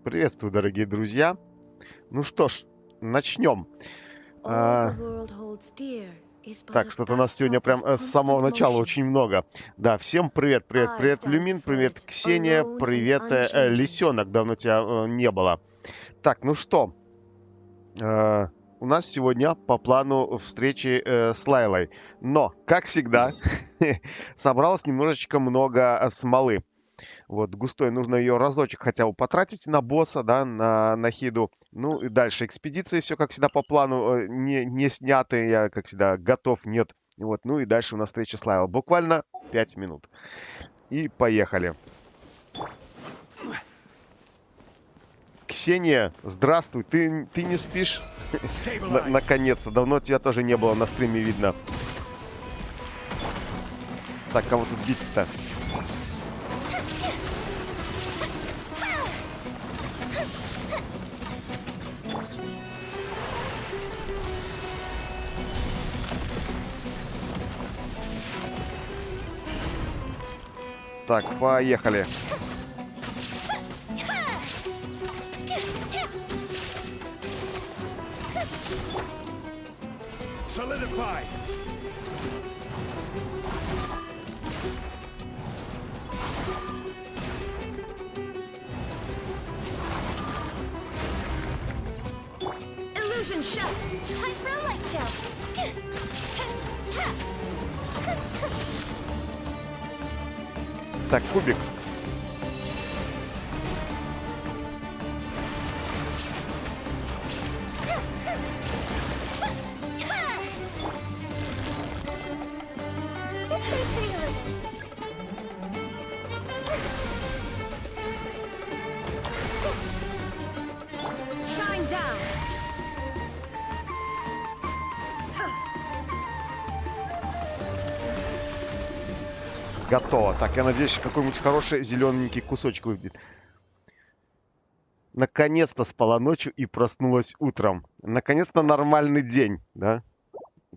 Приветствую, дорогие друзья. Ну что ж, начнем. Так, что-то у нас сегодня прям с самого начала очень много. Да, всем привет, привет, привет, Люмин, привет, Ксения, привет, Лисенок, давно тебя не было. Так, ну что, у нас сегодня по плану встречи с Лайлой. Но, как всегда, собралось немножечко много смолы. Вот, густой, нужно ее разочек хотя бы потратить на босса, да, на хиду. Ну и дальше экспедиции, все как всегда по плану, не сняты, я как всегда готов, нет. Вот, ну и дальше у нас встреча с Лайлой. Буквально 5 минут. И поехали. Ксения, здравствуй, ты не спишь? Наконец-то, давно тебя тоже не было на стриме видно. Так, кого тут бить-то? Так, поехали. Solidify. Illusion shut. Time for a light show. Так, кубик. Shine down. Готово. Так, я надеюсь, какой-нибудь хороший зелененький кусочек выйдет. Наконец-то спала ночью и проснулась утром. Наконец-то нормальный день, да?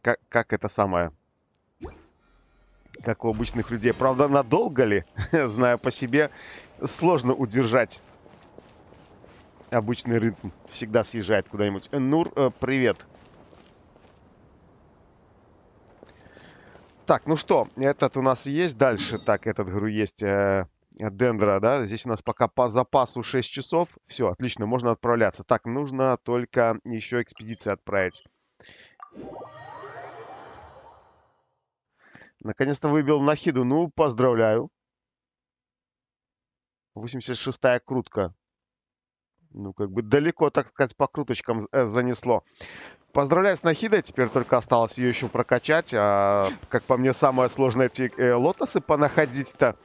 Как это самое? Как у обычных людей. Правда, надолго ли? Зная по себе, сложно удержать обычный ритм. Всегда съезжает куда-нибудь. Нур, привет. Так, ну что, этот у нас есть дальше. Так, этот, говорю, есть Дендра, да? Здесь у нас пока по запасу 6 часов. Все, отлично, можно отправляться. Так, нужно только еще экспедиции отправить. Наконец-то выбил Нахиду. Ну, поздравляю. 86-я крутка. Ну, как бы далеко, так сказать, по круточкам занесло. Поздравляю с Нахидой. Теперь только осталось ее еще прокачать. А, как по мне, самое сложное эти лотосы понаходить-то.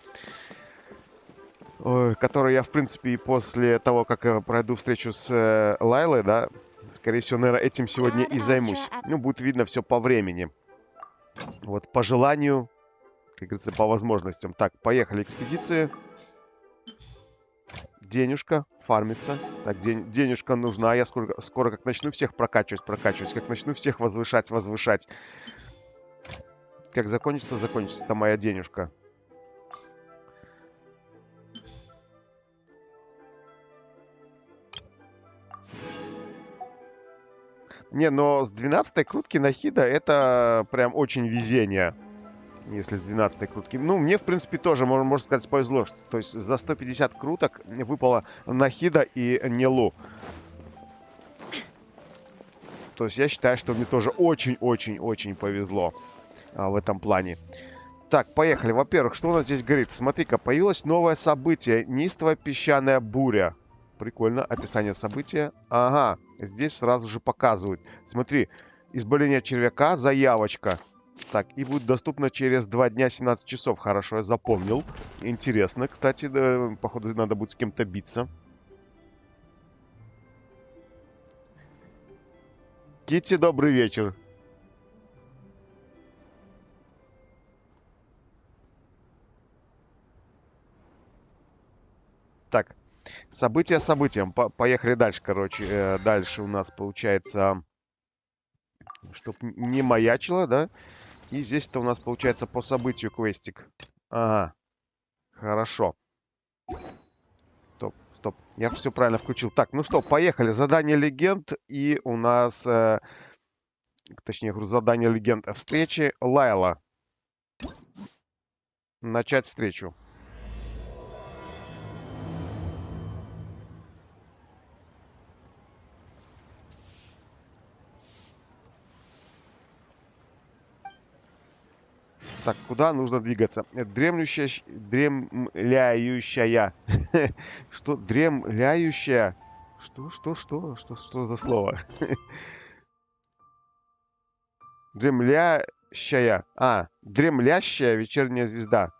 Которые я, в принципе, и после того, как пройду встречу с Лайлой, да, скорее всего, наверное, этим сегодня и займусь. Ну, будет видно все по времени. Вот, по желанию, как говорится, по возможностям. Так, поехали, экспедиции. Денежка фармится. Так, денежка нужна. Я скоро как начну всех прокачивать. Как начну всех возвышать. Как закончится это моя денежка. Не, но с 12-й крутки Нахида это прям очень везение. Если с 12-й крутки. Ну, мне, в принципе, тоже, можно сказать, повезло. То есть за 150 круток выпало Нахида и Нелу. То есть я считаю, что мне тоже очень-очень-очень повезло в этом плане. Так, поехали. Во-первых, что у нас здесь говорит? Смотри-ка, появилось новое событие. Неистовая песчаная буря. Прикольно. Описание события. Ага, здесь сразу же показывают. Смотри, избавление червяка, заявочка. Так, и будет доступно через 2 дня 17 часов. Хорошо, я запомнил. Интересно, кстати, да, походу надо будет с кем-то биться. Китти, добрый вечер. Так, события событием. Поехали дальше, короче. Дальше у нас получается, чтоб не маячило, да? И здесь-то у нас получается по событию квестик. Ага, хорошо. Стоп, Стоп, я все правильно включил. Так, ну что, поехали. Задание легенд. И у нас, точнее, я говорю, задание легенд о встрече. Лайла. Начать встречу. Так, куда нужно двигаться? Дремлющая... Дремляющая. Что? Дремляющая? Что за слово? Дремлящая. А, дремлящая вечерняя звезда.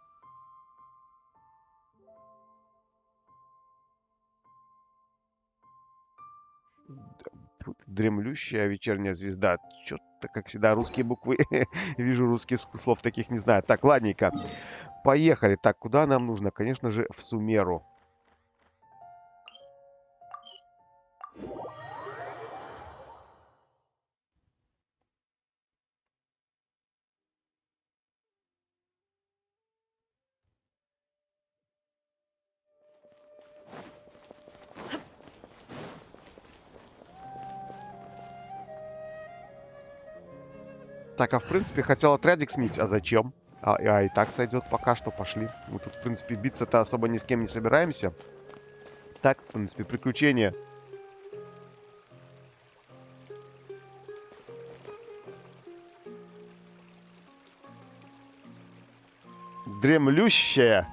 Тут дремлющая вечерняя звезда. Что-то, как всегда, русские буквы. Вижу, русских слов таких не знаю. Так, ладненько. Поехали. Так, куда нам нужно? Конечно же, в Сумеру. Так, а в принципе, хотел отрядик сменить. А зачем? И так сойдет пока что. Пошли. Мы тут, в принципе, биться-то особо ни с кем не собираемся. Так, в принципе, приключения. Дремлющая.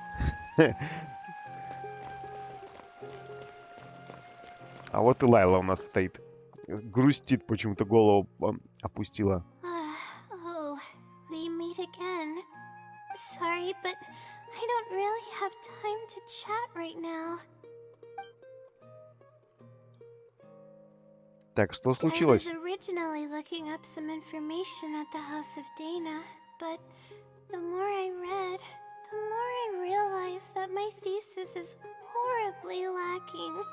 А вот и Лайла у нас стоит. Грустит, почему-то голову опустила. Oh, we meet again. Sorry, but I don't really have time to chat right now. Так, что I was случилось? originally looking up some information at the House of Dana, but the more I read, the more I realized that my thesis is horribly lacking.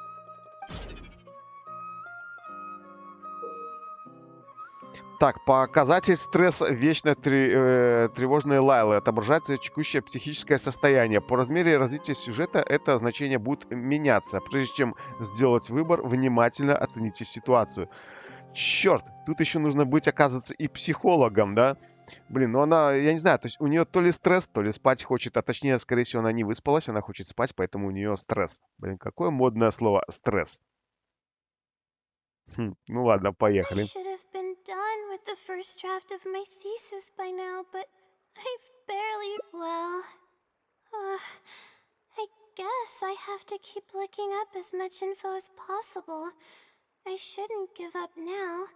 Так, показатель стресса вечно тревожной Лайлы. Отображается текущее психическое состояние. По размере развития сюжета это значение будет меняться. Прежде чем сделать выбор, внимательно оцените ситуацию. Черт, тут еще нужно быть, оказывается, и психологом, да? Блин, ну она, я не знаю, то есть у нее то ли стресс, то ли спать хочет, а точнее, скорее всего, она не выспалась, она хочет спать, поэтому у нее стресс. Блин, какое модное слово «стресс». Ну ладно, I поехали. should have been done with the first draft of my thesis by now, but I've barely... Well, I guess I have to keep looking up as much info as possible. I shouldn't give up now.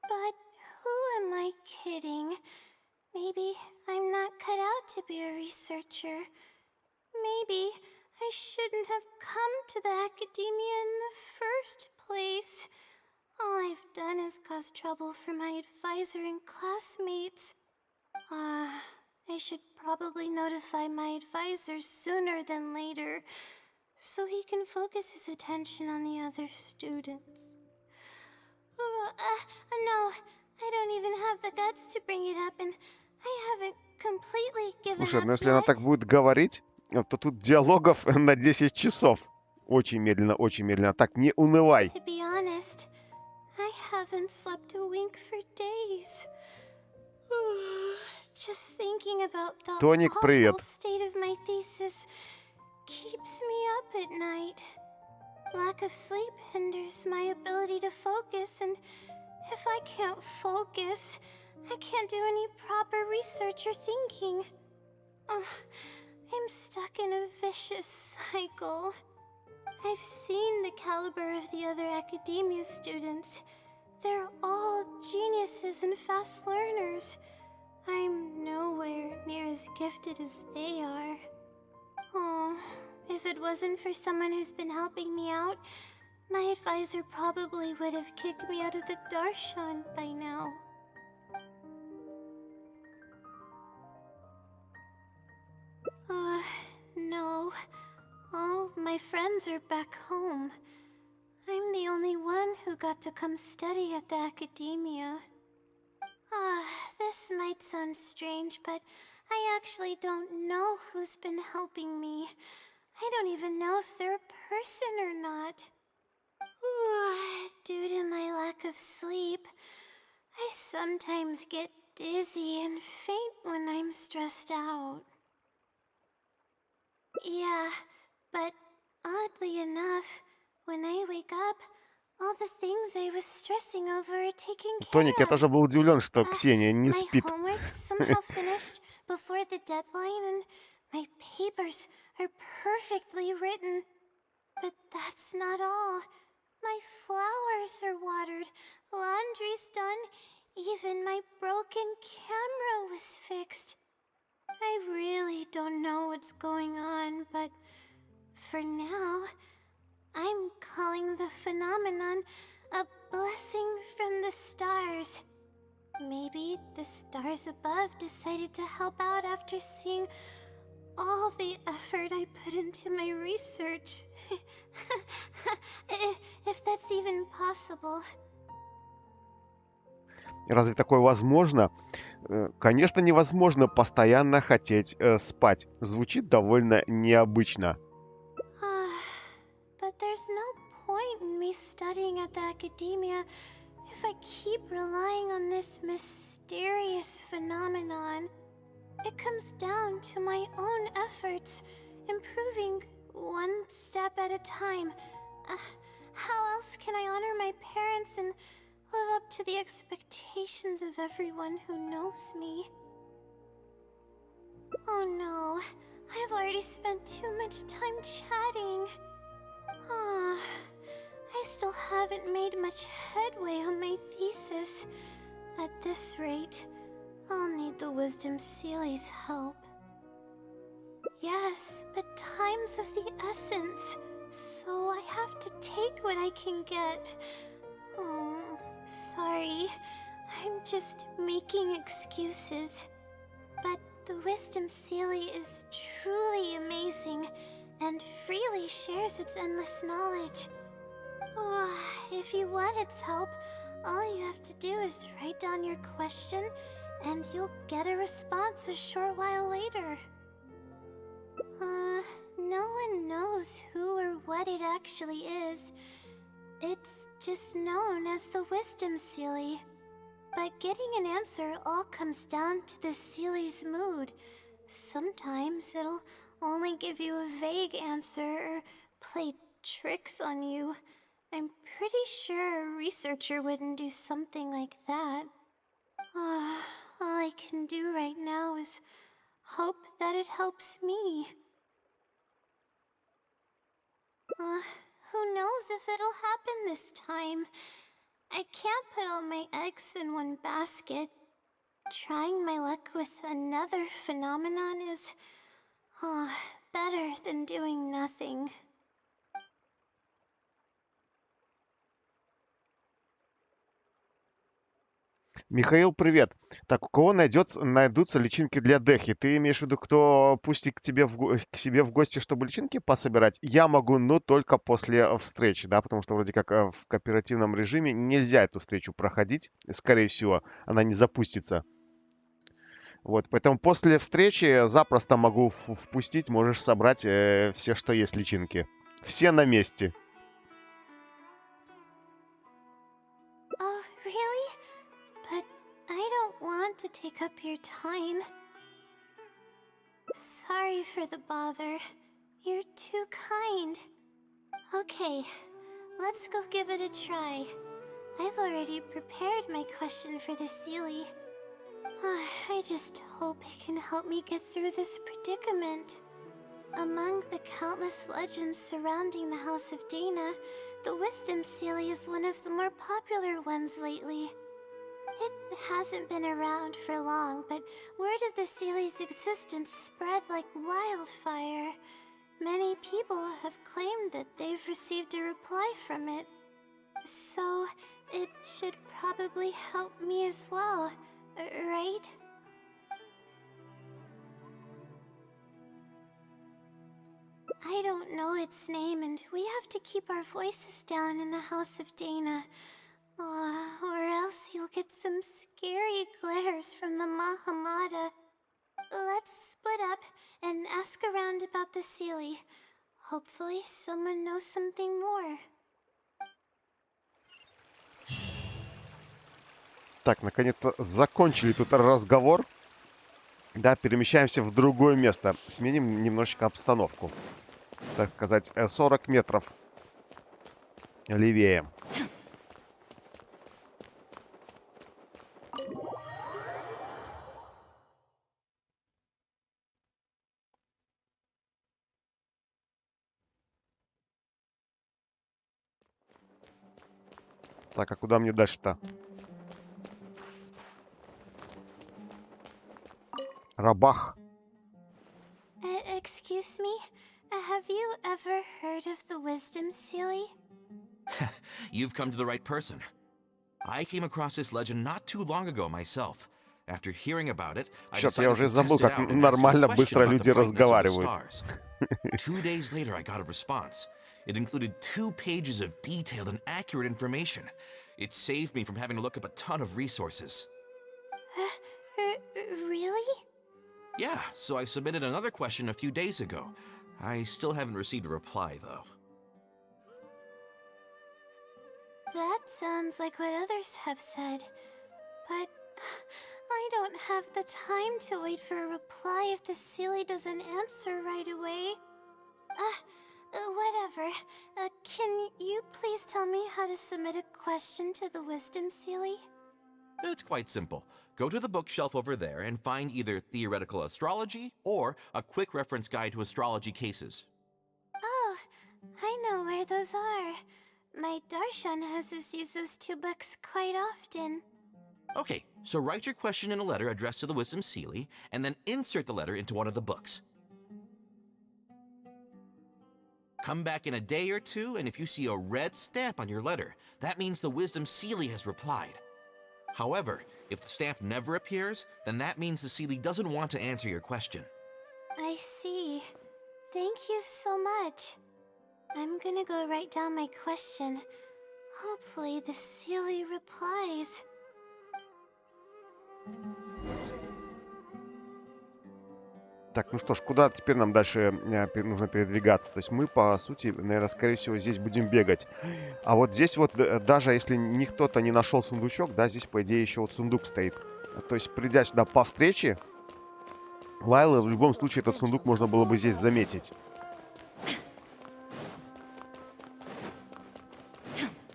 But who am I kidding? Maybe I'm not cut out to be a researcher. Maybe I shouldn't have come to the academia in the first place. All I've done is cause trouble for my advisor and classmates. I should probably notify my advisor sooner than later, so he can focus his attention on the other students. No, I don't even have the guts to bring it up, and I haven't completely given Слушай, up ну если она yet. так будет говорить, то тут диалогов на 10 часов. Очень медленно, очень медленно. Так, не унывай. To be honest, I haven't slept a wink for days. Just thinking about the Тоник, awful привет. state of my thesis keeps me up at night. Lack of sleep hinders my ability to focus, and if I can't focus, I can't do any proper research or thinking. I'm stuck in a vicious cycle. I've seen the caliber of the other academia students. They're all geniuses and fast learners. I'm nowhere near as gifted as they are. Oh, if it wasn't for someone who's been helping me out, my advisor probably would have kicked me out of the Darshan by now. No. All my friends are back home. I'm the only one who got to come study at the academia. This might sound strange, but I actually don't know who's been helping me. I don't even know if they're a person or not. Due to my lack of sleep, I sometimes get dizzy and faint when I'm stressed out. Yeah, but oddly enough, when I wake up, all the things I was stressing over are taken Тоник, я care of. тоже был удивлен, что Ксения не My спит. homework somehow finished before the deadline, and my papers are perfectly written. But that's not all. My flowers are watered, laundry's done, even my broken camera was fixed. I really don't know what's going on, but for now, I'm calling the phenomenon a blessing from the stars. Maybe the stars above decided to help out after seeing all the effort I put into my research. If that's even possible. Разве такое возможно? Конечно, невозможно постоянно хотеть спать. Звучит довольно необычно. But there's no point in me studying at the academia if I keep relying on this mysterious phenomenon. It comes down to my own efforts, improving one step at a time. How else can I honor my parents and live up to the expectations of everyone who knows me? Oh no, I've already spent too much time chatting. I still haven't made much headway on my thesis. At this rate, I'll need the Wisdom Sealy's help. Yes, but time's of the essence, so I have to take what I can get. Sorry, I'm just making excuses. But the Wisdom Sealy is truly amazing and freely shares its endless knowledge. If you want its help, all you have to do is write down your question and you'll get a response a short while later. No one knows who or what it actually is. It's just known as the Wisdom Sealy. But getting an answer all comes down to the Sealy's mood. Sometimes it'll only give you a vague answer or play tricks on you. I'm pretty sure a researcher wouldn't do something like that. All I can do right now is hope that it helps me. Who knows if it'll happen this time? I can't put all my eggs in one basket. Trying my luck with another phenomenon is better than doing nothing. Михаил, привет. Так, у кого найдутся личинки для Дехи? Ты имеешь в виду, кто пустит к себе в гости, чтобы личинки пособирать? Я могу, но только после встречи, да, потому что вроде как в кооперативном режиме нельзя эту встречу проходить. Скорее всего, она не запустится. Вот, поэтому после встречи запросто могу впустить, можешь собрать все, что есть личинки. Все на месте. To take up your time. Sorry for the bother. You're too kind. Okay, let's go give it a try. I've already prepared my question for the Sealy. I just hope it can help me get through this predicament. Among the countless legends surrounding the House of Dana, the Wisdom Sealy is one of the more popular ones lately. It hasn't been around for long, but word of the Sealy's existence spread like wildfire. Many people have claimed that they've received a reply from it. So, it should probably help me as well, right? I don't know its name, and we have to keep our voices down in the House of Dana. Or else you'll get some scary glares from the Mahamada. Let's split up and ask around about the Sealy. Hopefully someone knows something more. Так, наконец-то закончили тут разговор. Да, перемещаемся в другое место. Сменим немножечко обстановку. Так сказать, 40 метров левее. Так, а куда мне дальше-то? Рабах. Excuse me? Have you ever heard of the wisdom sealy? You've come to the right person. I came across this legend not too long ago myself. After hearing about it, I Черт, я decided уже to забыл, test it как out and ask you a нормально, question быстро about люди the brightness of the разговаривают. stars. 2 days later, I got a response. It included 2 pages of detailed and accurate information. It saved me from having to look up a ton of resources. Really? Yeah, so I submitted another question a few days ago. I still haven't received a reply, though. That sounds like what others have said. But I don't have the time to wait for a reply if the sealy doesn't answer right away. Whatever. Can you please tell me how to submit a question to the wisdom sealy? It's quite simple. Go to the bookshelf over there and find either theoretical astrology or a quick reference guide to astrology cases. Oh, I know where those are. My darshan has us use those 2 books quite often. Okay, so write your question in a letter addressed to the Wisdom Sealy, and then insert the letter into one of the books. Come back in a day or 2, and if you see a red stamp on your letter, that means the Wisdom Sealy has replied. However, if the stamp never appears, then that means the Sealy doesn't want to answer your question. I see. Thank you so much. I'm gonna go write down my question. Hopefully the sealy replies. Так, ну что ж, куда теперь нам дальше нужно передвигаться? То есть мы, по сути, наверное, скорее всего, здесь будем бегать. А вот здесь вот, даже если никто-то не нашел сундучок, да, здесь, по идее, еще вот сундук стоит. То есть, придя сюда по встрече, Лайлы, в любом случае, этот сундук можно было бы здесь заметить.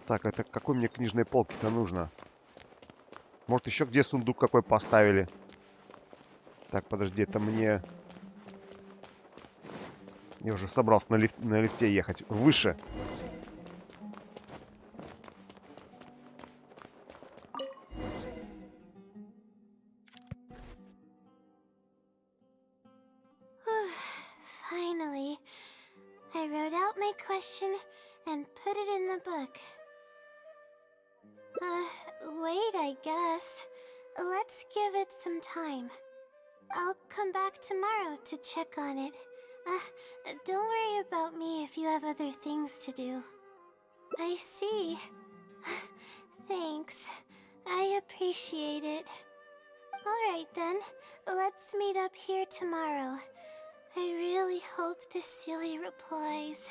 Так, это какой мне книжной полки-то нужно? Может, еще где сундук какой поставили? Так, подожди, это мне... Я уже собрался на лифте ехать. Выше. Finally, I wrote out my question and put it in the book. Wait, I guess. Let's give it some time. I'll come back tomorrow to check on it. Don't worry about me if you have other things to do. I see. Thanks. I appreciate it. Alright then, let's meet up here tomorrow. I really hope the sealy replies.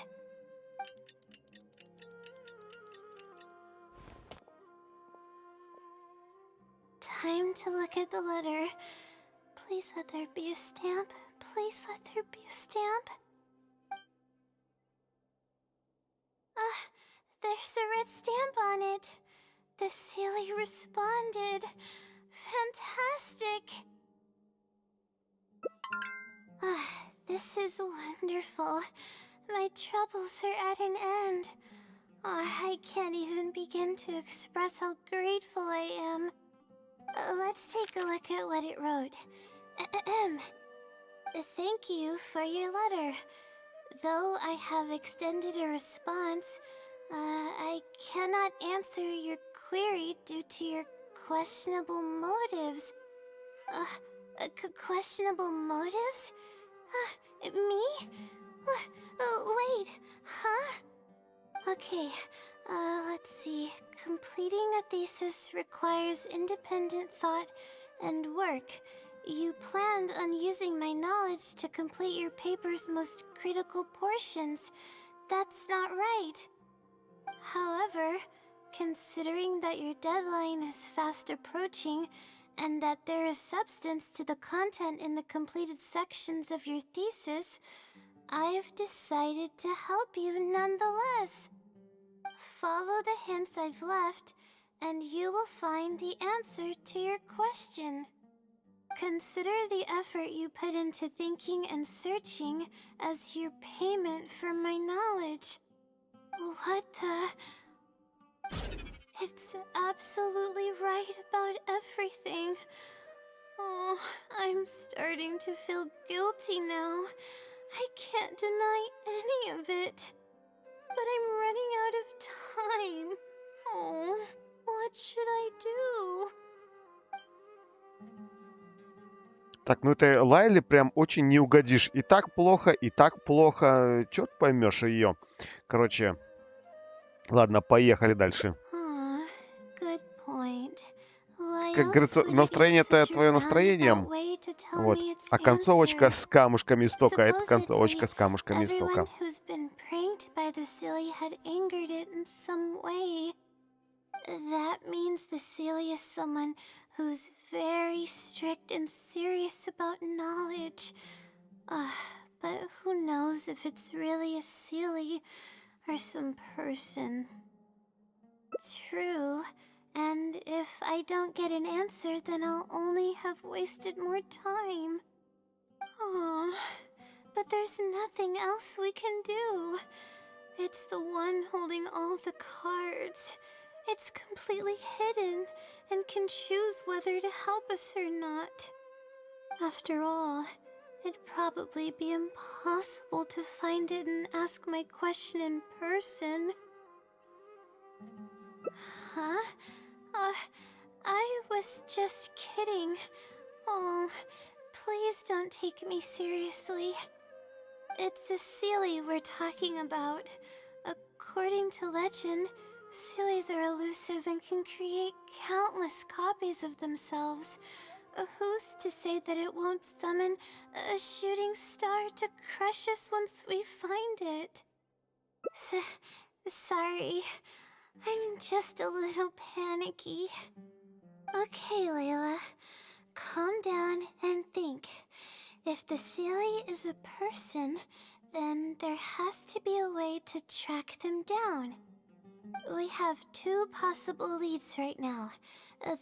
Time to look at the letter. Please let there be a stamp. Please let there be a stamp. There's a red stamp on it. The sealy responded. Fantastic. This is wonderful. My troubles are at an end. I can't even begin to express how grateful I am. Let's take a look at what it wrote. Thank you for your letter. Though I have extended a response, I cannot answer your query due to your questionable motives. Questionable motives? Me? Wait, huh? Okay, let's see. Completing a thesis requires independent thought and work. You planned on using my knowledge to complete your paper's most critical portions. That's not right. However, considering that your deadline is fast approaching, and that there is substance to the content in the completed sections of your thesis, I've decided to help you nonetheless. Follow the hints I've left, and you will find the answer to your question. Consider the effort you put into thinking and searching as your payment for my knowledge. What the... It's absolutely right about everything. Oh, I'm starting to feel guilty now. I can't deny any of it. But I'm running out of time. Oh, what should I do? Так, ну этой Лайле прям очень не угодишь. И так плохо, и так плохо. Чё ты поймешь ее? Короче, ладно, поехали дальше. Good point. Why Как else говорится, would it use настроение-то such a твое roundabout настроением. way to tell Вот. me its А концовочка answer? с камушками истока. Это концовочка Supposedly, с камушками everyone истока. who's been pranked by the silly had angered it in some way. That means the silly is someone who's very strict and serious about knowledge. But who knows if it's really a silly or some person. True, and if I don't get an answer, then I'll only have wasted more time. Oh, but there's nothing else we can do. It's the one holding all the cards. It's completely hidden and can choose whether to help us or not. After all, it'd probably be impossible to find it and ask my question in person. Huh? I was just kidding. Oh, please don't take me seriously. It's a Seelie we're talking about. According to legend, Seelies are elusive and can create countless copies of themselves. Who's to say that it won't summon a shooting star to crush us once we find it? Sorry. I'm just a little panicky. Okay, Layla. Calm down and think. If the Seelie is a person, then there has to be a way to track them down. We have two possible leads right now.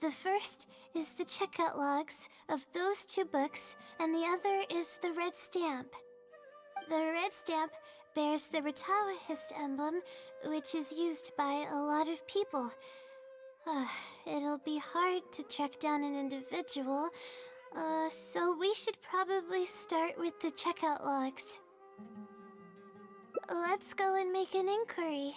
The first is the checkout logs of those two books, and the other is the red stamp. The red stamp bears the Ratawahist emblem, which is used by a lot of people. It'll be hard to track down an individual, so we should probably start with the checkout logs. Let's go and make an inquiry.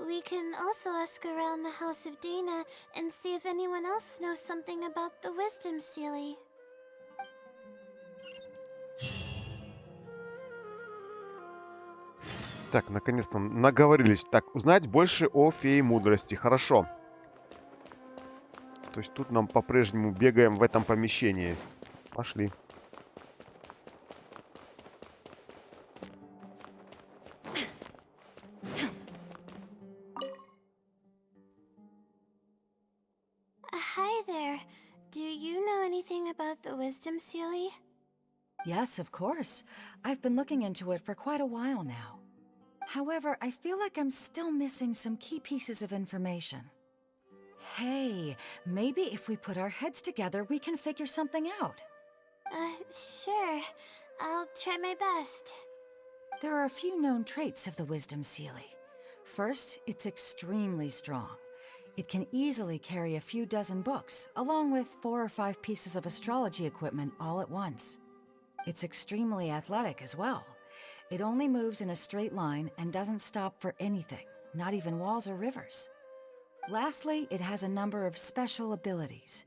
We can also ask around the House of Dana and see if anyone else knows something about the Wisdom Seelie. Так, наконец-то наговорились. Так, узнать больше о фее мудрости. Хорошо. То есть тут нам по-прежнему бегаем в этом помещении. Пошли. Hi there. Do you know anything about the Wisdom Seelie? Yes, of course. I've been looking into it for quite a while now. However, I feel like I'm still missing some key pieces of information. Hey, maybe if we put our heads together, we can figure something out. Sure. I'll try my best. There are a few known traits of the Wisdom Seelie. First, it's extremely strong. It can easily carry a few dozen books, along with 4 or 5 pieces of astrology equipment all at once. It's extremely athletic as well. It only moves in a straight line and doesn't stop for anything, not even walls or rivers. Lastly, it has a number of special abilities.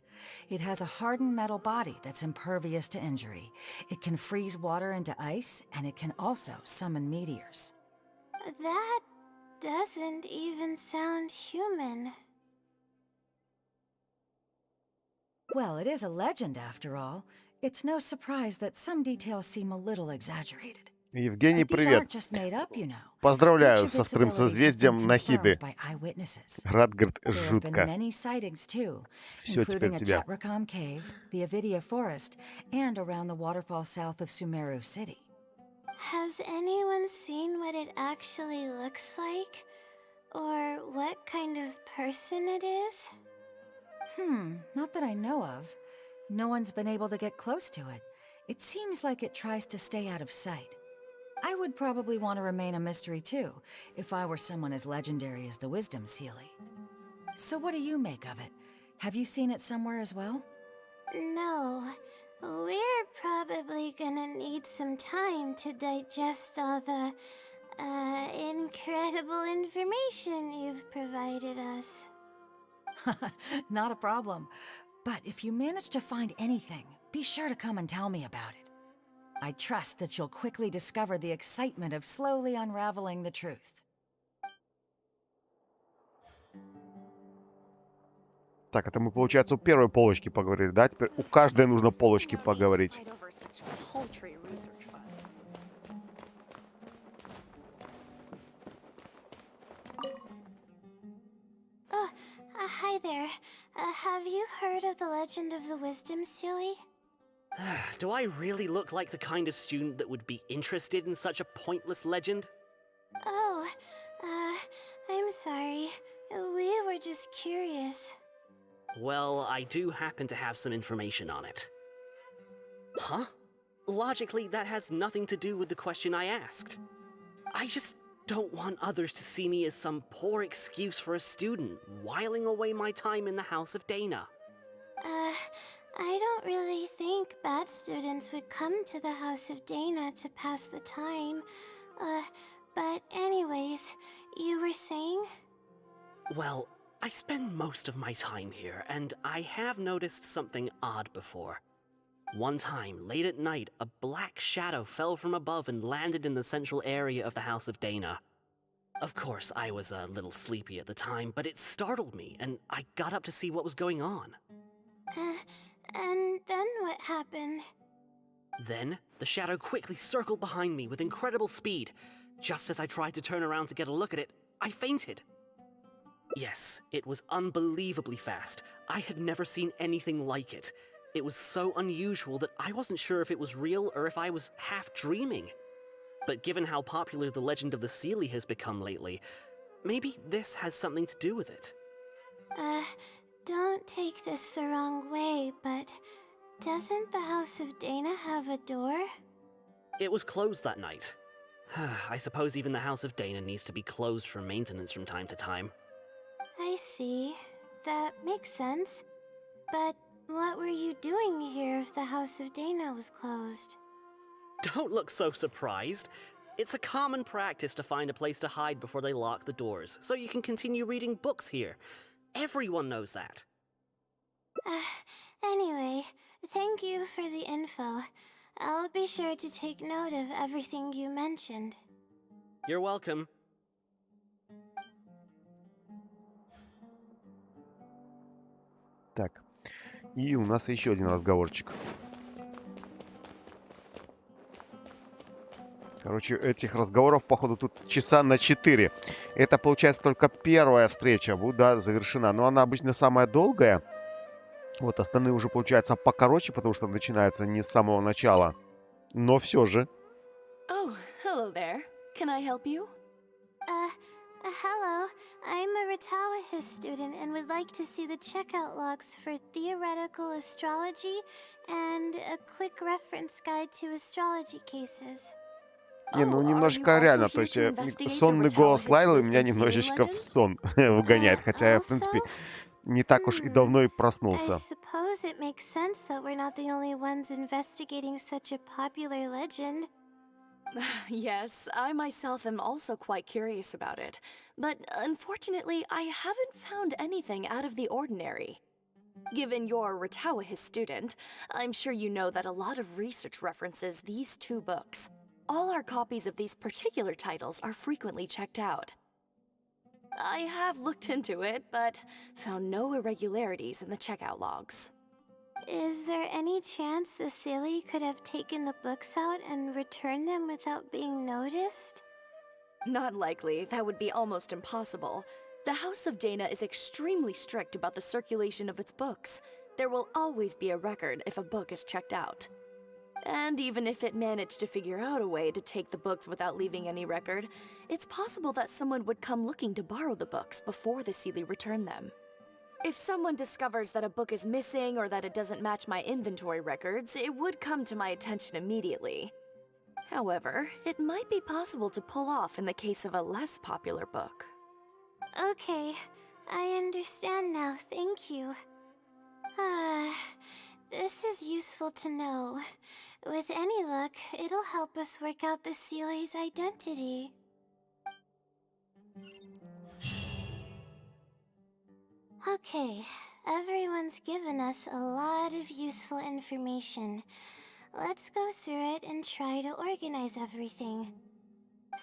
It has a hardened metal body that's impervious to injury. It can freeze water into ice, and it can also summon meteors. That doesn't even sound human. Well, it is a legend after all. It's no surprise that some details seem a little exaggerated. Евгений, But these привет. aren't just made up, you know. Each Поздравляю of со its вторым abilities has been созвездием Нахиды. confirmed by eyewitnesses. Радгард, There have been жутко. many sightings too, Все теперь including a тебя. Chatrakam cave, the Avidia forest, and around the waterfall south of Sumeru City. Has anyone seen what it actually looks like? Or what kind of person it is? Not that I know of. No one's been able to get close to it. It seems like it tries to stay out of sight. I would probably want to remain a mystery too, if I were someone as legendary as the Wisdom Sealy. So what do you make of it? Have you seen it somewhere as well? No. We're probably gonna need some time to digest all the, incredible information you've provided us. Not a problem. But if you manage to find anything, be sure to come and tell me about it. I trust that you'll quickly discover the excitement of slowly unraveling the truth. Так, это мы, получается, у первой полочки поговорили, да? Теперь у каждой нужно полочки поговорить. Hi there. Have you heard of the legend of the Wisdom Sealy? Do I really look like the kind of student that would be interested in such a pointless legend? Oh, I'm sorry. We were just curious. Well, I do happen to have some information on it. Huh? Logically, that has nothing to do with the question I asked. I just don't want others to see me as some poor excuse for a student, whiling away my time in the House of Dana. I don't really think bad students would come to the House of Dana to pass the time. But anyways, you were saying? Well, I spend most of my time here, and I have noticed something odd before. One time, late at night, a black shadow fell from above and landed in the central area of the House of Dana. Of course, I was a little sleepy at the time, but it startled me, and I got up to see what was going on. And then what happened? Then, the shadow quickly circled behind me with incredible speed. Just as I tried to turn around to get a look at it, I fainted. Yes, it was unbelievably fast. I had never seen anything like it. It was so unusual that I wasn't sure if it was real or if I was half dreaming. But given how popular the legend of the Sealy has become lately, maybe this has something to do with it. Don't take this the wrong way, but doesn't the House of Dana have a door? It was closed that night. I suppose even the House of Dana needs to be closed for maintenance from time to time. I see. That makes sense. But what were you doing here if the House of Dana was closed? Don't look so surprised. It's a common practice to find a place to hide before they lock the doors, so you can continue reading books here. Everyone knows that. Anyway, thank you for the info. I'll be sure to take note of everything you mentioned. You're welcome. Так, и у нас еще один разговорчик. Короче, этих разговоров, походу, тут часа на 4. Это, получается, только первая встреча будет, да, завершена. Но она обычно самая долгая. Вот, остальные уже, получается, покороче, потому что начинаются не с самого начала. Но все же. Oh, hello there. Can I help you? Hello. I'm a Ratawahis student and would like to see the checkout logs for theoretical astrology and a quick reference guide to astrology cases. Не, ну Oh, are you немножко also реально, here то есть to investigate the сонный голос Ratawahis Лайлы wisdom меня sealy немножечко в legend? сон выгоняет, хотя я, в принципе, не так уж и давно и I проснулся. suppose it makes sense that we're not the only ones investigating such a popular legend. Yes, I myself am also quite curious about it. But unfortunately, I haven't found anything out of the ordinary. Given you're a Ratawahis student, I'm sure you know that a lot of research references these two books. All our copies of these particular titles are frequently checked out. I have looked into it, but found no irregularities in the checkout logs. Is there any chance the silly could have taken the books out and returned them without being noticed? Not likely. That would be almost impossible. The House of Dana is extremely strict about the circulation of its books. There will always be a record if a book is checked out. And even if it managed to figure out a way to take the books without leaving any record, it's possible that someone would come looking to borrow the books before the Seelie returned them. If someone discovers that a book is missing or that it doesn't match my inventory records, it would come to my attention immediately. However, it might be possible to pull off in the case of a less popular book. Okay, I understand now, thank you. This is useful to know. With any luck, it'll help us work out the Seelie's identity. Okay, everyone's given us a lot of useful information. Let's go through it and try to organize everything.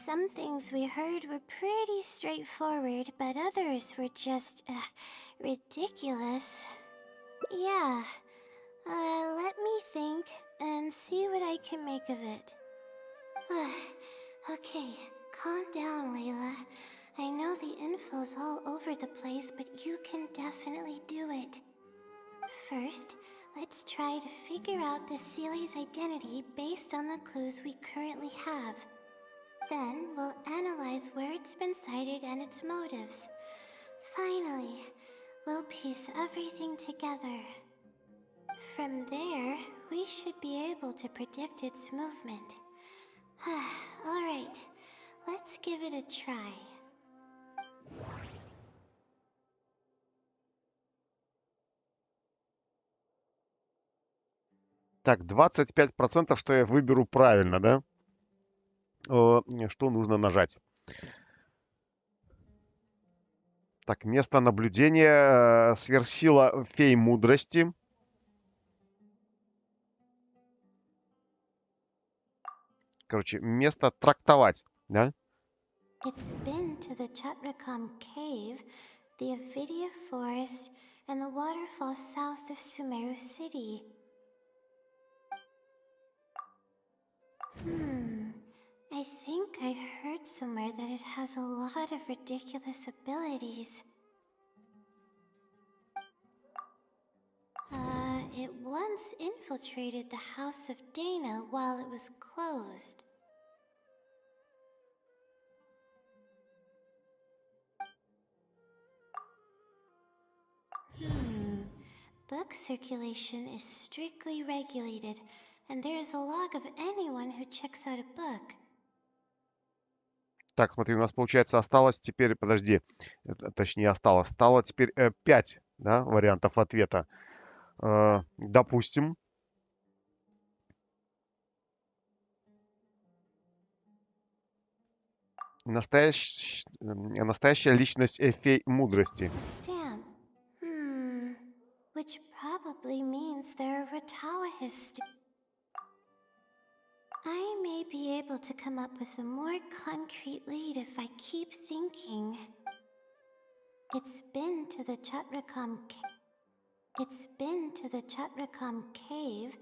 Some things we heard were pretty straightforward, but others were just, ridiculous. Yeah, let me think and see what I can make of it. Okay, calm down, Layla. I know the info's all over the place, but you can definitely do it. First, let's try to figure out the Seelie's identity based on the clues we currently have. Then, we'll analyze where it's been sighted and its motives. Finally, we'll piece everything together. From there, we should be able to predict its movement. Alright, let's give it a try. Так, 25%, что я выберу правильно, да? Что нужно нажать? Так, место наблюдения, сверхсила фей мудрости. Короче, место трактовать, да? It's been to the Chatracom cave, the Avidia forest, and the waterfall south of Sumeru City. I think I heard somewhere that it has a lot of ridiculous abilities. It once infiltrated the House of Dana while it was closed. Book circulation is strictly regulated, and there is a log of anyone who checks out a book. Так, смотри, у нас, получается, осталось теперь... Подожди. Точнее, осталось. Стало теперь 5, да, вариантов ответа. Допустим. Настоящая личность фей мудрости. Stamp. Which probably means they're a Ratawa I may be able to come up with a more concrete lead if I keep thinking. It's been to the Chatracom cave,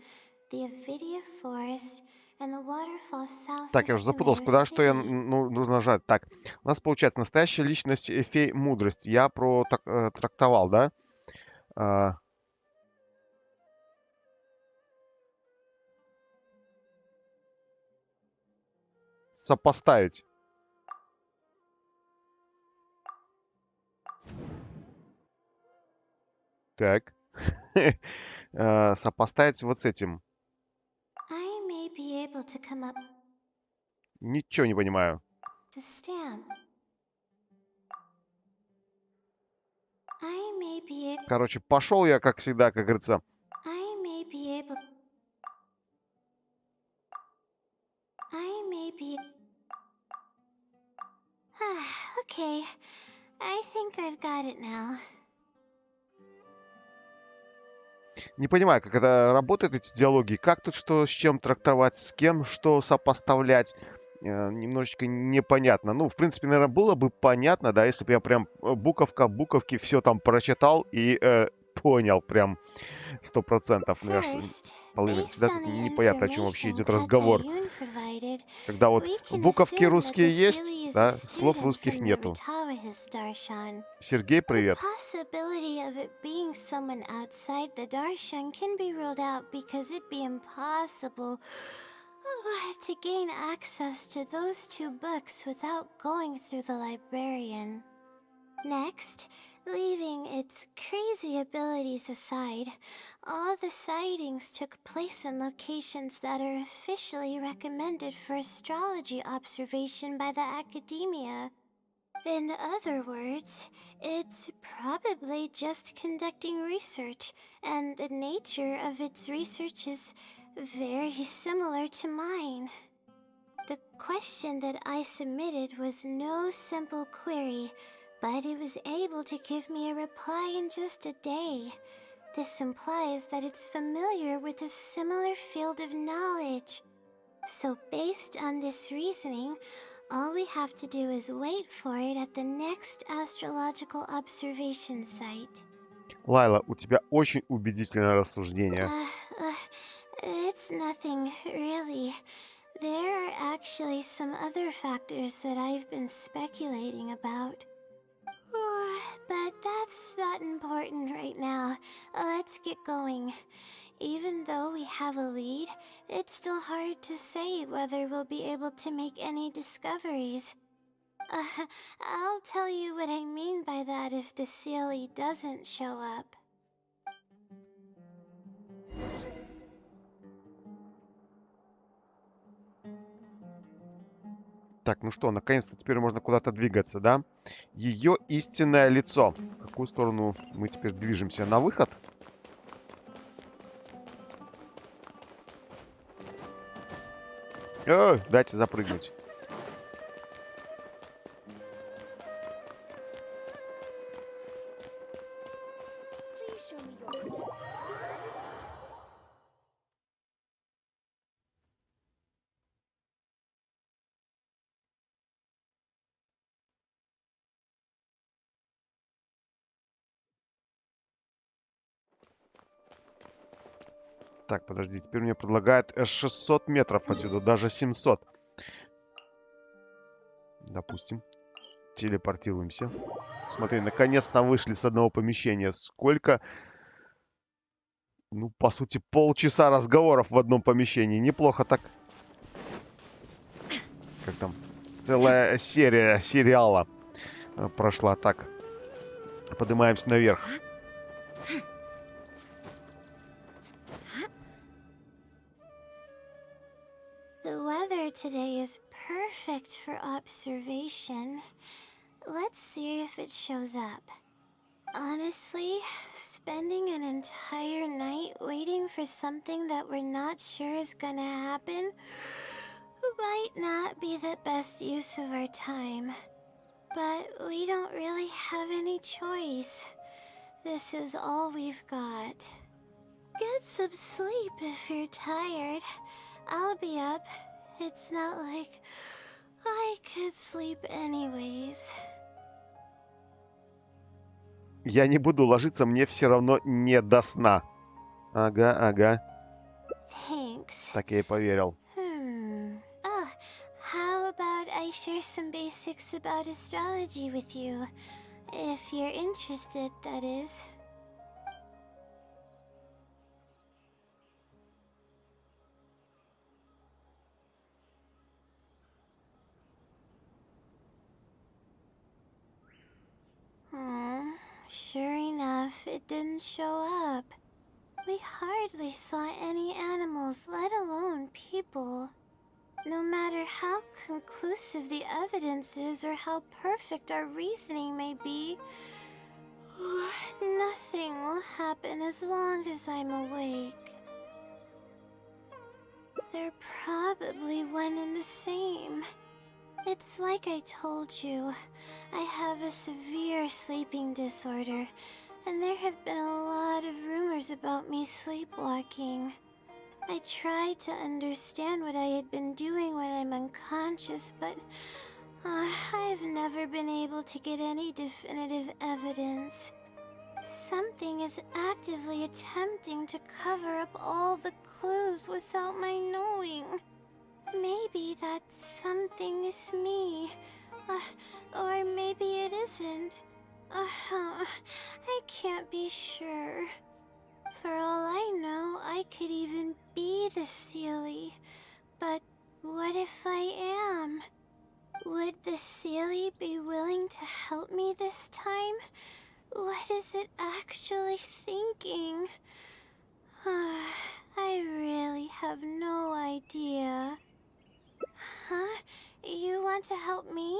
the Avidia forest, and the waterfall south Так, of я уже запутался, Sumeru куда что я City. нужно нажать. Так, у нас получается настоящая личность фей мудрости. Я трактовал, да? Сопоставить. Так. Сопоставить вот с этим. I may be able to come up Ничего не понимаю. the stamp. I may be able. Короче, пошел я, как всегда, как говорится. I may be able. I may be. Okay. I think I've got it now. Не понимаю, как это работает, эти диалоги. Как тут что с чем трактовать, с кем что сопоставлять. Немножечко непонятно. Ну, в принципе, наверное, было бы понятно, да, если бы я прям буковка, буковки все там прочитал и понял, прям 100%. Ну, я ж First, половина based всегда on тут the не понятно, о чем вообще information идет разговор. Atayun provided, Когда вот we can буковки assume that the русские есть, Seelie is a да, слов student русских from the нету. Ratawahis Darshan. Sергей, The привет. possibility of it being someone outside the Darshan can be ruled out because it'd be impossible to gain access to those two books without going through the librarian. Next, leaving its crazy abilities aside, all the sightings took place in locations that are officially recommended for astrology observation by the academia. In other words, it's probably just conducting research, and the nature of its research is very similar to mine. The question that I submitted was no simple query, but it was able to give me a reply in just a day. This implies that it's familiar with a similar field of knowledge. So based on this reasoning, all we have to do is wait for it at the next astrological observation site. Лайла, у тебя очень убедительное рассуждение. It's nothing, really. There are actually some other factors that I've been speculating about. But that's not important right now. Let's get going. Even though we have a lead, it's still hard to say whether we'll be able to make any discoveries. I'll tell you what I mean by that if the Seelie doesn't show up. Так, ну что, наконец-то теперь можно куда-то двигаться, да? Ее истинное лицо. В какую сторону мы теперь движемся? На выход? Дайте запрыгнуть. Please show me your credentials. Так, подожди, теперь мне предлагают 600 метров отсюда, даже 700. Допустим. Телепортируемся. Смотри, наконец-то вышли с одного помещения. Сколько... Ну, по сути, полчаса разговоров в одном помещении. Неплохо так. Как там? Целая серия сериала прошла. Так. Поднимаемся наверх. The weather today is perfect for observation. Let's see if it shows up. Honestly, spending an entire night waiting for something that we're not sure is gonna happen might not be the best use of our time. But we don't really have any choice. This is all we've got. Get some sleep if you're tired. I'll be up. It's not like I could sleep anyways. Я не буду ложиться, мне все равно не до сна. Ага, ага. Thanks. Так я и поверил. Oh, how about I share some basics about astrology with you? If you're interested, that is. Sure enough, it didn't show up. We hardly saw any animals, let alone people. No matter how conclusive the evidence is or how perfect our reasoning may be, nothing will happen as long as I'm awake. They're probably one and the same. It's like I told you, I have a severe sleeping disorder, and there have been a lot of rumors about me sleepwalking. I tried to understand what I had been doing when I'm unconscious, but I've never been able to get any definitive evidence. something is actively attempting to cover up all the clues without my knowing. Maybe that something is me. Or maybe it isn't. I can't be sure. For all I know, I could even be the Seelie. But what if I am? Would the Seelie be willing to help me this time? What is it actually thinking? I really have no idea. Huh? You want to help me?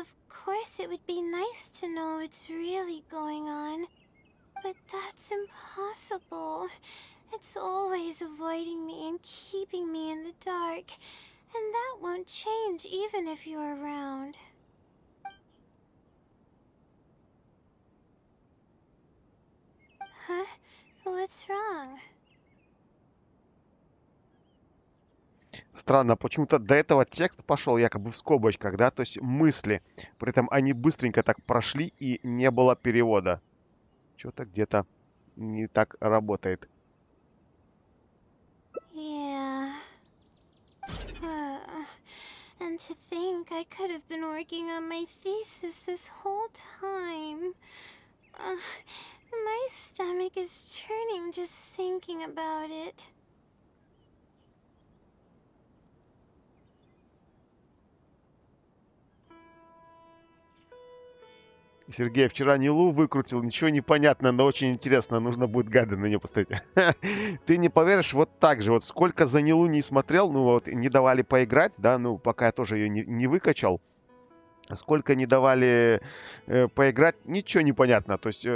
Of course it would be nice to know what's really going on. But that's impossible. It's always avoiding me and keeping me in the dark. And that won't change even if you're around. Huh? What's wrong? Странно, почему-то до этого текст пошел якобы в скобочках, да, то есть мысли. При этом они быстренько так прошли и не было перевода. Что-то где-то не так работает. Yeah. And to think I could have been working on my thesis this whole time. My stomach is churning just thinking about it. Сергей вчера Нилу выкрутил, ничего не понятно, но очень интересно, нужно будет гайды на нее посмотреть. Ты не поверишь, вот так же, вот сколько за Нилу не смотрел, ну вот не давали поиграть, да, ну пока я тоже ее не выкачал. Сколько не давали поиграть, ничего не понятно. То есть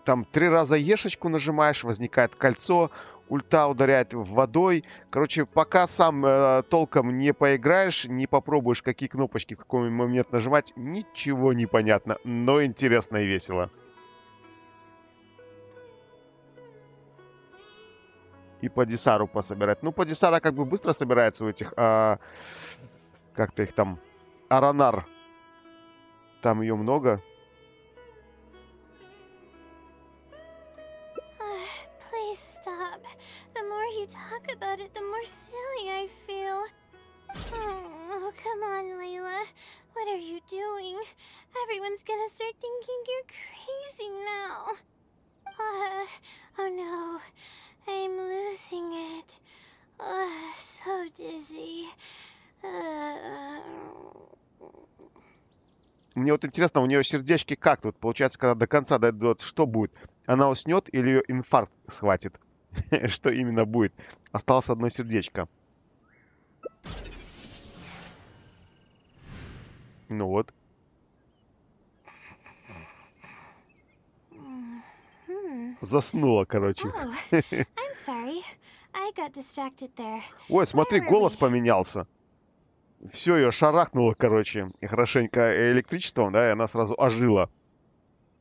там 3 раза ешечку нажимаешь, возникает кольцо, ульта ударяет водой. Короче, пока сам толком не поиграешь, не попробуешь, какие кнопочки в какой момент нажимать, ничего не понятно, но интересно и весело. И по десару пособирать. Ну, по десара как бы быстро собирается у этих, как-то их там, аронар. Там ее много. Please stop. The more you talk about it, the more silly I feel. Oh, come on, Layla. What are you doing? Everyone's gonna start thinking you're crazy now. Oh no. I'm losing it. So dizzy. Мне вот интересно, у нее сердечки как тут? Получается, когда до конца дойдет, что будет? Она уснет или ее инфаркт схватит? Что именно будет? Осталось одно сердечко. Ну вот. Заснула, короче. I'm sorry. I got distracted there. Ой, смотри, Where were голос we? поменялся. Все, ее шарахнуло, короче, и хорошенько электричеством, да, и она сразу ожила.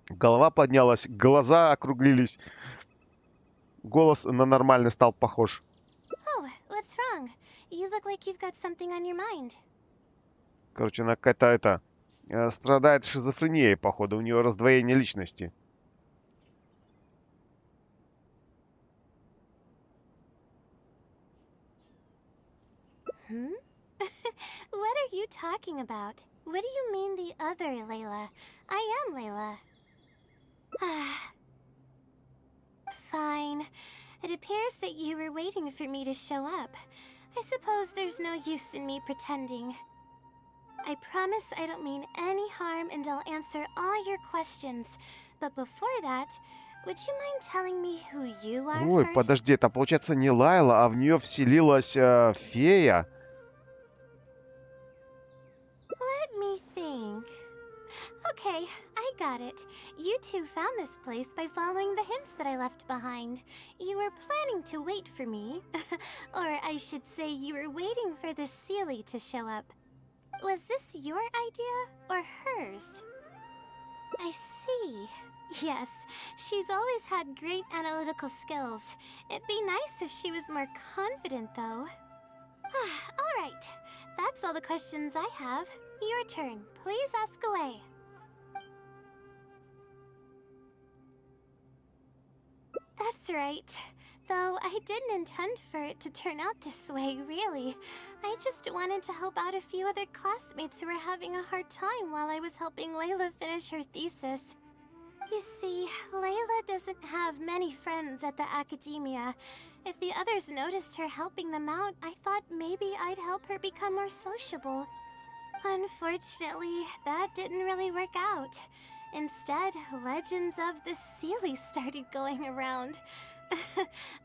Голова поднялась, глаза округлились. Голос на нормальный стал похож. Oh, what's wrong? You look like you've got something on your mind. Короче, она какая-то страдает шизофренией, походу. У нее раздвоение личности. What are you talking about? What do you mean the other Layla? I am Layla. Fine. It appears that you were waiting for me to show up. I suppose there's no use in me pretending. I promise I don't mean any harm and I'll answer all your questions. But before that, would you mind telling me who you are Ой, first? подожди, это получается не Лайла, а в нее вселилась фея. Let me think. Okay, I got it. You two found this place by following the hints that I left behind. You were planning to wait for me. Or I should say you were waiting for the Seelie to show up. Was this your idea or hers? I see. Yes, she's always had great analytical skills. It'd be nice if she was more confident, though. All right. That's all the questions I have. Your turn. Please ask away. That's right. Though I didn't intend for it to turn out this way, really. I just wanted to help out a few other classmates who were having a hard time while I was helping Layla finish her thesis. You see, Layla doesn't have many friends at the academia. If the others noticed her helping them out, I thought maybe I'd help her become more sociable. Unfortunately, that didn't really work out. Instead, legends of the Seelie started going around.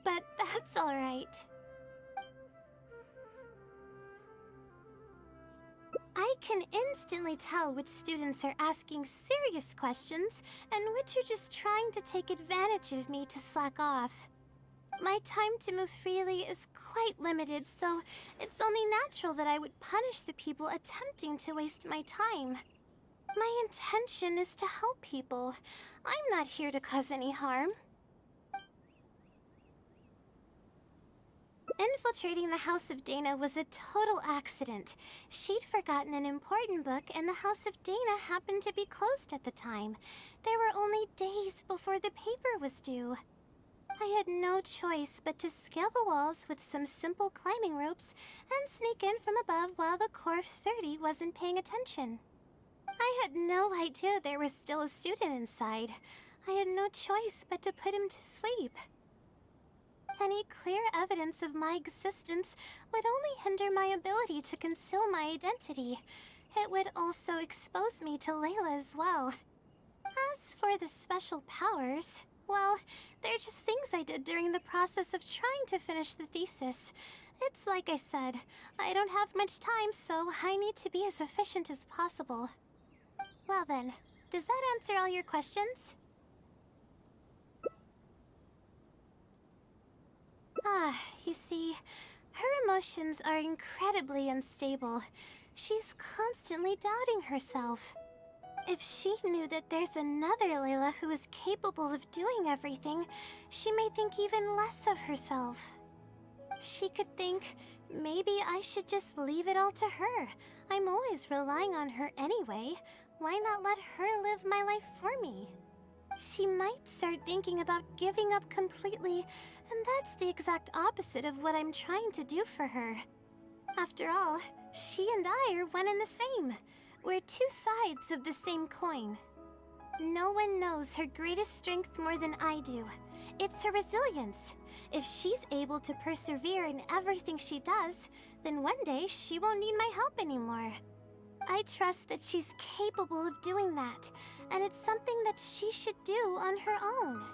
But that's alright. I can instantly tell which students are asking serious questions and which are just trying to take advantage of me to slack off. My time to move freely is quite limited, so it's only natural that I would punish the people attempting to waste my time. My intention is to help people. I'm not here to cause any harm. Infiltrating the House of Dana was a total accident. She'd forgotten an important book, and the House of Dana happened to be closed at the time. There were only days before the paper was due. I had no choice but to scale the walls with some simple climbing ropes and sneak in from above while the core of 30 wasn't paying attention. I had no idea there was still a student inside. I had no choice but to put him to sleep. Any clear evidence of my existence would only hinder my ability to conceal my identity. It would also expose me to Layla as well. As for the special powers, well, they're just things I did during the process of trying to finish the thesis. It's like I said, I don't have much time, so I need to be as efficient as possible. Well then, does that answer all your questions? You see, her emotions are incredibly unstable. She's constantly doubting herself. If she knew that there's another Layla who is capable of doing everything, she may think even less of herself. She could think, maybe I should just leave it all to her. I'm always relying on her anyway. Why not let her live my life for me? She might start thinking about giving up completely, and that's the exact opposite of what I'm trying to do for her. After all, she and I are one and the same. We're two sides of the same coin. No one knows her greatest strength more than I do. It's her resilience. If she's able to persevere in everything she does, then one day she won't need my help anymore. I trust that she's capable of doing that, and it's something that she should do on her own.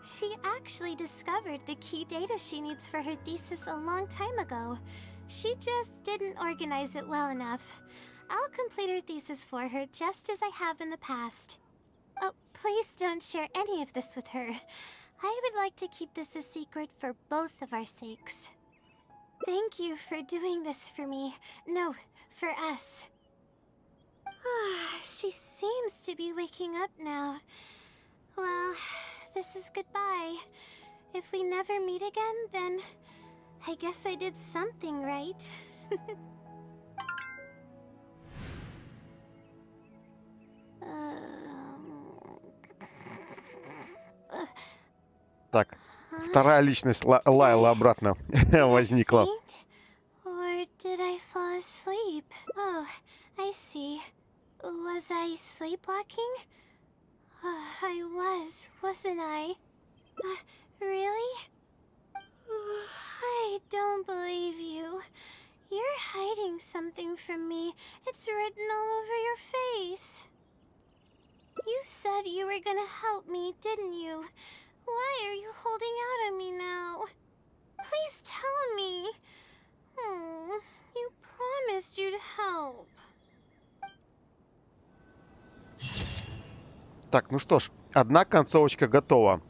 She actually discovered the key data she needs for her thesis a long time ago. She just didn't organize it well enough. I'll complete her thesis for her just as I have in the past. Oh, please don't share any of this with her. I would like to keep this a secret for both of our sakes. Thank you for doing this for me. No, for us. She seems to be waking up now. Well, this is goodbye. If we never meet again, then I guess I did something right. Так, вторая личность Лайла обратно возникла. Or did I fall asleep? Oh, I see. Was I sleepwalking? I wasn't I? Really? I don't believe you. You're hiding something from me. It's written all over your face. You said you were gonna help me, didn't you? Why are you holding out on me now? Please tell me. You promised you'd help. Так, ну что ж, одна концовочка готова.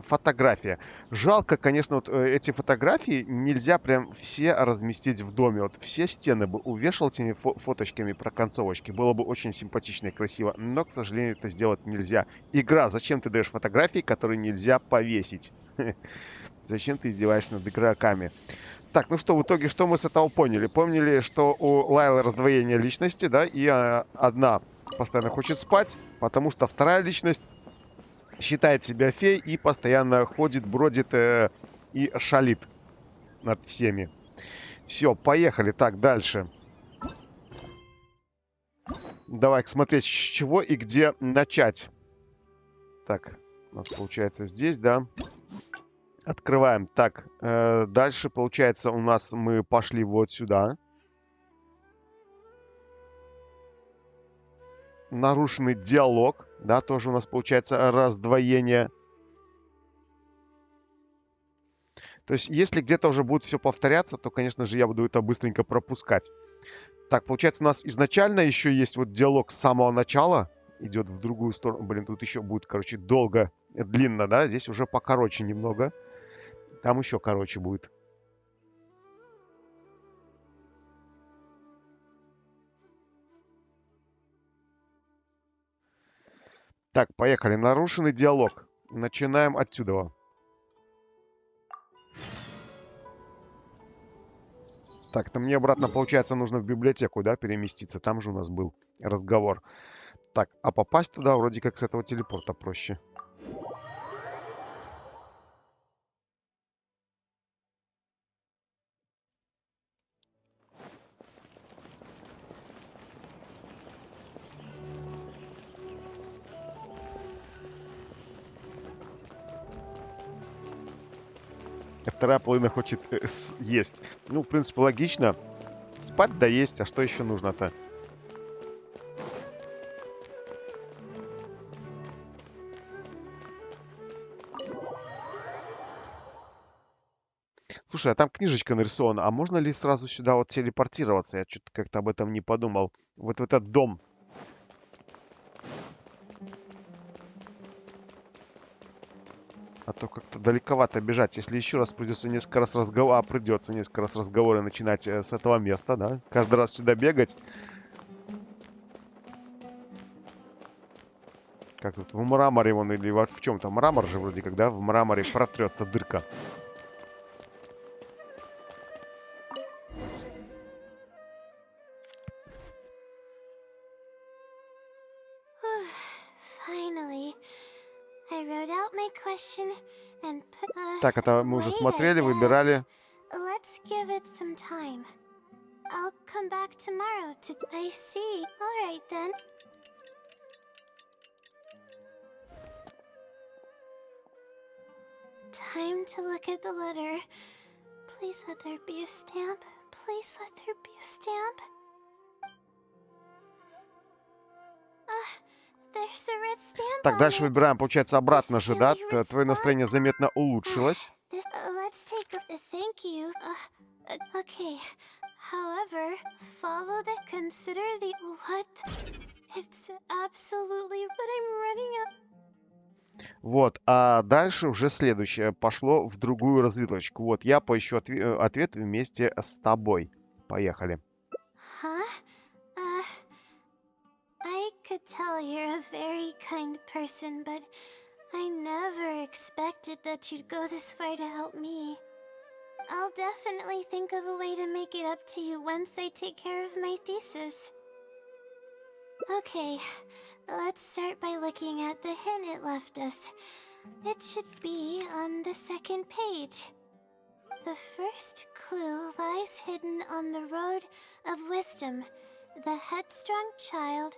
Фотография. Жалко, конечно, вот эти фотографии нельзя прям все разместить в доме. Вот все стены бы увешал этими фоточками про концовочки. Было бы очень симпатично и красиво. Но, к сожалению, это сделать нельзя. Игра, зачем ты даешь фотографии, которые нельзя повесить? Зачем ты издеваешься над игроками? Так, ну что, в итоге, что мы с этого поняли? Поняли, что у Лайлы раздвоение личности, да, и одна постоянно хочет спать, потому что вторая личность считает себя феей и постоянно ходит, бродит и шалит над всеми. Все, поехали. Так, дальше. Давай смотреть, с чего и где начать. Так, у нас получается здесь, да. Открываем. Так, дальше, получается, у нас мы пошли вот сюда. Нарушенный диалог. Да, тоже у нас получается раздвоение. То есть, если где-то уже будет все повторяться, то, конечно же, я буду это быстренько пропускать. Так, получается, у нас изначально еще есть вот диалог с самого начала. Идет в другую сторону. Блин, тут еще будет, короче, долго, длинно, да? Здесь уже покороче немного. Там еще короче будет. Так, поехали. Нарушенный диалог. Начинаем отсюда. Так, то мне обратно, получается, нужно в библиотеку, да, переместиться. Там же у нас был разговор. Так, а попасть туда вроде как с этого телепорта проще. Вторая половина хочет есть. Ну, в принципе, логично. Спать да есть, а что еще нужно-то? Слушай, а там книжечка нарисована. А можно ли сразу сюда вот телепортироваться? Я что-то как-то об этом не подумал. Вот в этот дом. А то как-то далековато бежать. Если еще раз придется несколько раз разговоры начинать с этого места, да? Каждый раз сюда бегать. Как тут в мраморе вон или в чем-то. Мрамор же вроде как, да? В мраморе протрется дырка. Так, это мы уже смотрели, выбирали. I'll come back tomorrow to... I see. All right, then. Time to look at the letter. Please let there be a stamp. Please let there be a stamp. There's a red stamp. Так, дальше выбираем, получается, обратно же, да? Твое настроение заметно улучшилось. Let's take a thank you. Okay. However, follow the consider the what? It's absolutely, but I'm running up. Вот, а дальше уже следующее пошло в другую развилочку. Вот, я поищу ответ вместе с тобой. Поехали. Huh? I could tell you're a very kind person, but I never expected that you'd go this far to help me. I'll definitely think of a way to make it up to you once I take care of my thesis. Okay, let's start by looking at the hint it left us. It should be on the second page. The first clue lies hidden on the road of wisdom. The headstrong child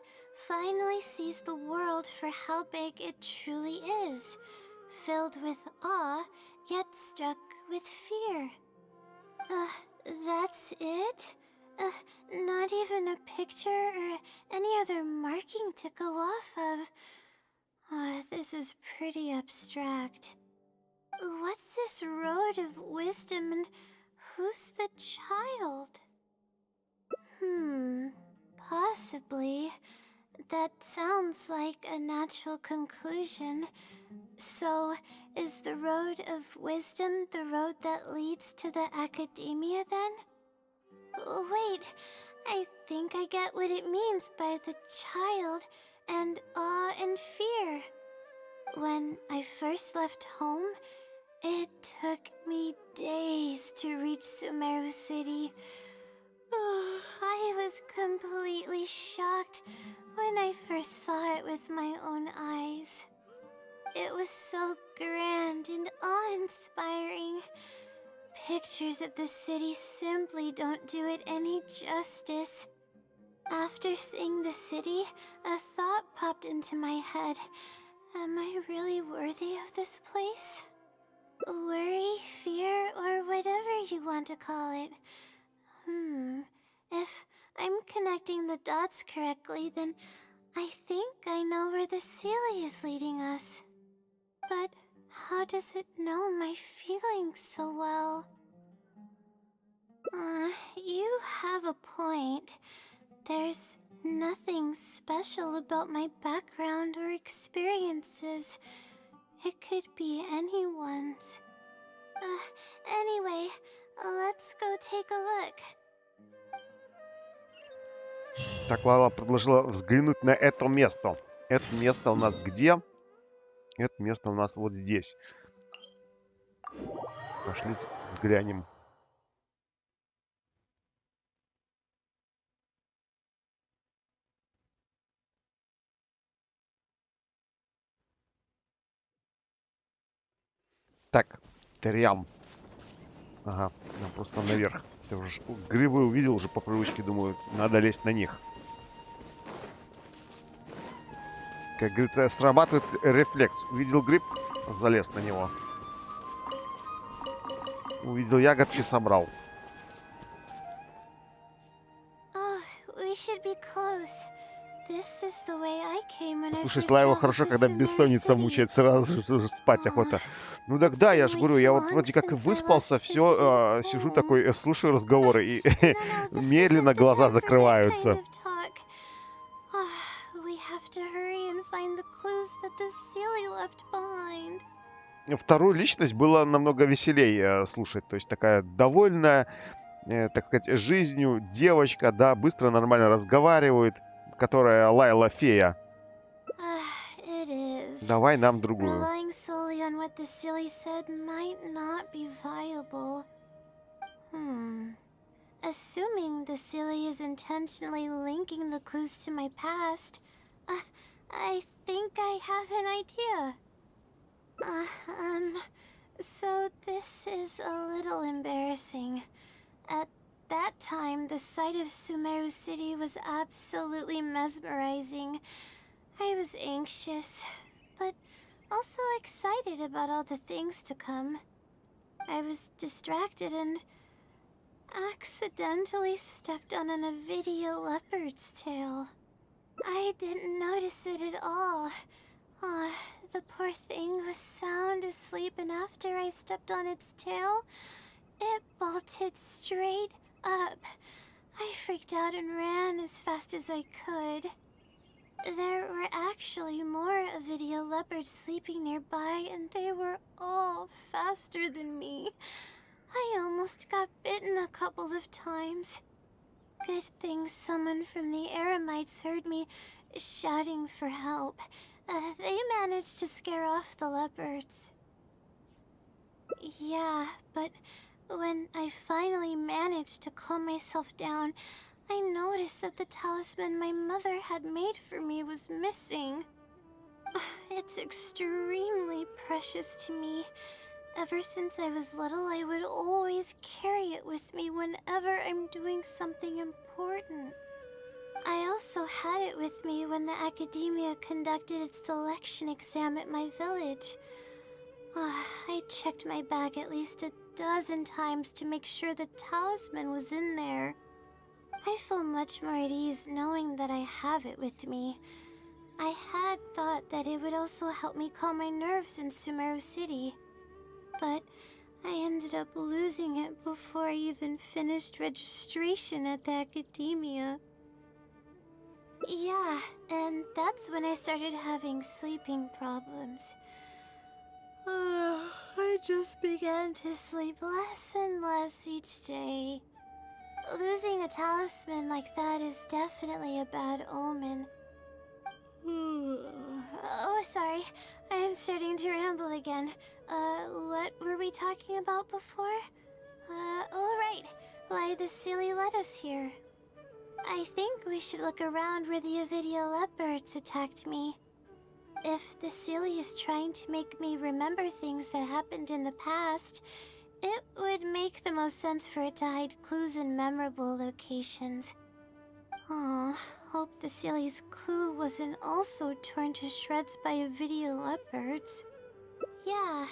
finally sees the world for how big it truly is, filled with awe, yet struck with fear. That's it? Not even a picture or any other marking to go off of. This is pretty abstract. What's this road of wisdom and who's the child? Possibly. That sounds like a natural conclusion. So, is the road of wisdom the road that leads to the academia then? Wait, I think I get what it means by the child and awe and fear. When I first left home, it took me days to reach Sumeru City. I was completely shocked when I first saw it with my own eyes. It was so grand and awe-inspiring. Pictures of the city simply don't do it any justice. After seeing the city, a thought popped into my head. Am I really worthy of this place? Worry, fear, or whatever you want to call it. If I'm connecting the dots correctly, then I think I know where the Sealy is leading us. But how does it know my feelings so well? You have a point. There's nothing special about my background or experiences. It could be anyone's. Anyway, let's go take a look. Так, Лайла предложила взглянуть на это место. Это место у нас где? Это место у нас вот здесь. Пошли взглянем. Так, трям. Ага, нам просто наверх. Ты уже грибы увидел уже по привычке, думаю, надо лезть на них. Как говорится, срабатывает рефлекс. Увидел гриб, залез на него. Увидел ягодки, собрал. Слушай, Лайла, хорошо, когда бессонница мучает, сразу же уже спать охота. Ну так да, я же говорю, я вот вроде как и выспался, все, сижу такой, слушаю разговоры, и медленно глаза закрываются. Вторую личность было намного веселее слушать, то есть такая довольная, так сказать, жизнью девочка, да, быстро, нормально разговаривает, которая Лайла фея. Давай нам другую. Assuming the Sealy is intentionally linking the clues to my past, I think I have an idea. So this is a little embarrassing. At that time, the sight of Sumeru City was absolutely mesmerizing. I was anxious, but also excited about all the things to come. I was distracted and accidentally stepped on an Avidia leopard's tail. I didn't notice it at all. The poor thing was sound asleep, and after I stepped on its tail, it bolted straight up. I freaked out and ran as fast as I could. There were actually more Avidia leopards sleeping nearby, and they were all faster than me. I almost got bitten a couple of times. Good thing someone from the Eremites heard me shouting for help. They managed to scare off the leopards. Yeah, but when I finally managed to calm myself down, I noticed that the talisman my mother had made for me was missing. It's extremely precious to me. Ever since I was little, I would always carry it with me whenever I'm doing something important. I also had it with me when the academia conducted its selection exam at my village. I checked my bag at least a dozen times to make sure the talisman was in there. I feel much more at ease knowing that I have it with me. I had thought that it would also help me calm my nerves in Sumeru City. But I ended up losing it before I even finished registration at the academia. Yeah, and that's when I started having sleeping problems. I just began to sleep less and less each day. Losing a talisman like that is definitely a bad omen. Oh, sorry. I'm starting to ramble again. What were we talking about before? Oh, right. Why the Sealy led us here. I think we should look around where the Avidia leopards attacked me. if the Sealy is trying to make me remember things that happened in the past, it would make the most sense for it to hide clues in memorable locations. Oh, hope the Sealy's clue wasn't also torn to shreds by Avidia leopards. Yeah,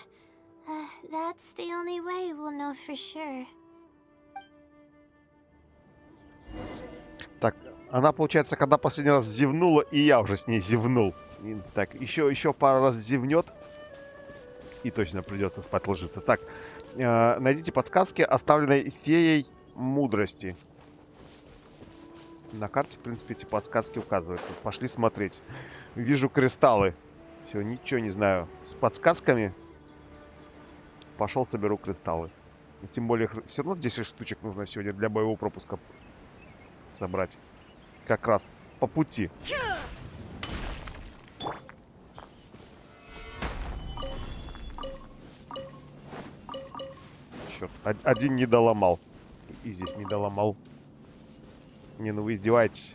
that's the only way we'll know for sure. Так, она, получается, когда последний раз зевнула, и я уже с ней зевнул. И, так, еще пару раз зевнет, и точно придется спать ложиться. Так, найдите подсказки, оставленной феей мудрости. На карте, в принципе, эти подсказки указываются. Пошли смотреть. Вижу кристаллы. Все, ничего не знаю. С подсказками пошел соберу кристаллы. И тем более, все равно 10 штучек нужно сегодня для боевого пропуска собрать. Как раз по пути. Черт, один не доломал. И здесь не доломал. Не, ну вы издеваетесь.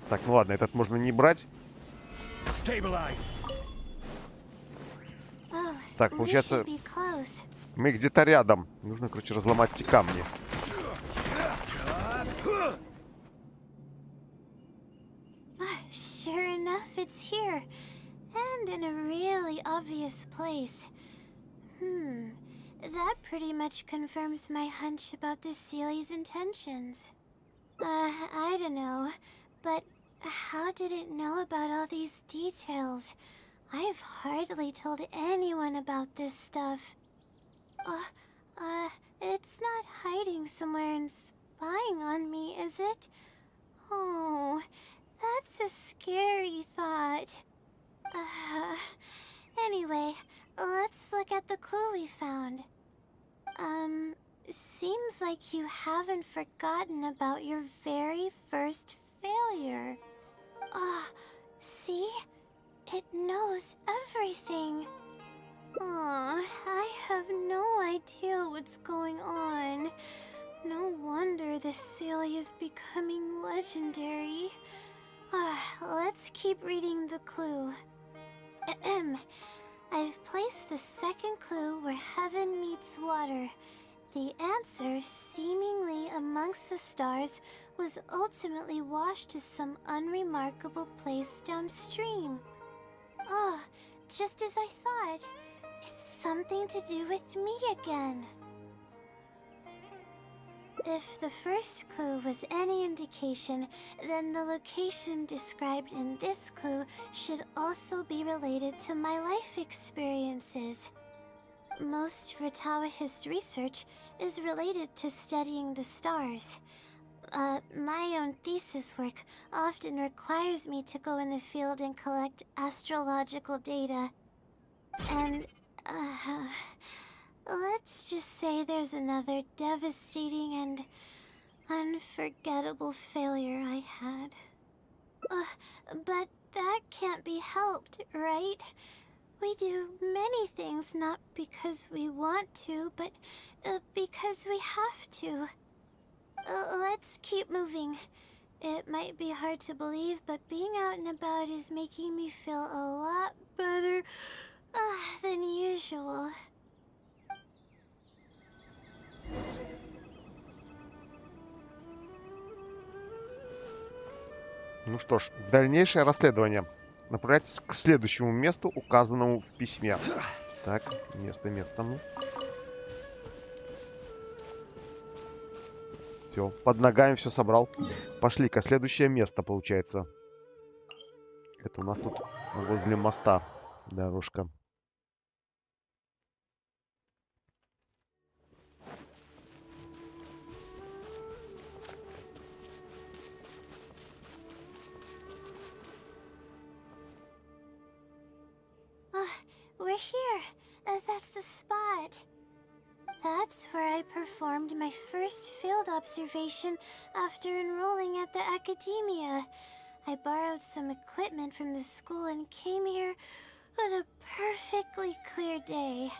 Так, ну ладно, этот можно не брать. Так, получается, мы где-то рядом. Нужно, короче, разломать эти камни. Sure enough, it's here. And in a really obvious place. That pretty much confirms my hunch about the Sealy's intentions. I don't know, but how did it know about all these details? I've hardly told anyone about this stuff. It's not hiding somewhere and spying on me, is it? Oh, that's a scary thought. Anyway, let's look at the clue we found. Seems like you haven't forgotten about your very first failure. See? It knows everything. I have no idea what's going on. No wonder the Sealy is becoming legendary. Let's keep reading the clue. I've placed the second clue where heaven meets water. The answer, seemingly amongst the stars, was ultimately washed to some unremarkable place downstream. Just as I thought. It's something to do with me again. If the first clue was any indication, then the location described in this clue should also be related to my life experiences. Most Ratawa's research is related to studying the stars. My own thesis work often requires me to go in the field and collect astrological data. And, let's just say there's another devastating and unforgettable failure I had. But that can't be helped, right? We do many things not because we want to, but because we have to. Let's keep moving. It might be hard to believe, but being out and about is making me feel a lot better than usual. Ну что ж, дальнейшее расследование. Направляйтесь к следующему месту, указанному в письме. Так, место. Ну. Все, под ногами все собрал. Пошли-ка, следующее место, получается. Это у нас тут возле моста дорожка. We're here. That's the spot. That's where I performed my first field observation after enrolling at the academia. I borrowed some equipment from the school and came here on a perfectly clear day.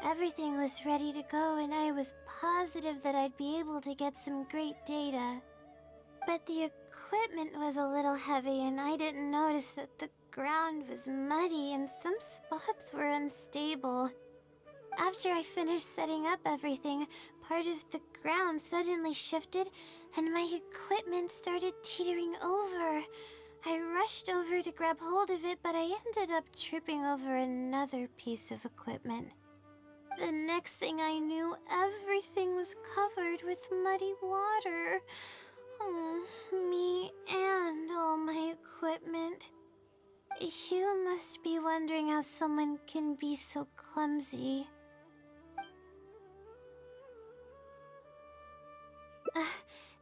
Everything was ready to go and I was positive that I'd be able to get some great data. But the equipment was a little heavy and I didn't notice that the ground was muddy and some spots were unstable. After I finished setting up everything, part of the ground suddenly shifted and my equipment started teetering over. I rushed over to grab hold of it, but I ended up tripping over another piece of equipment. The next thing I knew, everything was covered with muddy water. Oh, me and all my equipment. You must be wondering how someone can be so clumsy.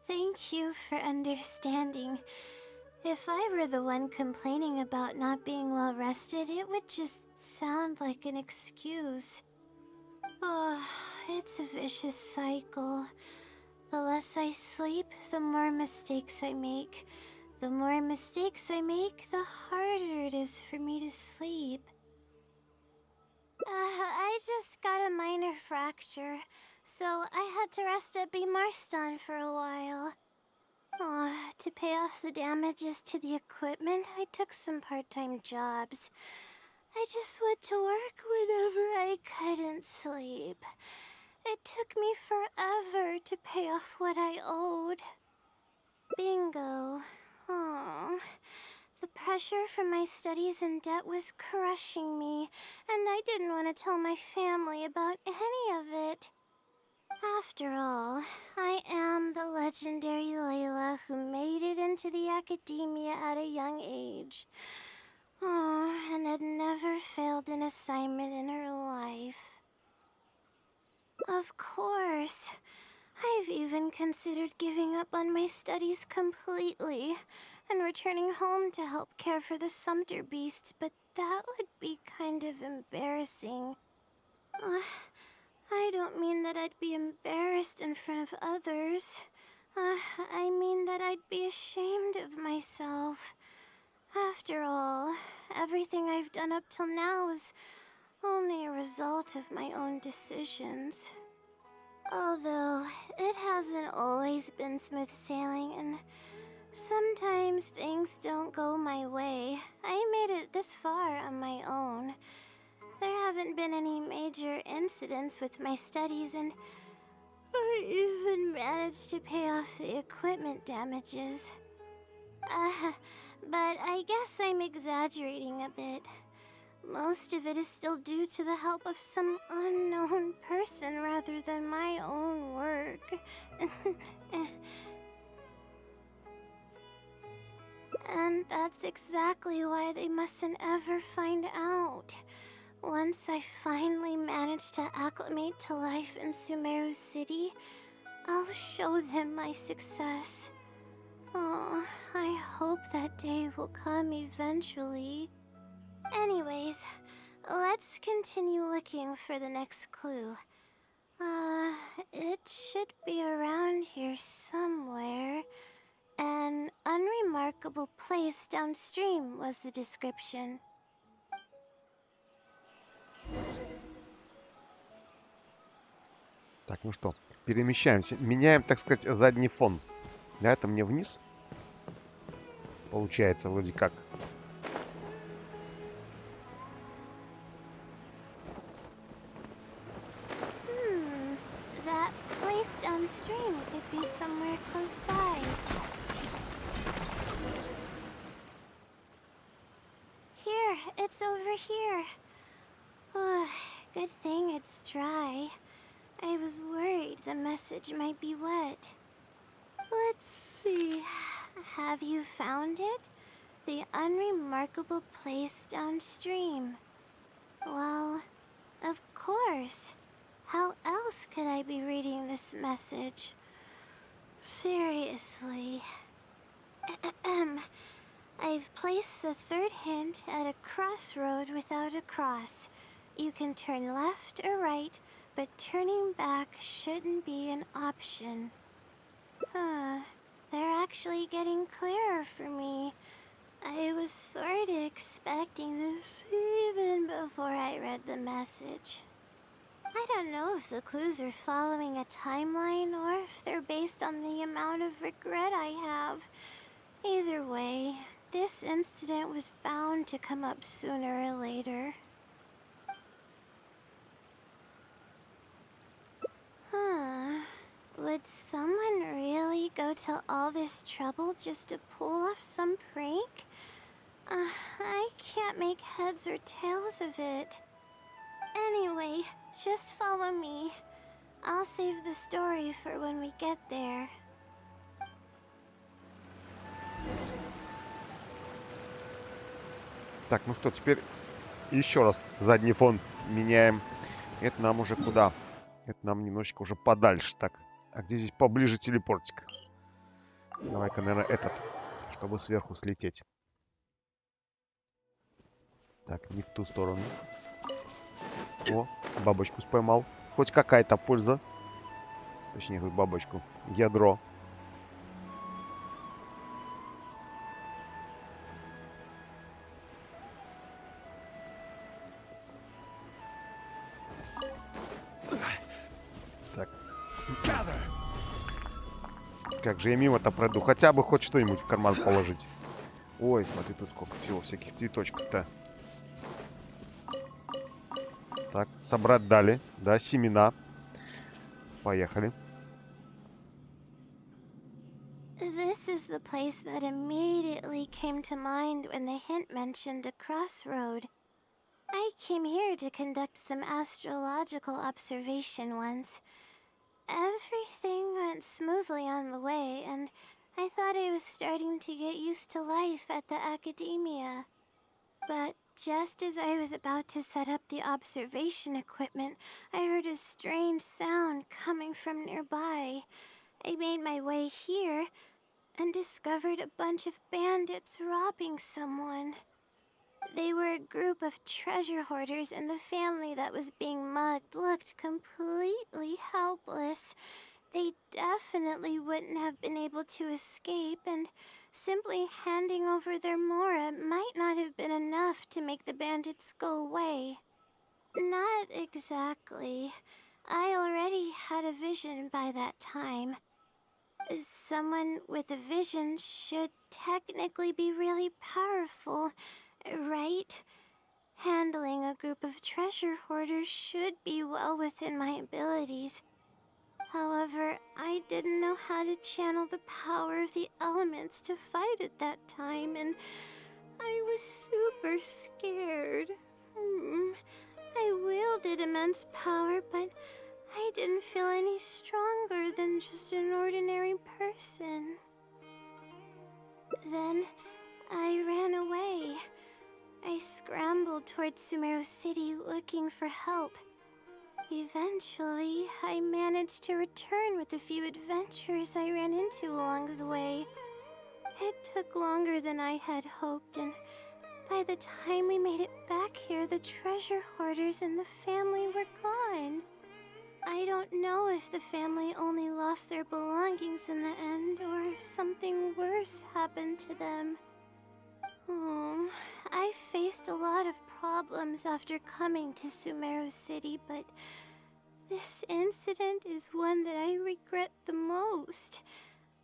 Thank you for understanding. If I were the one complaining about not being well rested, it would just sound like an excuse. Oh, it's a vicious cycle. The less I sleep, the more mistakes I make. The more mistakes I make, the harder it is for me to sleep. I just got a minor fracture, so I had to rest at B. Marston for a while. To pay off the damages to the equipment, I took some part-time jobs. I just went to work whenever I couldn't sleep. It took me forever to pay off what I owed. Bingo. Oh, the pressure from my studies and debt was crushing me, and I didn't want to tell my family about any of it. After all, I am the legendary Layla who made it into the academia at a young age. Oh, and had never failed an assignment in her life. Of course, I've even considered giving up on my studies completely and returning home to help care for the Sumter beast, but that would be kind of embarrassing. I don't mean that I'd be embarrassed in front of others. I mean that I'd be ashamed of myself. After all, everything I've done up till now is only a result of my own decisions. Although, it hasn't always been smooth sailing, and sometimes things don't go my way. I made it this far on my own. There haven't been any major incidents with my studies, and I even managed to pay off the equipment damages. But I guess I'm exaggerating a bit. Most of it is still due to the help of some unknown person rather than my own work. And that's exactly why they mustn't ever find out. Once I finally manage to acclimate to life in Sumeru City, I'll show them my success. Oh, I hope that day will come eventually. Anyways, let's continue looking for the next clue. It should be around here somewhere. An unremarkable place downstream was the description. Так, ну что, перемещаемся. Меняем, так сказать, задний фон. Да, это мне вниз. Получается, вроде как. That place downstream could be somewhere close by. Here, it's over here. Good thing it's dry. I was worried the message might be wet. Let's see. Have you found it? The unremarkable place downstream. Well, of course. How else could I be reading this message? Seriously. I've placed the third hint at a crossroad without a cross. You can turn left or right, but turning back shouldn't be an option. They're actually getting clearer for me. I was sort of expecting this even before I read the message. I don't know if the clues are following a timeline or if they're based on the amount of regret I have. Either way, this incident was bound to come up sooner or later. Huh. Would someone really go to all this trouble just to pull off some prank? I can't make heads or tails of it. Anyway, just follow me. I'll save the story for when we get there. Так, ну что, теперь еще раз задний фон меняем. Это нам уже куда? Это нам немножечко уже подальше. Так, а где здесь поближе телепортик? Давай-ка, наверное, этот, чтобы сверху слететь. Так, не в ту сторону. О, бабочку споймал. Хоть какая-то польза. Точнее, говорю, бабочку. Ядро. Так. Как же я мимо-то пройду? Хотя бы хоть что-нибудь в карман положить. Ой, смотри, тут сколько всего всяких цветочков-то. Так, собрать дали. Да, семена. Поехали. This is the place that immediately came to mind when the hint mentioned a crossroad. I came here to conduct some astrological observation once. Everything went smoothly on the way, and I thought I was starting to get used to life at the academia. But just as I was about to set up the observation equipment, I heard a strange sound coming from nearby. I made my way here and discovered a bunch of bandits robbing someone. They were a group of treasure hoarders, and the family that was being mugged looked completely helpless. They definitely wouldn't have been able to escape, and simply handing over their mora might not have been enough to make the bandits go away. Not exactly. I already had a vision by that time. Someone with a vision should technically be really powerful, right? Handling a group of treasure hoarders should be well within my abilities. However, I didn't know how to channel the power of the elements to fight at that time, and I was super scared. I wielded immense power, but I didn't feel any stronger than just an ordinary person. Then I ran away. I scrambled towards Sumeru City looking for help. Eventually, I managed to return with a few adventurers I ran into along the way. It took longer than I had hoped, and by the time we made it back here, the treasure hoarders and the family were gone. I don't know if the family only lost their belongings in the end, or if something worse happened to them. I faced a lot of problems after coming to Sumeru City, but this incident is one that I regret the most.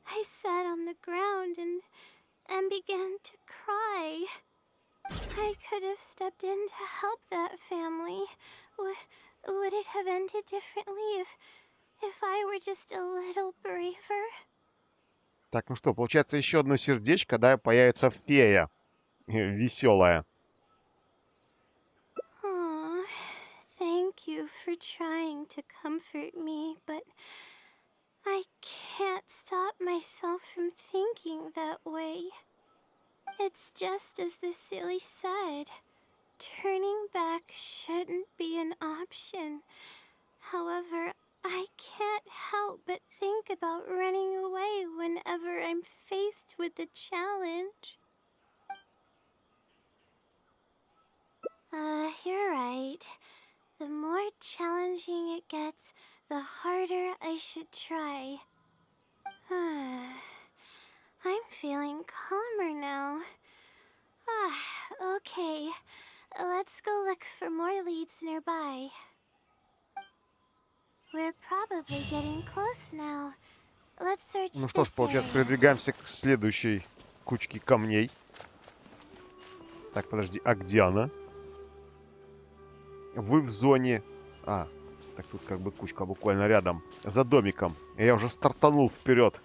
I sat on the ground and began to cry. I could have stepped in to help that family. Would it have ended differently if I were just a little braver? Так, ну что, получается, еще одно сердечко, да, появится фея. Веселая. Aw, thank you for trying to comfort me, but I can't stop myself from thinking that way. It's just as the silly said. Turning back shouldn't be an option. However, I can't help but think about running away whenever I'm faced with a challenge. You're right. The more challenging it gets, the harder I should try. I'm feeling calmer now. Okay. Let's go look for more leads nearby. We're probably getting close now. Let's search Ну что ж, this получается, area. передвигаемся к следующей кучки камней. Так, подожди, а где она? Вы в зоне... А, так тут как бы кучка буквально рядом. За домиком. Я уже стартанул вперед.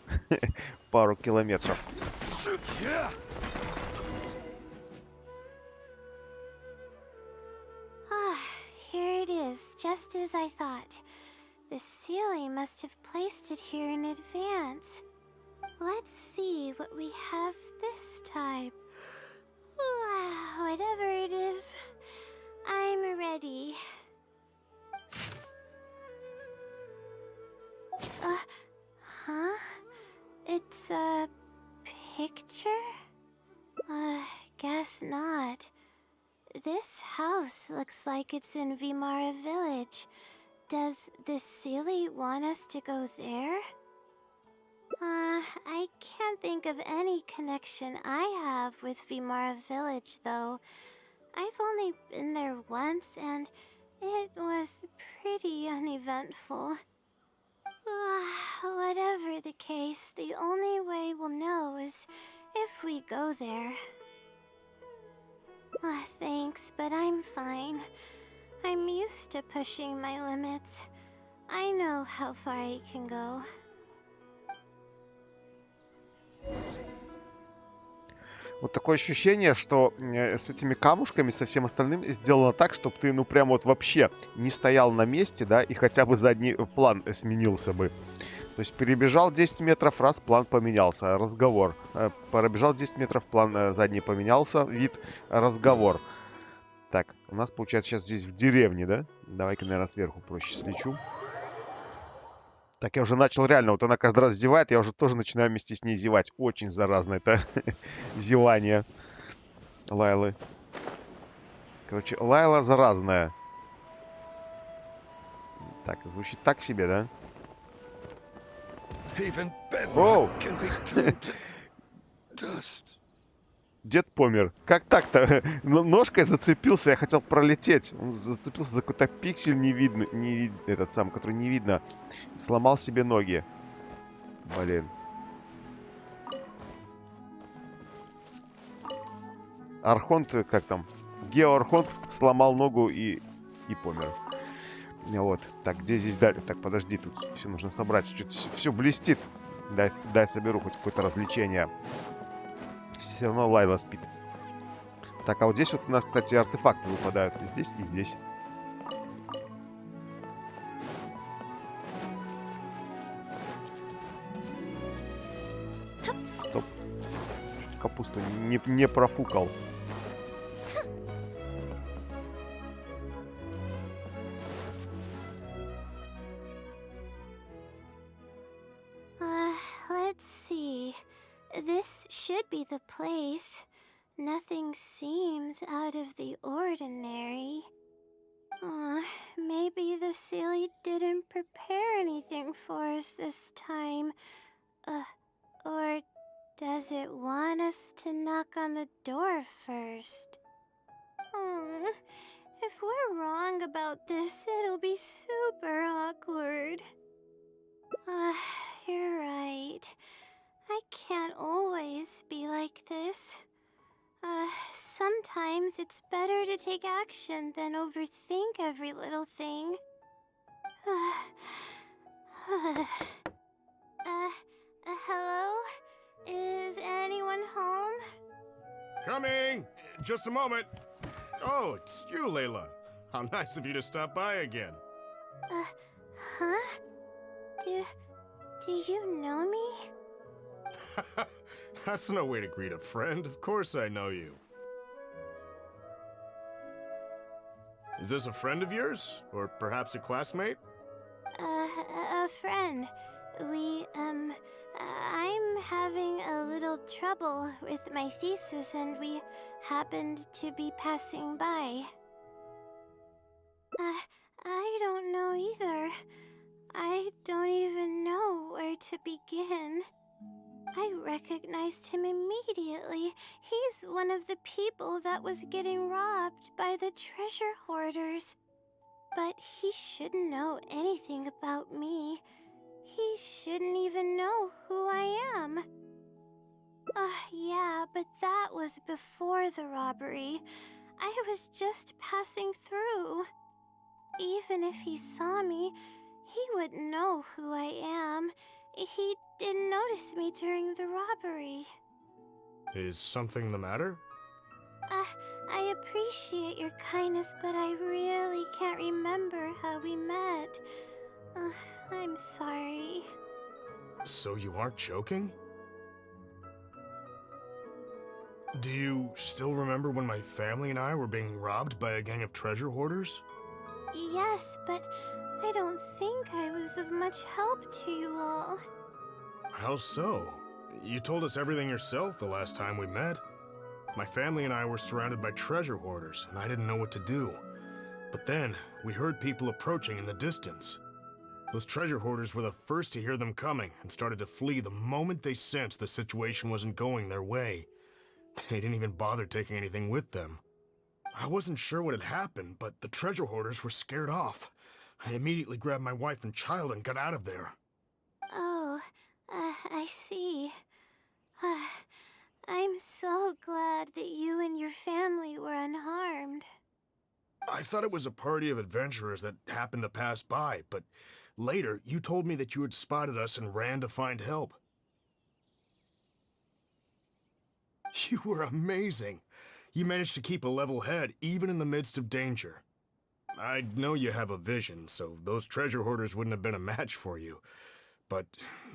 Пару километров. Ah, here it is, just as I thought. The Sealy must have placed it here in advance. Let's see what we have this time. Whatever it is, I'm ready. Huh? It's a picture? Guess not. This house looks like it's in Vimara Village. Does the Sealy want us to go there? I can't think of any connection I have with Vimara Village, though. I've only been there once, and it was pretty uneventful. Whatever the case, the only way we'll know is if we go there. Thanks, but I'm fine. I'm used to pushing my limits. I know how far I can go. Вот такое ощущение, что с этими камушками, со всем остальным сделано так, чтобы ты, ну, прям вот вообще не стоял на месте, да, и хотя бы задний план сменился бы. То есть перебежал 10 метров, раз, план поменялся, разговор. Пробежал 10 метров, план задний поменялся, вид, разговор. Так, у нас, получается, сейчас здесь в деревне, да? Давай-ка, наверное, сверху проще слечу. Так, я уже начал реально, вот она каждый раз зевает, я уже тоже начинаю вместе с ней зевать. Очень заразно это зевание Лайлы. Короче, Лайла заразная. Так, звучит так себе, да? Оу! Дед помер. Как так-то? Ножкой зацепился, я хотел пролететь. Он зацепился за какой-то пиксель невидный, этот сам, который не видно. Сломал себе ноги. Блин. Архонт, как там? Геоархонт сломал ногу и помер. Вот. Так, где здесь дальше? Так, подожди, тут все нужно собрать. Что-то все блестит. Дай соберу хоть какое-то развлечение. Все равно Лайла спит. Так, а вот здесь вот у нас, кстати, артефакты выпадают. И здесь, и здесь. Стоп. Капусту не профукал. Let's see. This should be the place. Nothing seems out of the ordinary. Maybe the Sealy didn't prepare anything for us this time. Or does it want us to knock on the door first? If we're wrong about this, it'll be super awkward. You're right. I can't always be like this. Sometimes it's better to take action than overthink every little thing. Hello? Is anyone home? Coming! Just a moment. Oh, it's you, Layla. How nice of you to stop by again. Huh? Do you know me? That's no way to greet a friend. Of course I know you. Is this a friend of yours? Or perhaps a classmate? A friend. I'm having a little trouble with my thesis and we happened to be passing by. I don't know either. I don't even know where to begin. I recognized him immediately. He's one of the people that was getting robbed by the treasure hoarders. But he shouldn't know anything about me. He shouldn't even know who I am. Yeah, but that was before the robbery. I was just passing through. Even if he saw me, he wouldn't know who I am. He didn't notice me during the robbery. Is something the matter? I appreciate your kindness, but I really can't remember how we met. I'm sorry. So you aren't joking? Do you still remember when my family and I were being robbed by a gang of treasure hoarders? Yes, but I don't think I was of much help to you all. How so? You told us everything yourself the last time we met. My family and I were surrounded by treasure hoarders, and I didn't know what to do. But then, we heard people approaching in the distance. Those treasure hoarders were the first to hear them coming and started to flee the moment they sensed the situation wasn't going their way. They didn't even bother taking anything with them. I wasn't sure what had happened, but the treasure hoarders were scared off. I immediately grabbed my wife and child and got out of there. Oh, I see. I'm so glad that you and your family were unharmed. I thought it was a party of adventurers that happened to pass by, but later you told me that you had spotted us and ran to find help. You were amazing. You managed to keep a level head even in the midst of danger. I know you have a vision, so those treasure hoarders wouldn't have been a match for you. But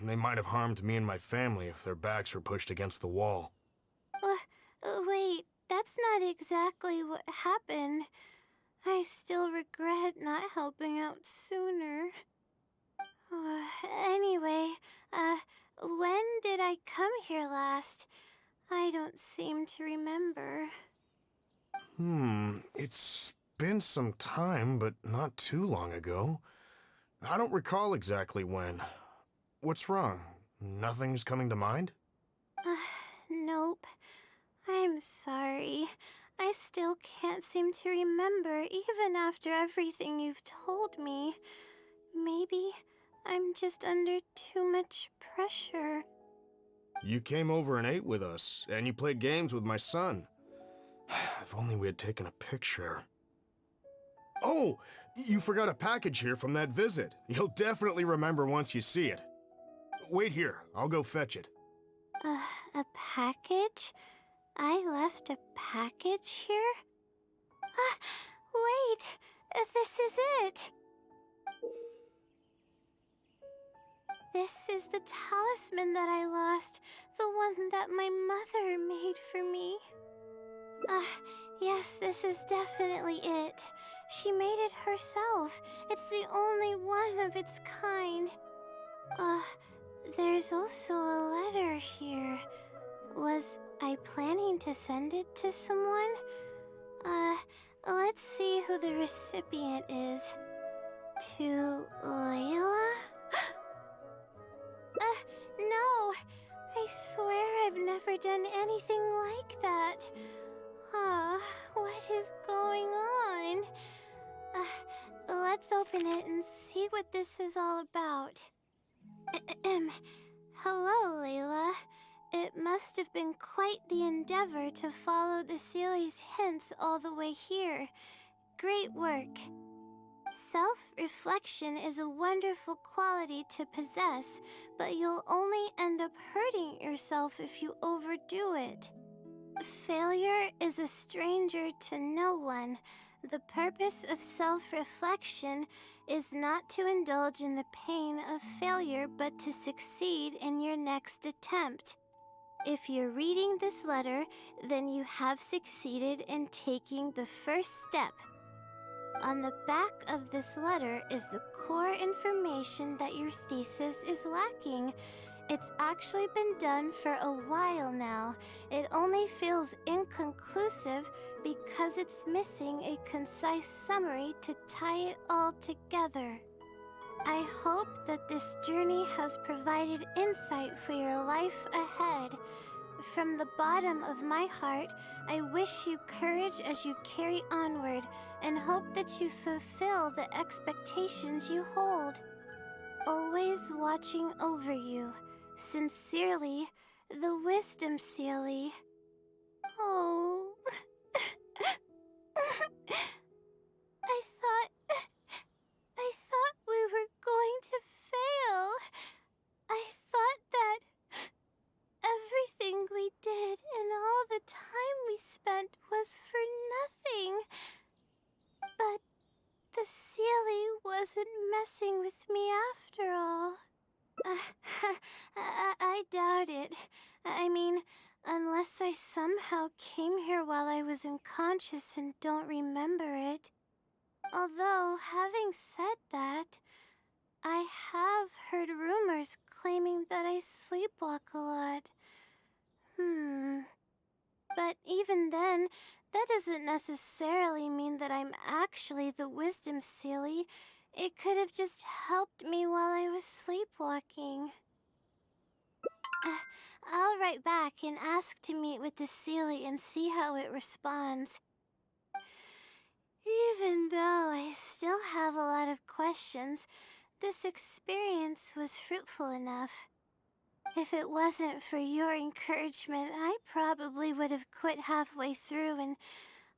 they might have harmed me and my family if their backs were pushed against the wall. Wait, that's not exactly what happened. I still regret not helping out sooner. Anyway, when did I come here last? I don't seem to remember. It's been some time, but not too long ago. I don't recall exactly when. What's wrong? Nothing's coming to mind? Nope. I'm sorry. I still can't seem to remember, even after everything you've told me. Maybe I'm just under too much pressure. You came over and ate with us, and you played games with my son. If only we had taken a picture. Oh, you forgot a package here from that visit. You'll definitely remember once you see it. Wait here, I'll go fetch it. A package? I left a package here? Wait! This is it! This is the talisman that I lost, the one that my mother made for me. Yes, this is definitely it. She made it herself. It's the only one of its kind. There's also a letter here. Was I planning to send it to someone? Let's see who the recipient is. To Layla? No! I swear I've never done anything like that. What is going on? Let's open it and see what this is all about. Hello, Layla. It must have been quite the endeavor to follow the Sealy's hints all the way here. Great work. Self-reflection is a wonderful quality to possess, but you'll only end up hurting yourself if you overdo it. Failure is a stranger to no one. The purpose of self-reflection is not to indulge in the pain of failure, but to succeed in your next attempt. If you're reading this letter, then you have succeeded in taking the first step. On the back of this letter is the core information that your thesis is lacking. It's actually been done for a while now. It only feels inconclusive because it's missing a concise summary to tie it all together. I hope that this journey has provided insight for your life ahead. From the bottom of my heart, I wish you courage as you carry onward and hope that you fulfill the expectations you hold. Always watching over you. Sincerely, the wisdom sealy. Oh. I thought we were going to fail. I thought that everything we did and all the time we spent was for nothing. But the sealy wasn't messing with me after all. I doubt it. I mean, unless I somehow came here while I was unconscious and don't remember it. Although, having said that, I have heard rumors claiming that I sleepwalk a lot. But even then, that doesn't necessarily mean that I'm actually the wisdom sealy. It could have just helped me while I was sleepwalking. I'll write back and ask to meet with the sealy and see how it responds. Even though I still have a lot of questions, this experience was fruitful enough. If it wasn't for your encouragement, I probably would have quit halfway through and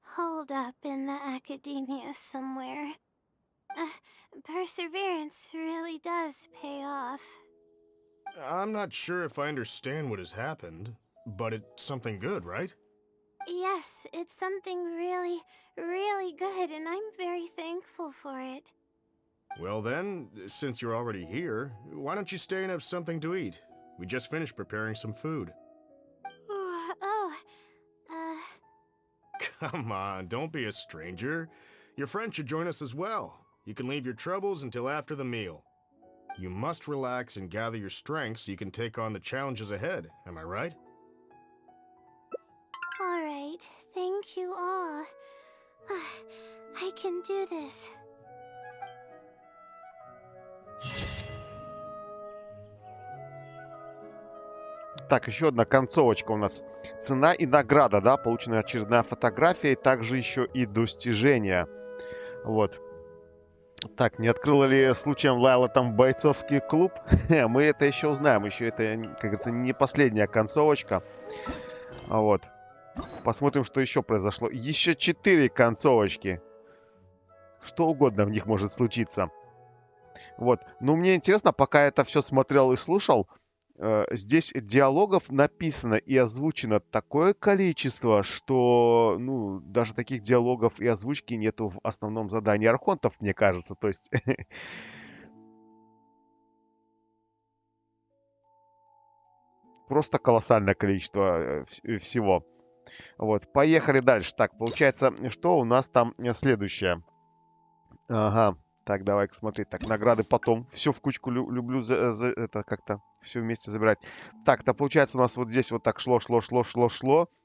holed up in the academia somewhere. Perseverance really does pay off. I'm not sure if I understand what has happened, but it's something good, right? Yes, it's something really, really good, and I'm very thankful for it. Well then, since you're already here, why don't you stay and have something to eat? We just finished preparing some food. Come on, don't be a stranger. Your friend should join us as well. You can leave your troubles until after the meal. You must relax and gather your strength so you can take on the challenges ahead, am I right? All right, thank you all. I can do this. Так, еще одна концовочка у нас. Цена и награда, да, получена очередная фотография, и также еще и достижения. Вот. Так, не открыла ли случаем Лайла там бойцовский клуб? Мы это еще узнаем. Еще это, как говорится, не последняя концовочка. Вот. Посмотрим, что еще произошло. Еще 4 концовочки. Что угодно в них может случиться. Вот. Ну, мне интересно, пока я это все смотрел и слушал, здесь диалогов написано и озвучено такое количество, что, ну, даже таких диалогов и озвучки нету в основном задании архонтов, мне кажется. То есть... Просто колоссальное количество всего. Вот, поехали дальше. Так, получается, что у нас там следующее? Ага. Так, давай-ка смотреть. Так, награды потом. Все в кучку люблю это как-то все вместе забирать. Так, то получается у нас вот здесь вот так шло.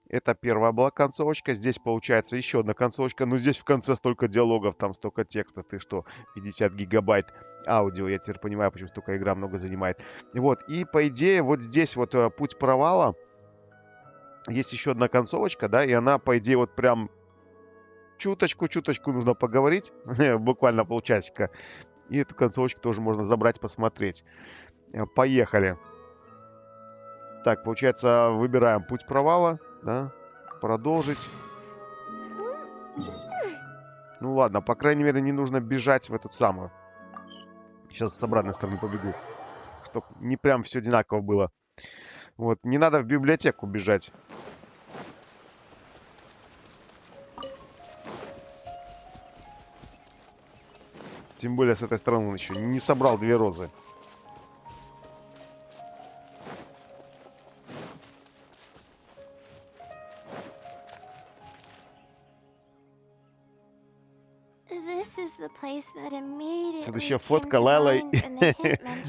Это первая была концовочка. Здесь получается еще одна концовочка. Но здесь в конце столько диалогов, там столько текста. Ты что, 50 гигабайт аудио. Я теперь понимаю, почему столько игра много занимает. Вот, и по идее вот здесь вот путь провала. Есть еще одна концовочка, да, и она по идее вот прям... Чуточку нужно поговорить, буквально полчасика. И эту концовочку тоже можно забрать, посмотреть. Поехали. Так, получается, выбираем путь провала, да, продолжить. Ну ладно, по крайней мере, не нужно бежать в эту самую. Сейчас с обратной стороны побегу, чтобы не прям все одинаково было. Вот, не надо в библиотеку бежать. Тем более с этой стороны он еще не собрал 2 розы. Следующая фотка Лайла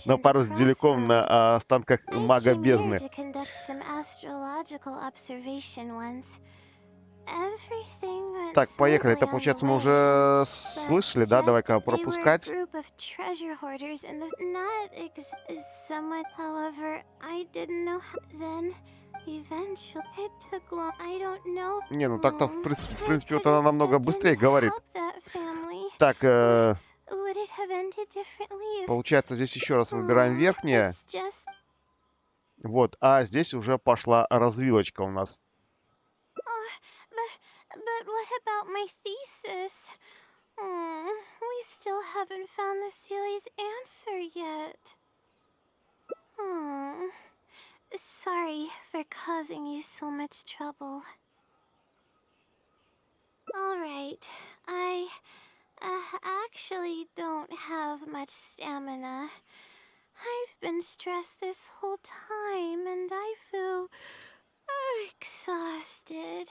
на пару с Деликом на останках мага бездны. Так, поехали. Это, получается, мы уже слышали, да? Давай-ка пропускать. Не, ну так-то, в принципе, вот она намного быстрее говорит. Так, получается, здесь еще раз выбираем верхнее. Вот, а здесь уже пошла развилочка у нас. But what about my thesis? We still haven't found the Sealy's answer yet. Sorry for causing you so much trouble. Alright, I actually don't have much stamina. I've been stressed this whole time and I feel exhausted.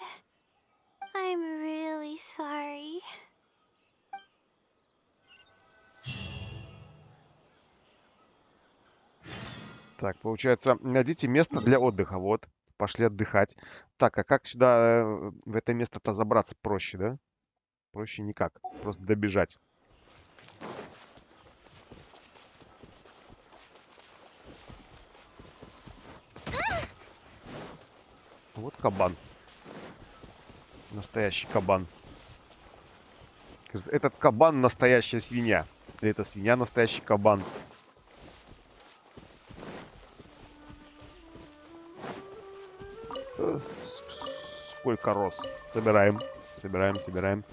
I'm really sorry. Так, получается, найдите место для отдыха. Вот, пошли отдыхать. Так, а как сюда, в это место-то забраться проще, да? Проще никак, просто добежать. Вот кабан. Настоящий кабан. Этот кабан настоящая свинья. Или это свинья настоящий кабан. Сколько роз. Собираем. Собираем.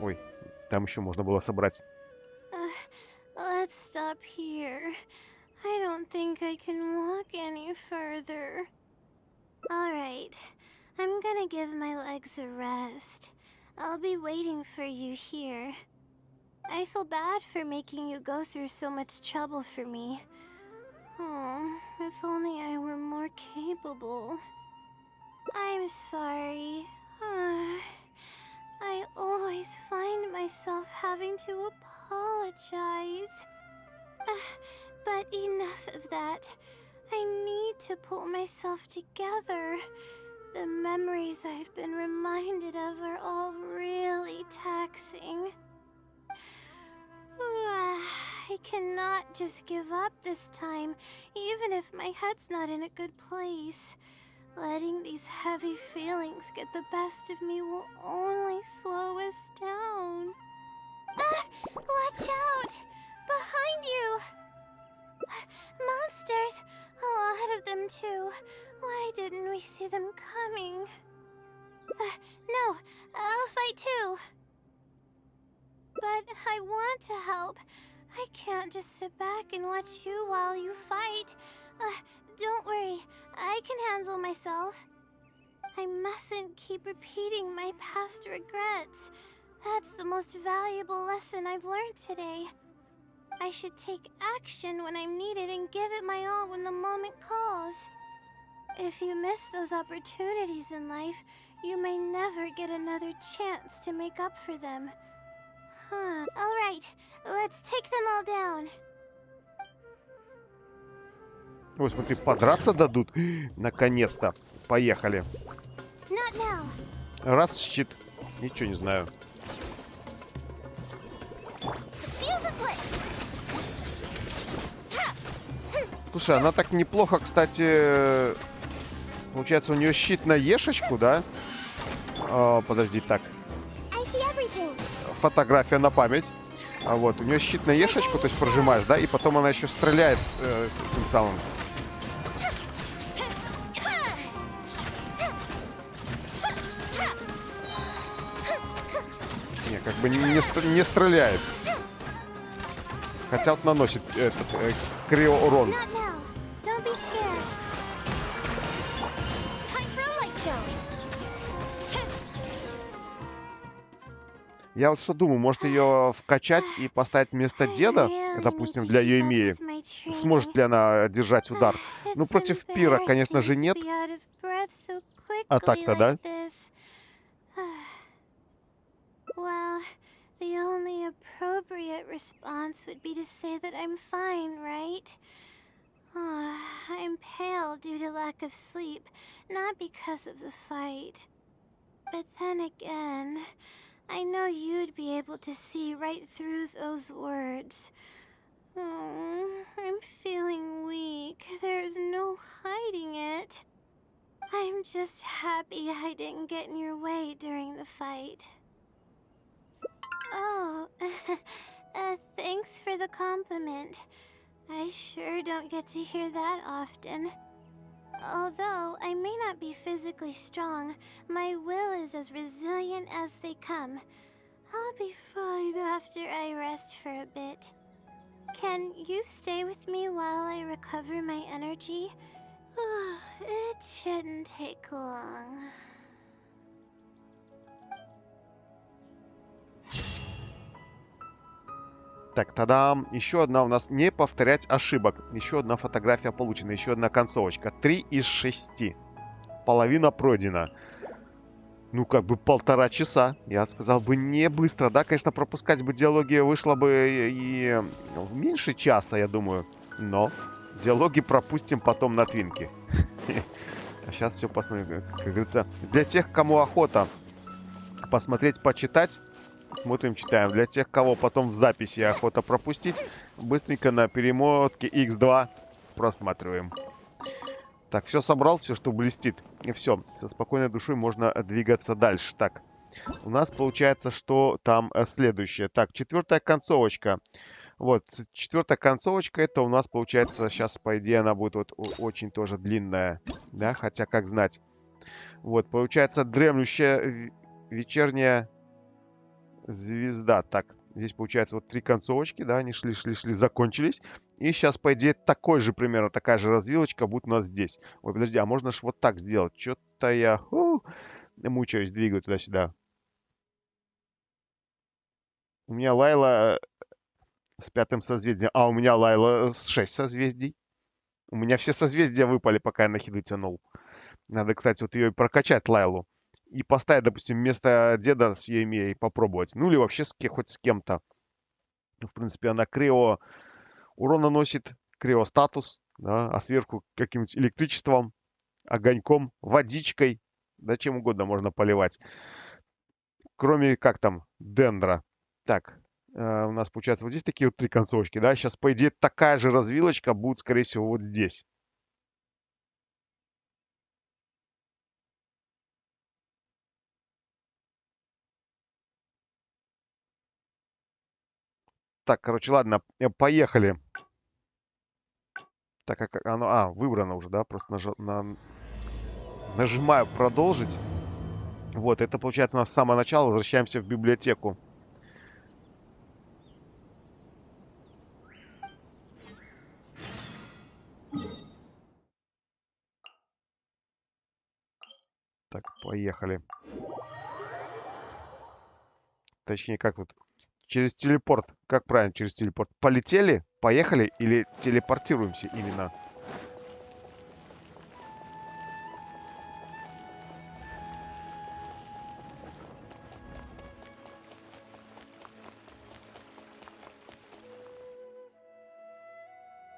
Ой, там еще можно было собрать. Let's stop here. I don't think I can walk any further. Alright, I'm gonna give my legs a rest. I'll be waiting for you here. I feel bad for making you go through so much trouble for me. If only I were more capable. I'm sorry. I always find myself having to apologize. But enough of that. I need to pull myself together. The memories I've been reminded of are all really taxing. I cannot just give up this time, even if my head's not in a good place. Letting these heavy feelings get the best of me will only slow us down. Watch out! Behind you! Monsters! A lot of them too. Why didn't we see them coming? No, I'll fight too. But I want to help. I can't just sit back and watch you while you fight. Don't worry, I can handle myself. I mustn't keep repeating my past regrets. That's the most valuable lesson I've learned today. I should take action when I'm needed and give it my all when the moment calls. If you miss those opportunities in life, you may never get another chance to make up for them. Alright, let's take them all down. Ой, смотри, подраться дадут. Наконец-то. Поехали. Not now. Раз, щит. Ничего не знаю. Слушай, она так неплохо, кстати... Получается, у нее щит на ешечку, да? Подожди, так. Фотография на память. Вот, у нее щит на ешечку, то есть прожимаешь, да? И потом она еще стреляет с этим самым. Не, как бы не стреляет. Хотя вот наносит этот криоурон. Я вот что думаю, может ее вкачать и поставить вместо деда, допустим, для Юэмии. Сможет ли она держать удар? Ну, против Пира, конечно же, нет. А так-то, да? The only appropriate response would be to say that I'm fine, right? I'm pale due to lack of sleep, not because of the fight. But then again, I know you'd be able to see right through those words. I'm feeling weak. There's no hiding it. I'm just happy I didn't get in your way during the fight. Oh, thanks for the compliment. I sure don't get to hear that often. Although I may not be physically strong, my will is as resilient as they come. I'll be fine after I rest for a bit. Can you stay with me while I recover my energy? It shouldn't take long. Так, тадам. Еще одна у нас не повторять ошибок. Еще одна фотография получена. Еще одна концовочка. 3 из 6. Половина пройдена. Ну, как бы 1,5 часа. Я сказал бы, не быстро. Да, конечно, пропускать бы диалоги вышло бы и меньше часа, я думаю. Но диалоги пропустим потом на твинке. А сейчас все посмотрим, как говорится. Для тех, кому охота посмотреть, почитать, смотрим, читаем. Для тех, кого потом в записи охота пропустить, быстренько на перемотке X2 просматриваем. Так, все собрал, все, что блестит. И все, со спокойной душой можно двигаться дальше. Так, у нас получается, что там следующее. Так, 4-я концовочка. Вот, 4-я концовочка, это у нас получается, сейчас, по идее, она будет вот очень тоже длинная. Да, хотя, как знать. Вот, получается, дремлющая вечерняя звезда. Так, здесь получается вот 3 концовочки, да, они шли, закончились. И сейчас, по идее, такой же примерно, такая же развилочка будет у нас здесь. Ой, подожди, а можно ж вот так сделать? Что-то я мучаюсь, двигаю туда-сюда. У меня Лайла с 5-м созвездием, а у меня Лайла с 6 созвездий. У меня все созвездия выпали, пока я на хиды тянул. Надо, кстати, вот ее и прокачать, Лайлу. И поставить, допустим, вместо деда с Емеей попробовать. Ну или вообще хоть с кем-то. В принципе, она крио урон наносит, крио статус, да, а сверху каким-нибудь электричеством, огоньком, водичкой, да чем угодно можно поливать. Кроме, как там, дендра. Так, у нас получается вот здесь такие вот 3 концовочки, да. Сейчас, по идее, такая же развилочка будет, скорее всего, вот здесь. Так, короче, ладно, поехали. Так, как оно... выбрано уже, да? Просто нажимаю продолжить. Вот, это получается у нас с самого начала. Возвращаемся в библиотеку. Так, поехали. Точнее, как тут? Через телепорт. Как правильно через телепорт? Полетели, поехали или телепортируемся именно?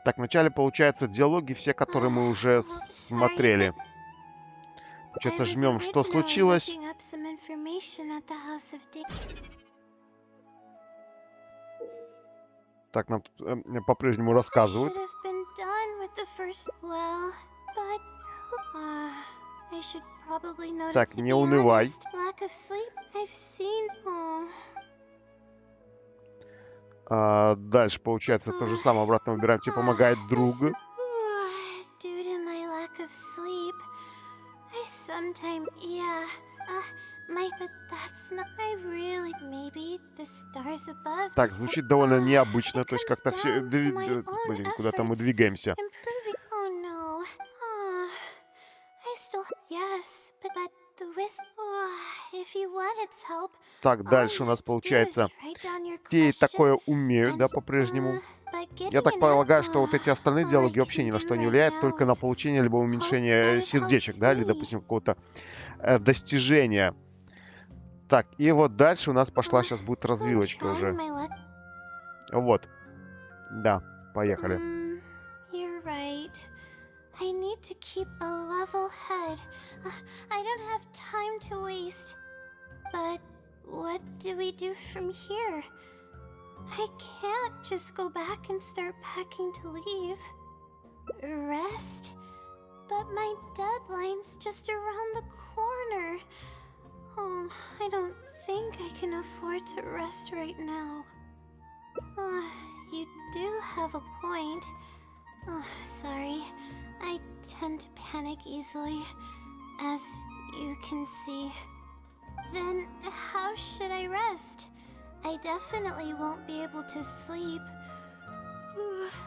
Так, вначале, получается, диалоги все, которые мы уже смотрели. Получается, жмем, что случилось. Так, нам тут по-прежнему рассказывают. Так, не унывай. Дальше, получается, то же самое. Обратно выбираем, тебе помогает друг. Так, звучит довольно необычно, то есть как-то все... Блин, куда-то мы двигаемся. Так, дальше у нас получается, феи такое умеют, да, по-прежнему. Я так полагаю, что вот эти остальные диалоги вообще ни на что не влияют, только на получение либо уменьшение сердечек, да, или, допустим, какого-то достижения. Так, и вот дальше у нас пошла, сейчас будет развилочка уже. Вот. Да, поехали. I need to keep a level head. I don't have time to waste. But what do we do from here? I can't just go back and start packing to leave. Rest? But my deadline's just around the corner. Oh, I don't think I can afford to rest right now. You do have a point. Oh, sorry. I tend to panic easily, as you can see. Then how should I rest? I definitely won't be able to sleep.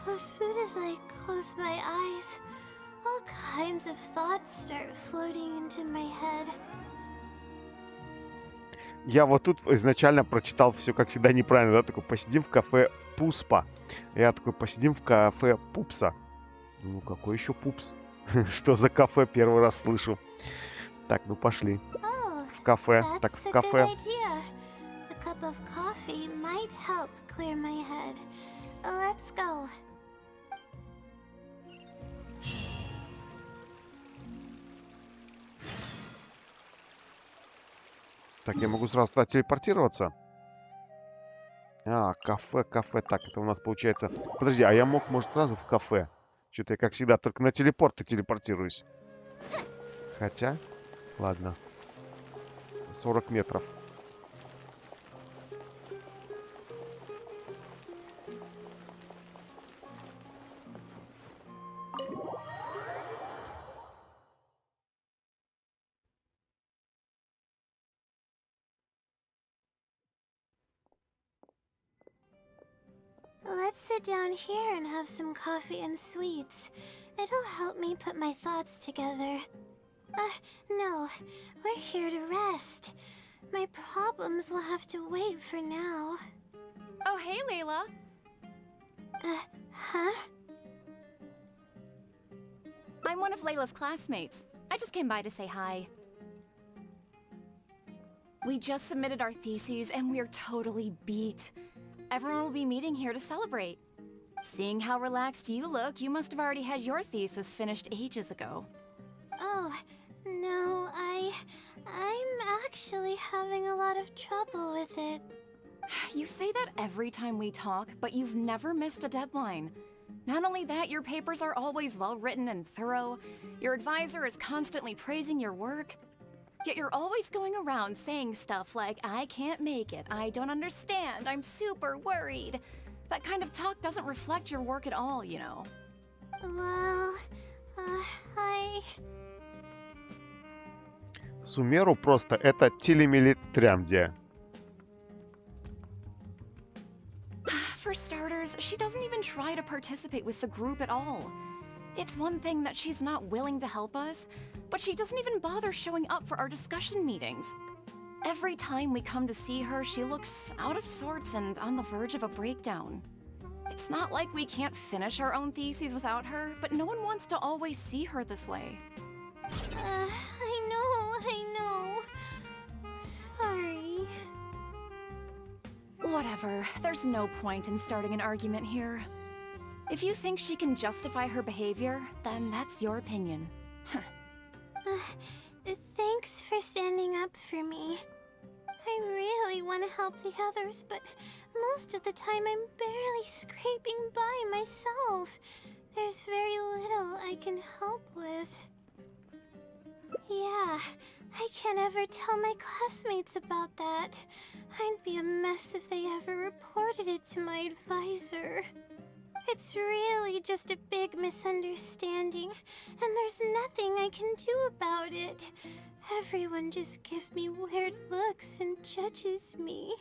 As soon as I close my eyes, all kinds of thoughts start floating into my head. Я вот тут изначально прочитал все, как всегда, неправильно, да, такой, посидим в кафе Пуспа. Я такой, посидим в кафе Пупса. Ну, какой еще Пупс? Что за кафе? Первый раз слышу. Так, ну пошли. Oh, В кафе. Так, that's в a good кафе. idea. A cup of coffee might help clear my head. Let's go. Так, я могу сразу туда телепортироваться? А, кафе, кафе. Так, это у нас получается... Подожди, а я мог, может, сразу в кафе? Что-то я, как всегда, только на телепорты телепортируюсь. Хотя... Ладно. 40 метров. Let's sit down here and have some coffee and sweets. It'll help me put my thoughts together. No. We're here to rest. My problems will have to wait for now. Oh, hey, Layla. Huh? I'm one of Layla's classmates. I just came by to say hi. We just submitted our theses and we're totally beat. Everyone will be meeting here to celebrate. Seeing how relaxed you look, you must have already had your thesis finished ages ago. Oh, no, I'm actually having a lot of trouble with it. You say that every time we talk, but you've never missed a deadline. Not only that, your papers are always well written and thorough. Your advisor is constantly praising your work. Yet you're always going around saying stuff like, I can't make it, I don't understand, I'm super worried. That kind of talk doesn't reflect your work at all, you know. Well, I... Сумеру просто это телемилитрямдия. For starters, she doesn't even try to participate with the group at all. It's one thing that she's not willing to help us, but she doesn't even bother showing up for our discussion meetings. Every time we come to see her, she looks out of sorts and on the verge of a breakdown. It's not like we can't finish our own theses without her, but no one wants to always see her this way. I know. Sorry. Whatever, there's no point in starting an argument here. If you think she can justify her behavior, then that's your opinion. Thanks for standing up for me. I really want to help the others, but most of the time I'm barely scraping by myself. There's very little I can help with. Yeah, I can't ever tell my classmates about that. I'd be a mess if they ever reported it to my advisor. It's really just a big misunderstanding, and there's nothing I can do about it. Everyone just gives me weird looks and judges me.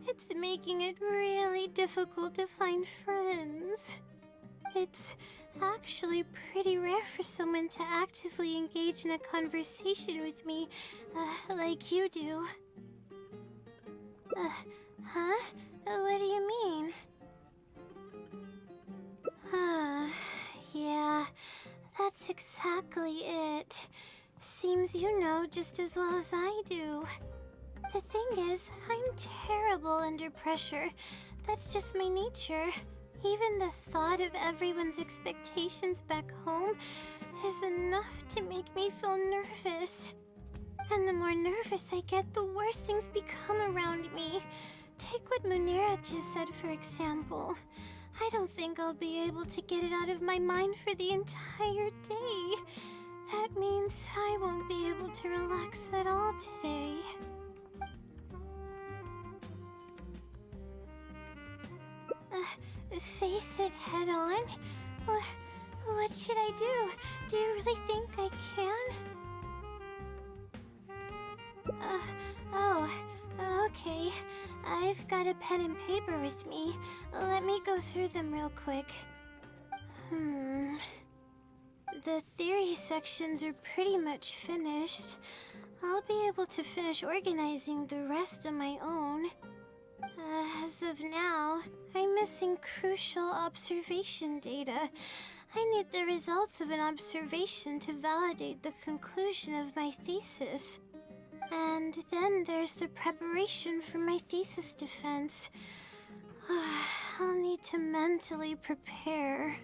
It's making it really difficult to find friends. It's actually pretty rare for someone to actively engage in a conversation with me, like you do. Huh? What do you mean? Yeah, that's exactly it. Seems you know just as well as I do. The thing is, I'm terrible under pressure. That's just my nature. Even the thought of everyone's expectations back home is enough to make me feel nervous. And the more nervous I get, the worse things become around me. Take what Munera just said, for example. I don't think I'll be able to get it out of my mind for the entire day. That means I won't be able to relax at all today. face it head on? What should I do? Do you really think I can? Oh, okay. I've got a pen and paper with me. Let me go through them real quick. The theory sections are pretty much finished. I'll be able to finish organizing the rest on my own. As of now, I'm missing crucial observation data. I need the results of an observation to validate the conclusion of my thesis. And then there's the preparation for my thesis defense. I'll need to mentally prepare.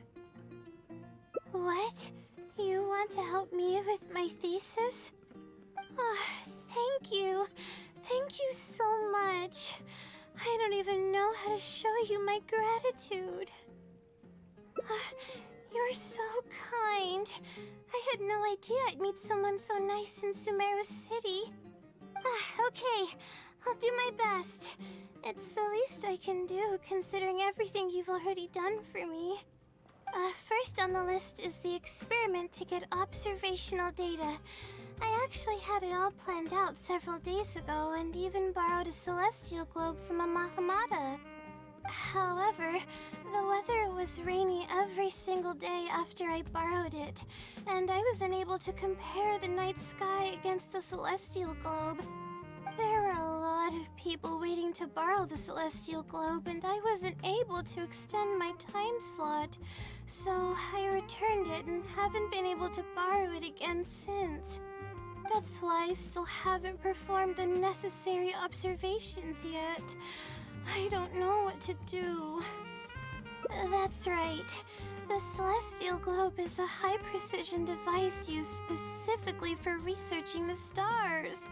What? You want to help me with my thesis? Thank you. Thank you so much. I don't even know how to show you my gratitude. You're so kind. I had no idea I'd meet someone so nice in Sumeru City. Okay, I'll do my best. It's the least I can do, considering everything you've already done for me. First on the list is the experiment to get observational data. I actually had it all planned out several days ago and even borrowed a celestial globe from a Mahamada. However, the weather was rainy every single day after I borrowed it, and I was unable to compare the night sky against the celestial globe. There were a lot of people waiting to borrow the celestial globe, and I wasn't able to extend my time slot, so I returned it and haven't been able to borrow it again since. That's why I still haven't performed the necessary observations yet. I don't know what to do. That's right. The celestial globe is a high-precision device used specifically for researching the stars.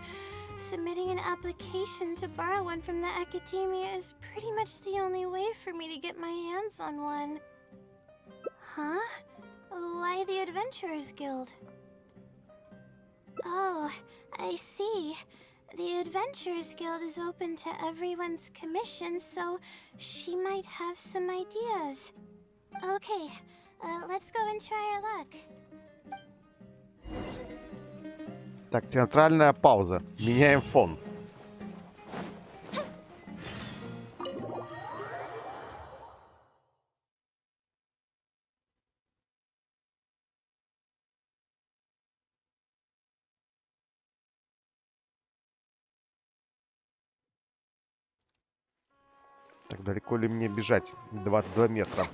Submitting an application to borrow one from the academia is pretty much the only way for me to get my hands on one. Huh? Why the Adventurers Guild? Oh, I see. The Adventurers Guild is open to everyone's commission, so she might have some ideas. Okay, let's go and try our luck. Так, театральная пауза. Меняем фон. Так, далеко ли мне бежать? 22 метра.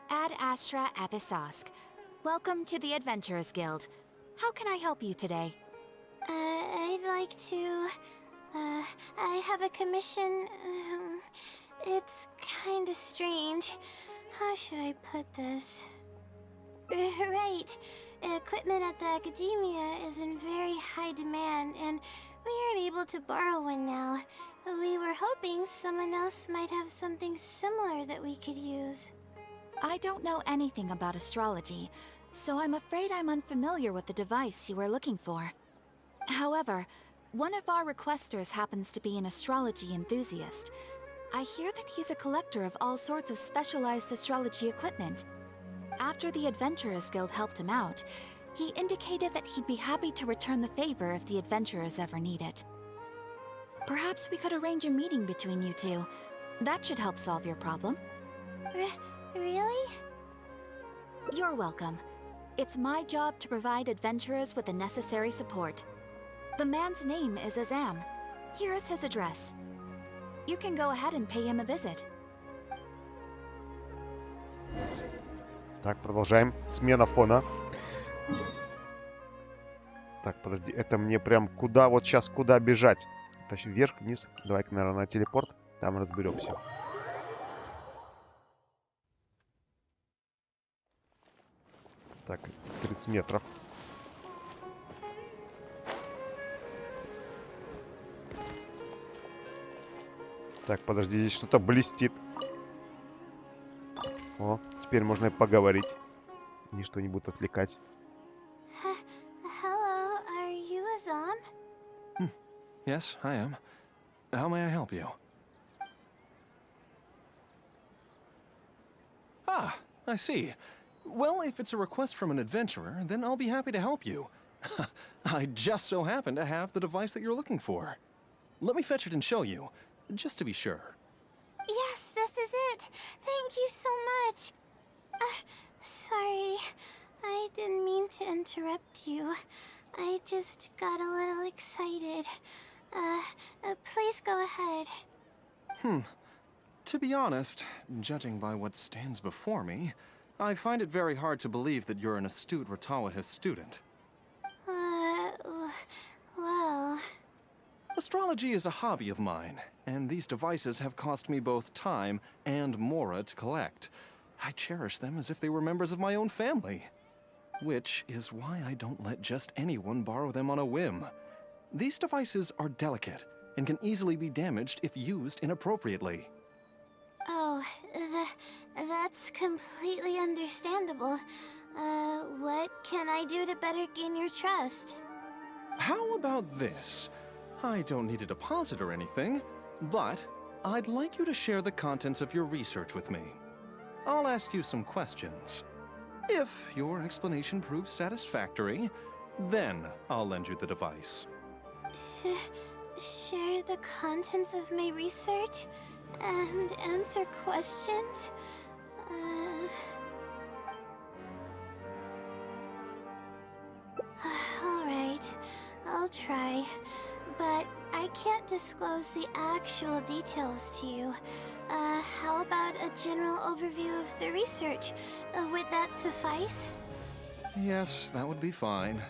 Ad Astra Episosk. Welcome to the Adventurers Guild. How can I help you today? I'd like to... I have a commission... it's kinda strange. How should I put this? Right. Equipment at the academia is in very high demand, and we aren't able to borrow one now. We were hoping someone else might have something similar that we could use. I don't know anything about astrology, so I'm afraid I'm unfamiliar with the device you are looking for. However, one of our requesters happens to be an astrology enthusiast. I hear that he's a collector of all sorts of specialized astrology equipment. After the Adventurers Guild helped him out, he indicated that he'd be happy to return the favor if the adventurers ever need it. Perhaps we could arrange a meeting between you two. That should help solve your problem. Really? You're welcome. It's my job to provide adventurers with the necessary support. The man's name is Azam. Here is his address. You can go ahead and pay him a visit. Так, продолжаем. Смена фона. Так, подожди, это мне прям куда, вот сейчас куда бежать? Тащи вверх, вниз. Давай-ка, наверное, на телепорт. Там разберемся. Так, 30 метров. Так, подожди, здесь что-то блестит. О, теперь можно и поговорить. Ничто не будет отвлекать. Hello, are Yes, I am. How may I help you? Ah, I see. Well, if it's a request from an adventurer, then I'll be happy to help you. I just so happen to have the device that you're looking for. Let me fetch it and show you, just to be sure. Yes, this is it. Thank you so much. Sorry. I didn't mean to interrupt you. I just got a little excited. Please go ahead. To be honest, judging by what stands before me, I find it very hard to believe that you're an astute Ratawahist student. Well... Astrology is a hobby of mine, and these devices have cost me both time and mora to collect. I cherish them as if they were members of my own family. Which is why I don't let just anyone borrow them on a whim. These devices are delicate and can easily be damaged if used inappropriately. Oh, that's completely understandable. What can I do to better gain your trust? How about this? I don't need a deposit or anything, but I'd like you to share the contents of your research with me. I'll ask you some questions. If your explanation proves satisfactory, then I'll lend you the device. Share the contents of my research and answer questions? Alright, I'll try. But I can't disclose the actual details to you. How about a general overview of the research? Would that suffice? Yes, that would be fine.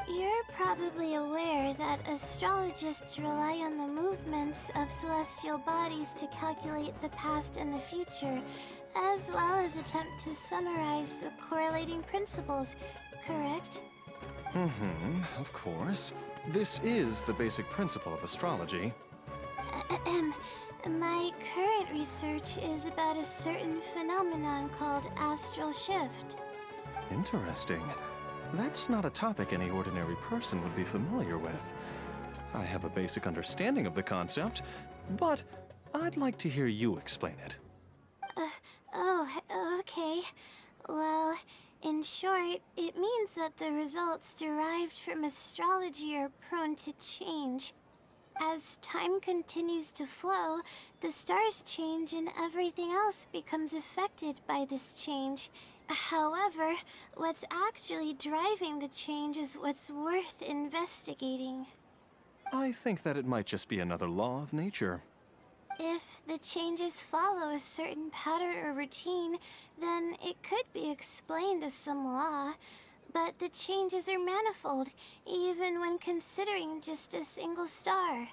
You're probably aware that astrologists rely on the movements of celestial bodies to calculate the past and the future, as well as attempt to summarize the correlating principles, correct? Of course. This is the basic principle of astrology. My current research is about a certain phenomenon called astral shift. Interesting. That's not a topic any ordinary person would be familiar with. I have a basic understanding of the concept, but I'd like to hear you explain it. Okay. Well, in short, it means that the results derived from astrology are prone to change. As time continues to flow, the stars change and everything else becomes affected by this change. However, what's actually driving the change is what's worth investigating. I think that it might just be another law of nature. If the changes follow a certain pattern or routine, then it could be explained as some law. But the changes are manifold, even when considering just a single star.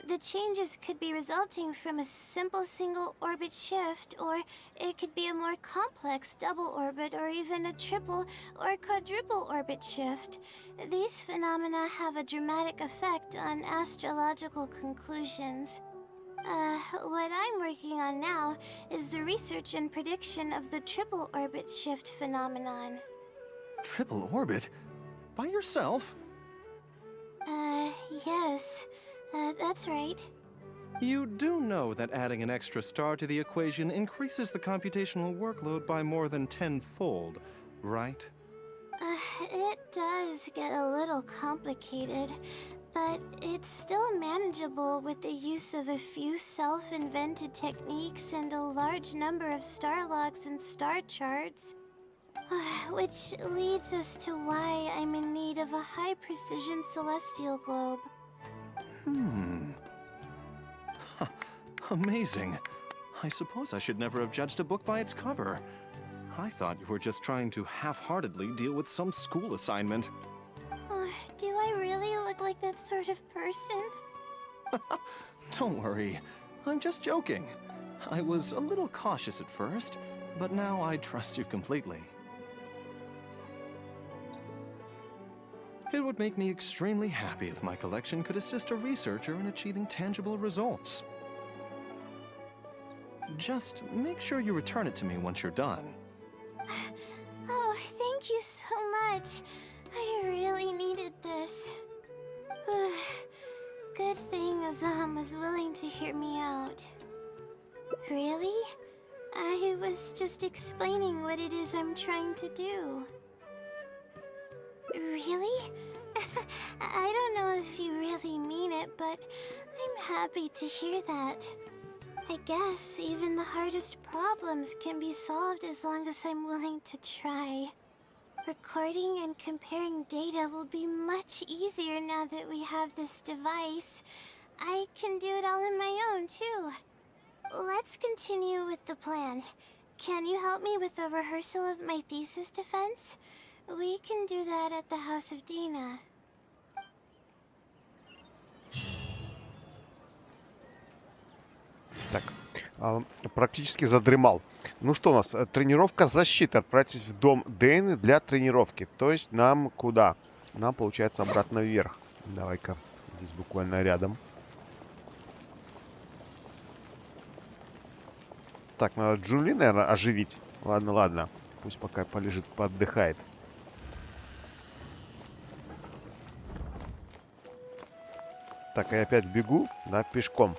The changes could be resulting from a simple single orbit shift, or it could be a more complex double orbit, or even a triple or quadruple orbit shift. These phenomena have a dramatic effect on astrological conclusions. What I'm working on now is the research and prediction of the triple orbit shift phenomenon. Triple orbit? By yourself? Yes. That's right. You do know that adding an extra star to the equation increases the computational workload by more than 10-fold, right? It does get a little complicated, but it's still manageable with the use of a few self-invented techniques and a large number of star logs and star charts. Which leads us to why I'm in need of a high-precision celestial globe. Amazing. I suppose I should never have judged a book by its cover. I thought you were just trying to half-heartedly deal with some school assignment. Do I really look like that sort of person? Don't worry. I'm just joking. I was a little cautious at first, but now I trust you completely. It would make me extremely happy if my collection could assist a researcher in achieving tangible results. Just make sure you return it to me once you're done. Oh, thank you so much. I really needed this. mom was willing to hear me out. Really? I was just explaining what it is I'm trying to do. Really? I don't know if you really mean it, but I'm happy to hear that. I guess even the hardest problems can be solved as long as I'm willing to try. Recording and comparing data will be much easier now that we have this device. I can do it all on my own, too. Let's continue with the plan. Can you help me with the rehearsal of my thesis defense? We can do that at the house of Dina. Так, практически задремал. Ну что у нас? Тренировка защиты. Отправитесь в дом Дейны для тренировки. То есть нам куда? Нам, получается, обратно вверх. Давай-ка, здесь буквально рядом. Так, надо Джули, наверное, оживить. Ладно, ладно. Пусть пока полежит, поотдыхает. Так, я опять бегу, да, пешком.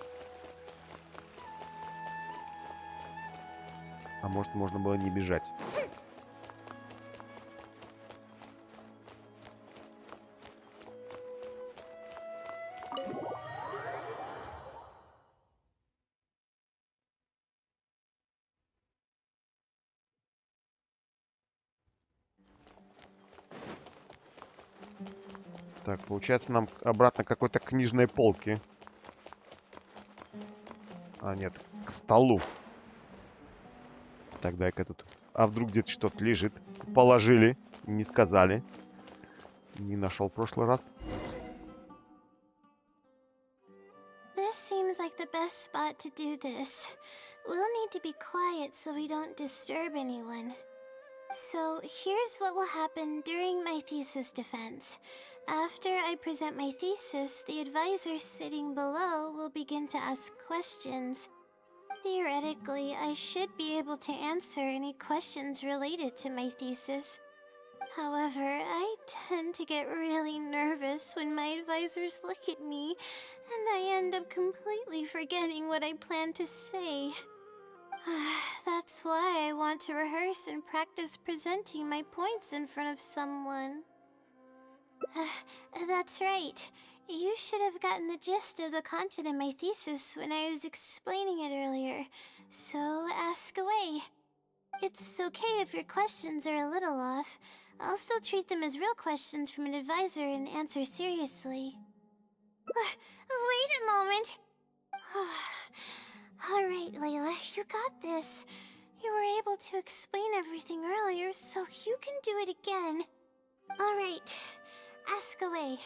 А может, можно было не бежать. Так, получается, нам обратно к какой-то книжной полке. А, нет, к столу. Так, дай-ка тут. А вдруг где-то что-то лежит? Положили, не сказали. Не нашел в прошлый раз. This seems like the best spot to do this. We'll need to be quiet so we don't disturb anyone. So here's what will happen during my thesis defense. After I present my thesis, the advisor sitting below will begin to ask questions. Theoretically, I should be able to answer any questions related to my thesis. However, I tend to get really nervous when my advisors look at me, and I end up completely forgetting what I plan to say. That's why I want to rehearse and practice presenting my points in front of someone. That's right. You should have gotten the gist of the content of my thesis when I was explaining it earlier, so ask away. It's okay if your questions are a little off. I'll still treat them as real questions from an advisor and answer seriously. Wait a moment! Alright, Layla, you got this. You were able to explain everything earlier, so you can do it again. Alright, ask away.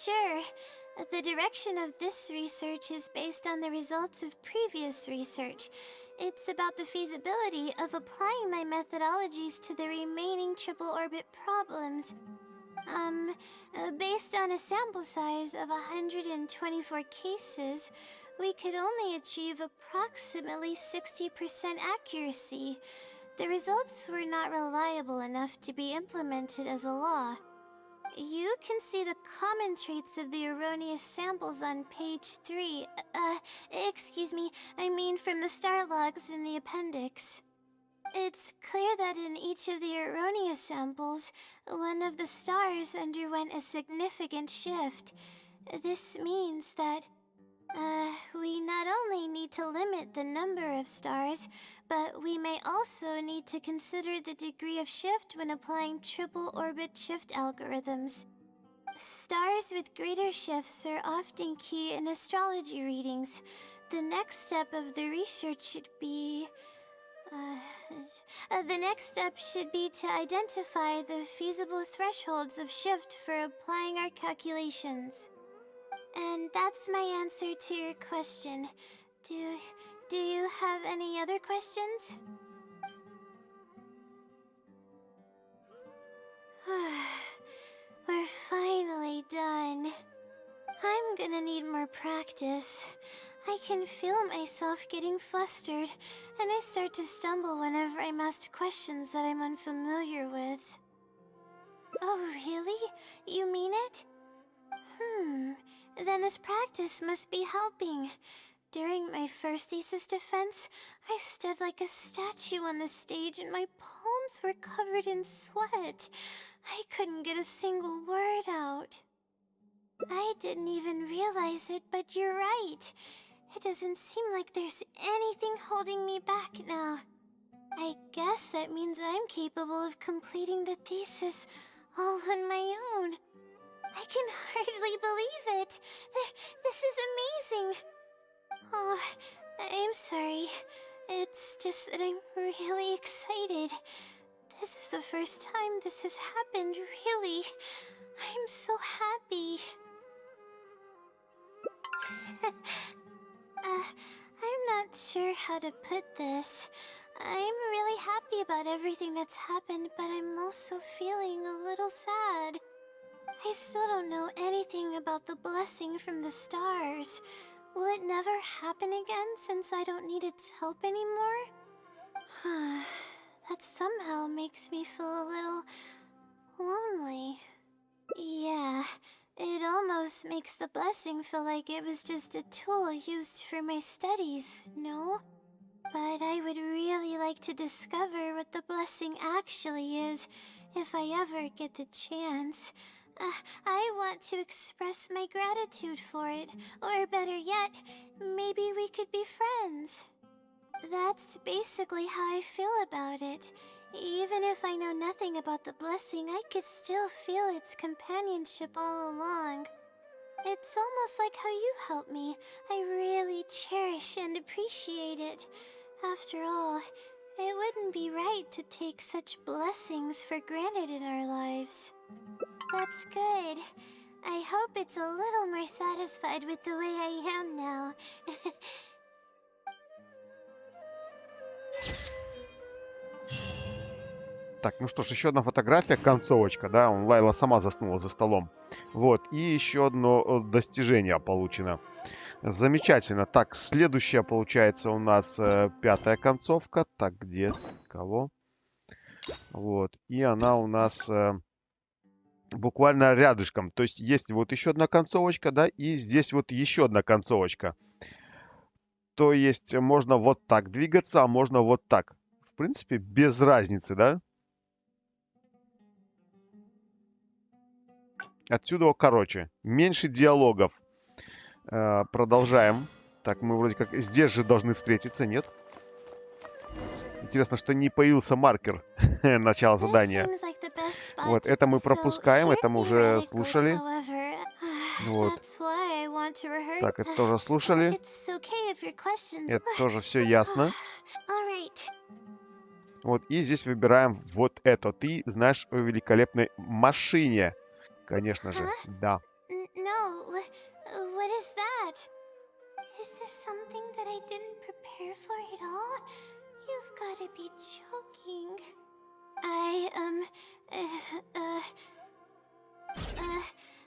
Sure. The direction of this research is based on the results of previous research. It's about the feasibility of applying my methodologies to the remaining triple orbit problems. Based on a sample size of 124 cases, we could only achieve approximately 60% accuracy. The results were not reliable enough to be implemented as a law. You can see the common traits of the erroneous samples on page 3. Excuse me, I mean from the star logs in the appendix. It's clear that in each of the erroneous samples, one of the stars underwent a significant shift. This means that, we not only need to limit the number of stars, but we may also need to consider the degree of shift when applying triple orbit shift algorithms. Stars with greater shifts are often key in astrology readings. The next step of the research should be... the next step should be to identify the feasible thresholds of shift for applying our calculations. And that's my answer to your question. Do you have any other questions? We're finally done. I'm gonna need more practice. I can feel myself getting flustered, and I start to stumble whenever I'm asked questions that I'm unfamiliar with. Oh, really? You mean it? Then this practice must be helping. During my first thesis defense, I stood like a statue on the stage and my palms were covered in sweat. I couldn't get a single word out. I didn't even realize it, but you're right. It doesn't seem like there's anything holding me back now. I guess that means I'm capable of completing the thesis all on my own. I can hardly believe it. This is amazing. Oh, I'm sorry. It's just that I'm really excited. This is the first time this has happened, really. I'm so happy. I'm not sure how to put this. I'm really happy about everything that's happened, but I'm also feeling a little sad. I still don't know anything about the blessing from the stars. Will it never happen again since I don't need its help anymore? That somehow makes me feel a little lonely. Yeah, it almost makes the blessing feel like it was just a tool used for my studies, no? But I would really like to discover what the blessing actually is, if I ever get the chance. I want to express my gratitude for it, or better yet, maybe we could be friends. That's basically how I feel about it. Even if I know nothing about the blessing, I could still feel its companionship all along. It's almost like how you helped me. I really cherish and appreciate it. After all, it wouldn't be right to take such blessings for granted in our lives. That's good. I hope it's a little more satisfied with the way I am now. Так, ну что ж, еще одна фотография, концовочка, да, Лайла сама заснула за столом. Вот, и еще одно достижение получено. Замечательно. Так, следующая получается у нас пятая концовка. Так, где? Кого? Вот, и она у нас буквально рядышком. То есть есть вот еще одна концовочка, да, и здесь вот еще одна концовочка. То есть можно вот так двигаться, а можно вот так. В принципе, без разницы, да? Отсюда короче. Меньше диалогов. Продолжаем. Так, мы вроде как здесь же должны встретиться, нет? Интересно, что не появился маркер начала задания. Вот, это мы пропускаем, это мы уже слушали. Вот. Так, это тоже слушали. Это тоже все ясно. Вот, и здесь выбираем вот это. Ты знаешь о великолепной машине. Конечно же, да. You've got to be joking.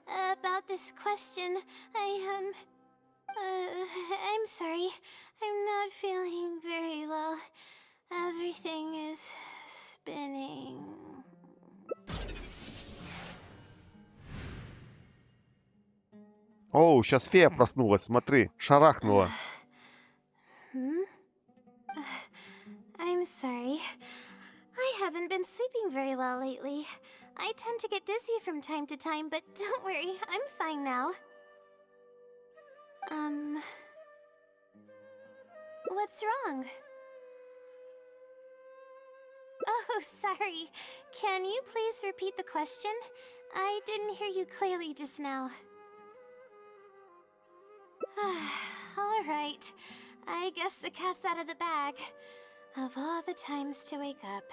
About this question, I'm sorry. I'm not feeling very well. Everything is spinning. Оу, сейчас фея проснулась, смотри, шарахнула. I'm sorry. I haven't been sleeping very well lately. I tend to get dizzy from time to time, but don't worry, I'm fine now. What's wrong? Oh, sorry. Can you please repeat the question? I didn't hear you clearly just now. All right. I guess the cat's out of the bag. Of all the times to wake up.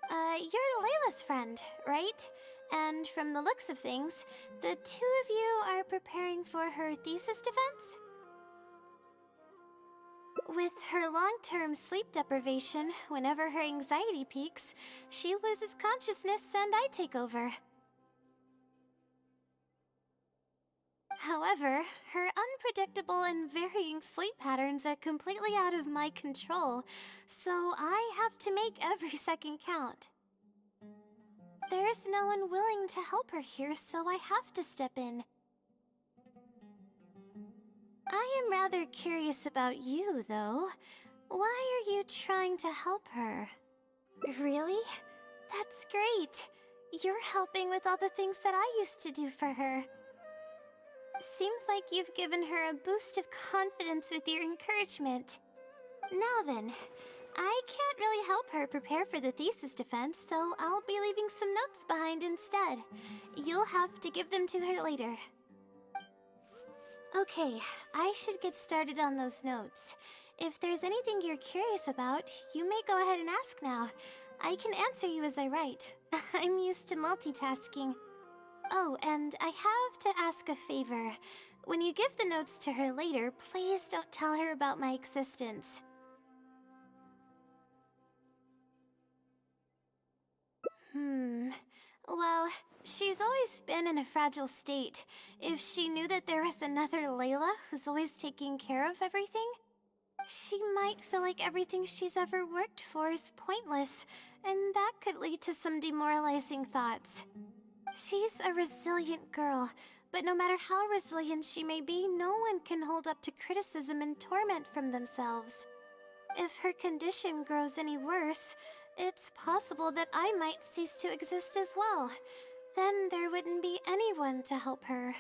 You're Layla's friend, right? And from the looks of things, the two of you are preparing for her thesis defense? With her long-term sleep deprivation, whenever her anxiety peaks, she loses consciousness and I take over. However, her unpredictable and varying sleep patterns are completely out of my control, so I have to make every second count. There's no one willing to help her here, so I have to step in. I am rather curious about you, though. Why are you trying to help her? Really? That's great. You're helping with all the things that I used to do for her. Seems like you've given her a boost of confidence with your encouragement. Now then, I can't really help her prepare for the thesis defense, so I'll be leaving some notes behind instead. You'll have to give them to her later. Okay, I should get started on those notes. If there's anything you're curious about, you may go ahead and ask now. I can answer you as I write. I'm used to multitasking. Oh, and I have to ask a favor. When you give the notes to her later, please don't tell her about my existence. Well, she's always been in a fragile state. If she knew that there was another Layla who's always taking care of everything, she might feel like everything she's ever worked for is pointless, and that could lead to some demoralizing thoughts. She's a resilient girl, but no matter how resilient she may be, no one can hold up to criticism and torment from themselves. If her condition grows any worse, it's possible that I might cease to exist as well. Then there wouldn't be anyone to help her.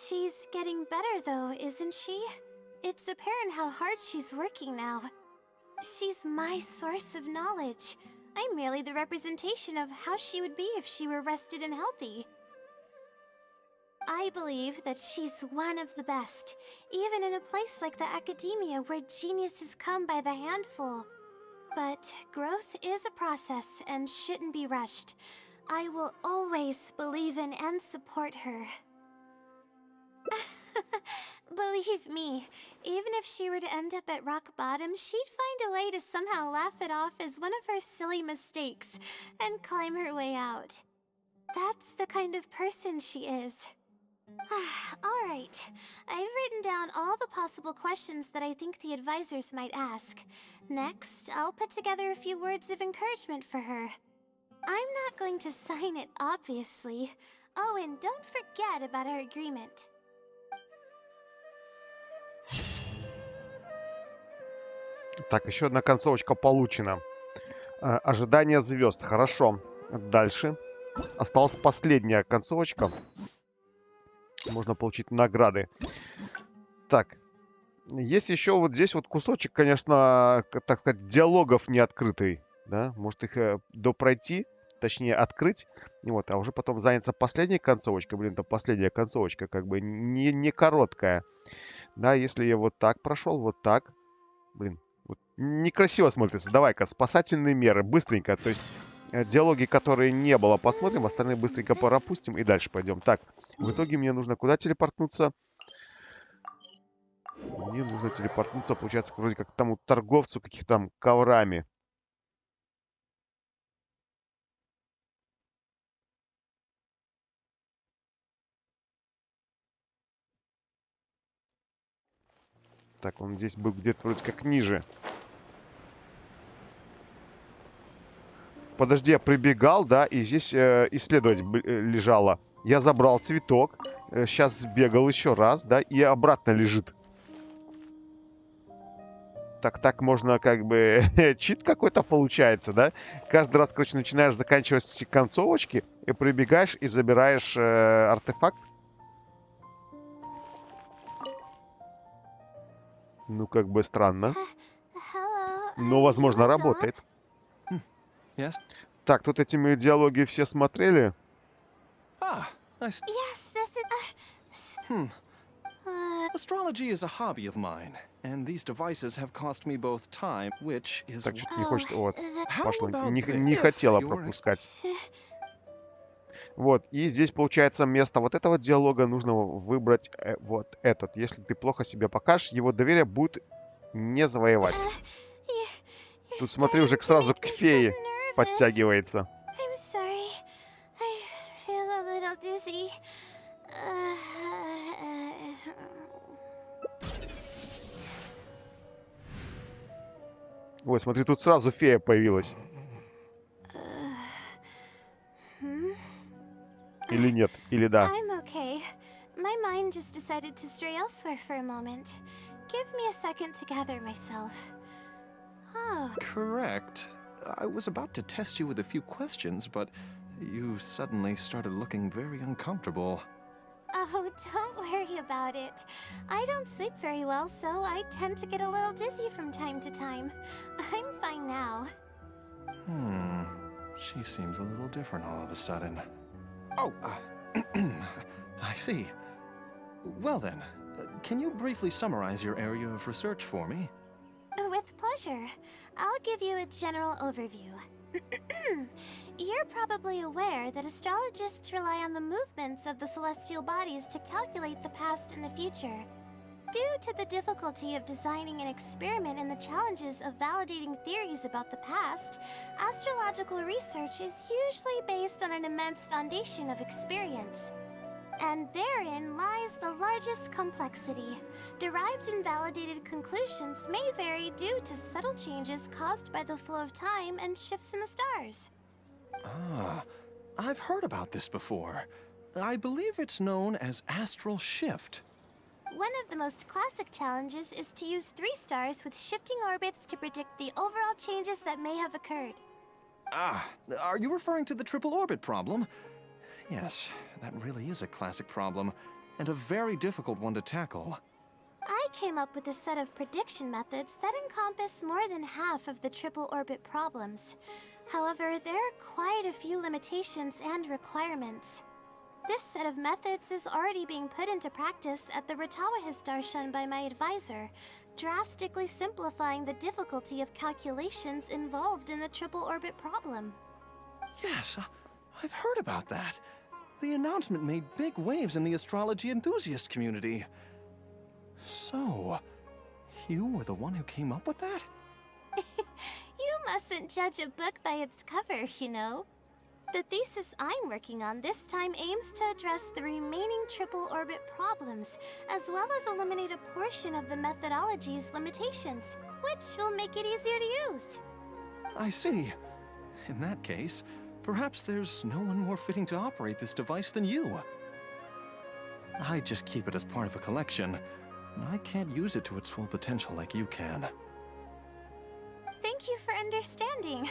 She's getting better though, isn't she? It's apparent how hard she's working now. She's my source of knowledge. I'm merely the representation of how she would be if she were rested and healthy. I believe that she's one of the best, even in a place like the academia where geniuses come by the handful. But growth is a process and shouldn't be rushed. I will always believe in and support her. Believe me, even if she were to end up at rock bottom, she'd find a way to somehow laugh it off as one of her silly mistakes and climb her way out. That's the kind of person she is. Alright, I've written down all the possible questions that I think the advisors might ask. Next, I'll put together a few words of encouragement for her. I'm not going to sign it, obviously. Oh, and don't forget about our agreement. Так, еще одна концовочка получена. Ожидание звезд. Хорошо. Дальше. Осталась последняя концовочка. Можно получить награды. Так. Есть еще вот здесь вот кусочек, конечно, так сказать, диалогов не открытый. Да? Может их допройти, точнее открыть. Вот, а уже потом заняться последней концовочкой. Блин, это последняя концовочка, как бы не короткая. Да, если я вот так прошел, вот так. Блин, вот некрасиво смотрится. Давай-ка, спасательные меры, быстренько. То есть диалоги, которые не было, посмотрим. Остальные быстренько пропустим и дальше пойдем. Так, в итоге мне нужно куда телепортнуться? Мне нужно телепортнуться, получается, вроде как к тому торговцу каких-то там коврами. Так, он здесь был где-то вроде как ниже. Подожди, я прибегал, да, и здесь исследовать лежало. Я забрал цветок, сейчас сбегал еще раз, да, и обратно лежит. Так можно как бы... чит какой-то получается, да? Каждый раз, короче, начинаешь заканчивать эти концовочки, и прибегаешь и забираешь артефакт. Ну, как бы странно. Но, возможно, работает. Yes? Так, тут эти мои диалоги все смотрели. Yes, this is... Astrology is a hobby of mine, and these devices have cost me both time, which is... Так, что-то не хочет... Вот, How пошло. about Не this? хотела Your пропускать. Вот, и здесь, получается, вместо вот этого диалога нужно выбрать вот этот. Если ты плохо себя покажешь, его доверие будет не завоевать. Тут, смотри, уже сразу к фее подтягивается. I'm sorry. I feel a little dizzy. Ой, смотри, тут сразу фея появилась. Или нет? Или да? I'm okay. My mind just decided to stray elsewhere for a moment. Give me a second to gather myself. Oh, Correct. I was about to test you with a few questions, but you suddenly started looking very uncomfortable. oh, don't worry about it. I don't sleep very well, so I tend to get a little dizzy from time to time. I'm fine now. She seems a little different all of a sudden. Oh, I see. Well then, can you briefly summarize your area of research for me? With pleasure. I'll give you a general overview. You're probably aware that astrologists rely on the movements of the celestial bodies to calculate the past and the future. Due to the difficulty of designing an experiment and the challenges of validating theories about the past, astrological research is usually based on an immense foundation of experience. And therein lies the largest complexity. Derived and validated conclusions may vary due to subtle changes caused by the flow of time and shifts in the stars. Ah, I've heard about this before. I believe it's known as astral shift. One of the most classic challenges is to use 3 stars with shifting orbits to predict the overall changes that may have occurred. Ah, are you referring to the triple orbit problem? Yes, that really is a classic problem, and a very difficult one to tackle. I came up with a set of prediction methods that encompass more than half of the triple orbit problems. However, there are quite a few limitations and requirements. This set of methods is already being put into practice at the Ratawa Star Shun by my advisor, drastically simplifying the difficulty of calculations involved in the triple orbit problem. Yes, I've heard about that. The announcement made big waves in the astrology enthusiast community. So, you were the one who came up with that? You mustn't judge a book by its cover, you know. The thesis I'm working on this time aims to address the remaining triple orbit problems, as well as eliminate a portion of the methodology's limitations, which will make it easier to use. I see. In that case, perhaps there's no one more fitting to operate this device than you. I just keep it as part of a collection. I can't use it to its full potential like you can. Thank you for understanding.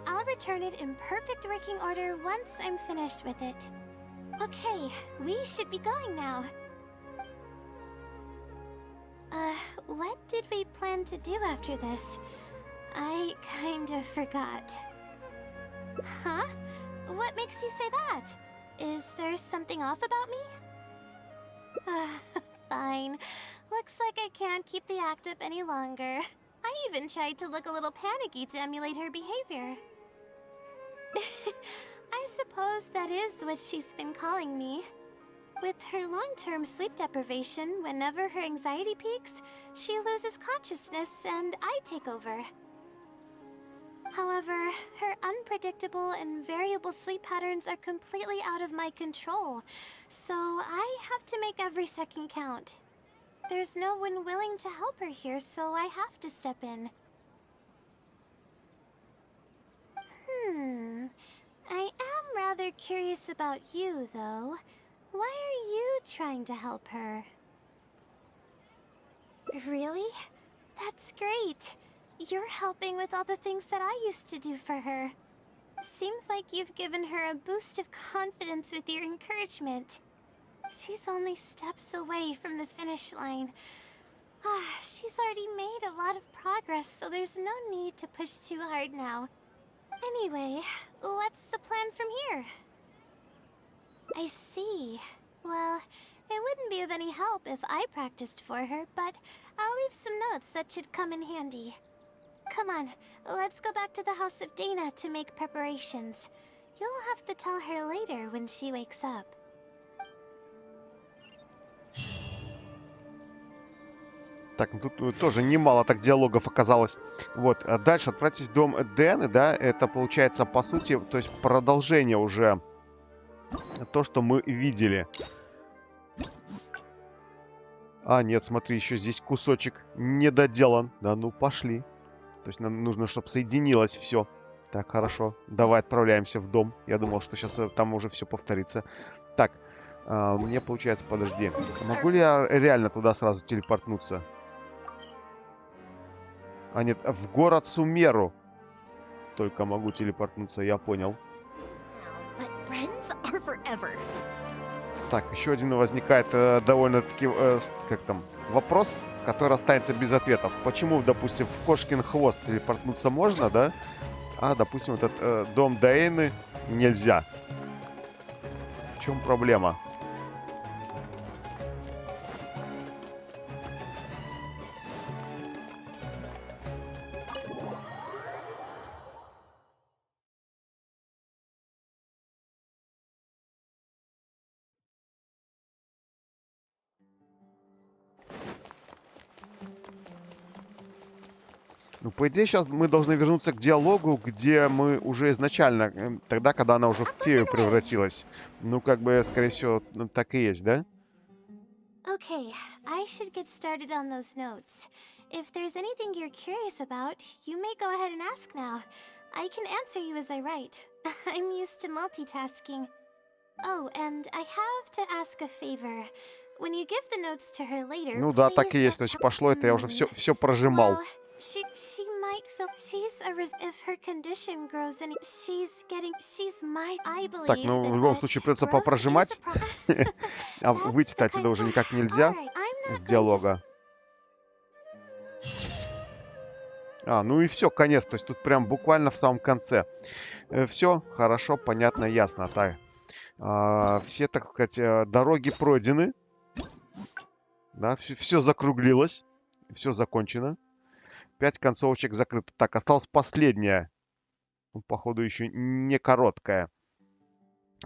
I'll return it in perfect working order once I'm finished with it. Okay, we should be going now. What did we plan to do after this? I kind of forgot. Huh? What makes you say that? Is there something off about me? Fine. Looks like I can't keep the act up any longer. I even tried to look a little panicky to emulate her behavior. I suppose that is what she's been calling me. With her long-term sleep deprivation, whenever her anxiety peaks, she loses consciousness and I take over. However, her unpredictable and variable sleep patterns are completely out of my control, so I have to make every second count. There's no one willing to help her here, so I have to step in. I am rather curious about you, though. Why are you trying to help her? Really? That's great. You're helping with all the things that I used to do for her. Seems like you've given her a boost of confidence with your encouragement. She's only steps away from the finish line. She's already made a lot of progress, so there's no need to push too hard now. Anyway, what's the plan from here? I see. Well, it wouldn't be of any help if I practiced for her, but I'll leave some notes that should come in handy. Come on, let's go back to the House of Dana to make preparations. You'll have to tell her later when she wakes up. Так, ну тут тоже немало так диалогов оказалось. Вот, дальше отправьтесь в дом Дэны, да, это получается, по сути, то есть продолжение уже то, что мы видели. А, нет, смотри, еще здесь кусочек не доделан. Да, ну пошли. То есть нам нужно, чтобы соединилось все Так, хорошо. Давай отправляемся в дом. Я думал, что сейчас там уже все повторится. Так, мне получается, подожди. Могу ли я реально туда сразу телепортнуться? А нет, в город Сумеру только могу телепортнуться, я понял. Так, еще один возникает довольно-таки, как там, вопрос, который останется без ответов. Почему, допустим, в Кошкин хвост телепортнуться можно, да? А, допустим, этот дом Даэны нельзя. В чем проблема? Ну, по идее, сейчас мы должны вернуться к диалогу, где мы уже изначально, тогда, когда она уже в фею превратилась. Ну, как бы, скорее всего, так и есть, да? Okay, I should get started on those notes. If there's anything you're curious about, you may go ahead and ask now. I can answer you as I write. I'm used to multitasking. Oh, and I have to ask a favor. When you give the notes to her later, Ну да, так и please есть. То don't есть пошло это, я уже все прожимал. Well, she might feel if her condition grows and she's my I believe Так, ну в любом случае придется попрожимать. А выйти-то отсюда уже никак нельзя с диалога. А, ну и все, конец. То есть тут прям буквально в самом конце. Все хорошо, понятно, ясно. Так, все, так сказать, дороги пройдены. Да, все закруглилось. Все закончено. 5 концовочек закрыто. Так, осталась последняя. Ну, походу, еще не короткая.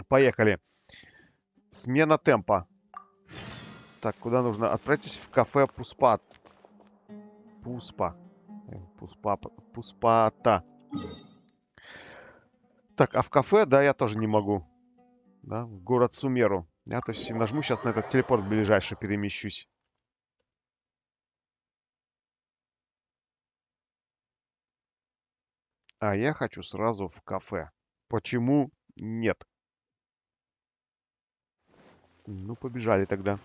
Поехали. Смена темпа. Так, куда нужно? Отправьтесь в кафе Пуспа. Пуспата. Так, а в кафе, да, я тоже не могу. Да, в город Сумеру. Я, то есть, нажму сейчас на этот телепорт ближайший, перемещусь. А я хочу сразу в кафе. Почему нет? Ну, побежали тогда.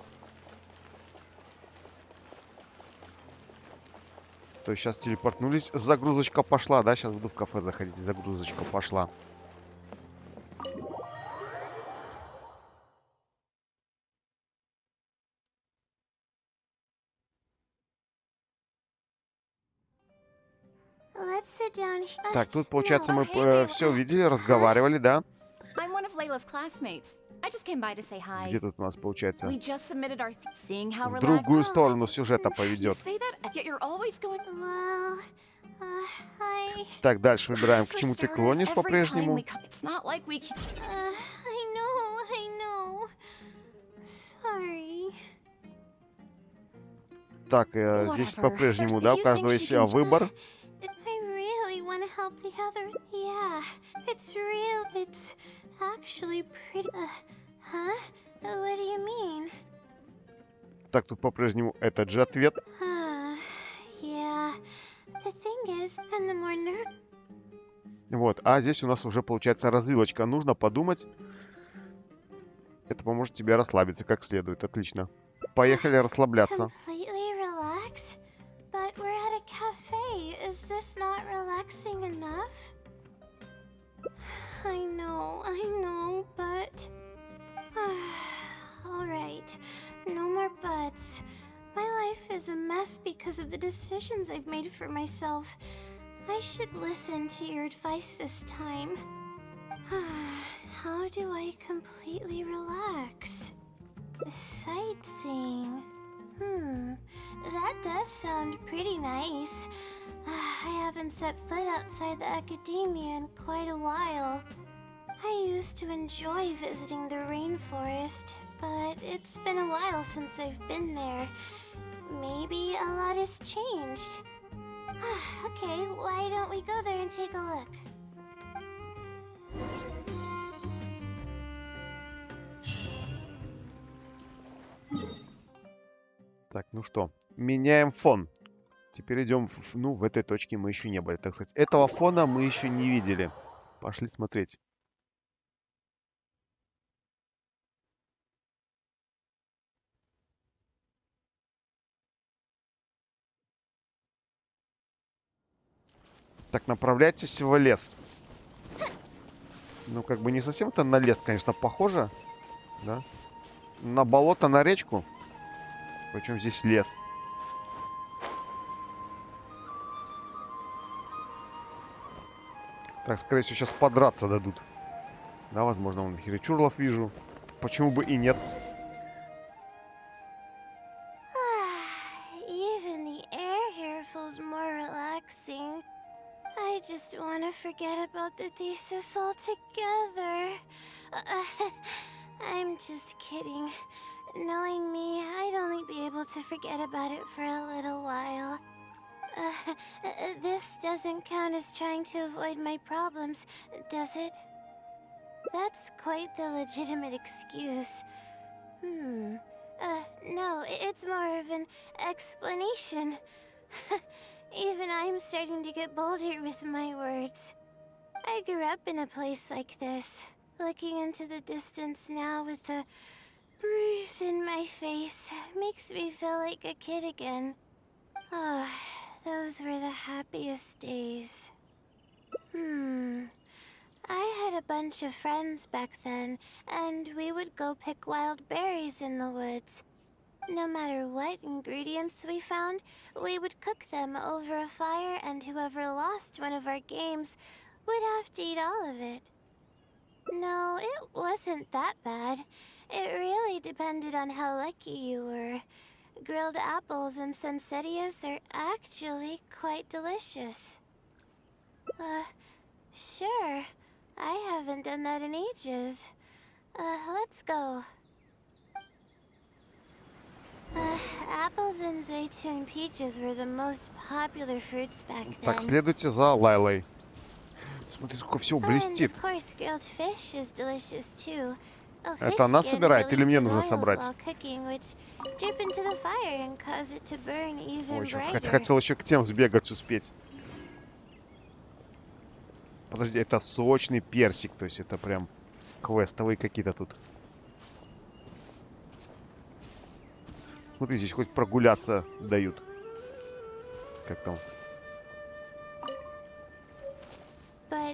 То есть сейчас телепортнулись. Загрузочка пошла, да? Сейчас буду в кафе заходить. Загрузочка пошла. Let's sit down. Так, тут, получается, мы Hey, все видели, разговаривали, да? I'm one of Layla's classmates. I just came by to say hi. Где тут у нас, получается? We just submitted our seeing how В relaxed. другую сторону сюжета You поведет. say that, yet you're always going. Well, I Так, дальше выбираем, к For чему ты starters, клонишь every time по-прежнему. we come, it's not like we can. I know. Sorry. Так, здесь Whatever. по-прежнему, There's да, a у few каждого things есть she can выбор. I really want to help the others. Yeah, it's real. It's actually pretty. Huh? What do you mean? Так, тут по-прежнему этот же ответ. Yeah. The thing is, and the more nerve. Вот, а здесь у нас уже получается развилочка. Нужно подумать. Это поможет тебе расслабиться как следует. Отлично. Поехали расслабляться. Completely relaxed? But we're at a cafe. Is this not relaxing enough? I know, but... Alright, no more buts. My life is a mess because of the decisions I've made for myself. I should listen to your advice this time. How do I completely relax? Sightseeing. That does sound pretty nice. I haven't set foot outside the academia in quite a while. I used to enjoy visiting the rainforest, but it's been a while since I've been there. Maybe a lot has changed. Okay, why don't we go there and take a look? Так, ну что, меняем фон. Теперь идем, ну, в этой точке мы еще не были, так сказать. Этого фона мы еще не видели. Пошли смотреть. Так, направляйтесь в лес. Ну, как бы не совсем-то на лес, конечно, похоже. Да? На болото, на речку. Причем здесь лес. Так, скорее всего, сейчас подраться дадут. Да, возможно, вон хиричурлов вижу. Почему бы и нет? Even the air here feels more relaxing. I just want to forget about the thesis altogether. I'm just kidding. Knowing me, I'd only be able to forget about it for a little while. This doesn't count as trying to avoid my problems, does it? That's quite the legitimate excuse. No, it's more of an explanation. Even I'm starting to get bolder with my words. I grew up in a place like this, looking into the distance now with the breeze in my face makes me feel like a kid again. Oh, those were the happiest days. I had a bunch of friends back then, and we would go pick wild berries in the woods. No matter what ingredients we found, we would cook them over a fire, and whoever lost one of our games would have to eat all of it. No, it wasn't that bad. It really depended on how lucky you were. Grilled apples and sunsettias are actually quite delicious. Sure. I haven't done that in ages. Let's go. Apples and zaytun peaches were the most popular fruits back then. Так, следуйте за Лайлой. Смотри, сколько всего блестит. And of course, grilled fish is delicious too. Это она собирает или мне нужно собрать? Ой, хотел еще к тем сбегать успеть. Подожди, это сочный персик, то есть это прям квестовые какие-то тут. Смотри, здесь хоть прогуляться дают. Как там?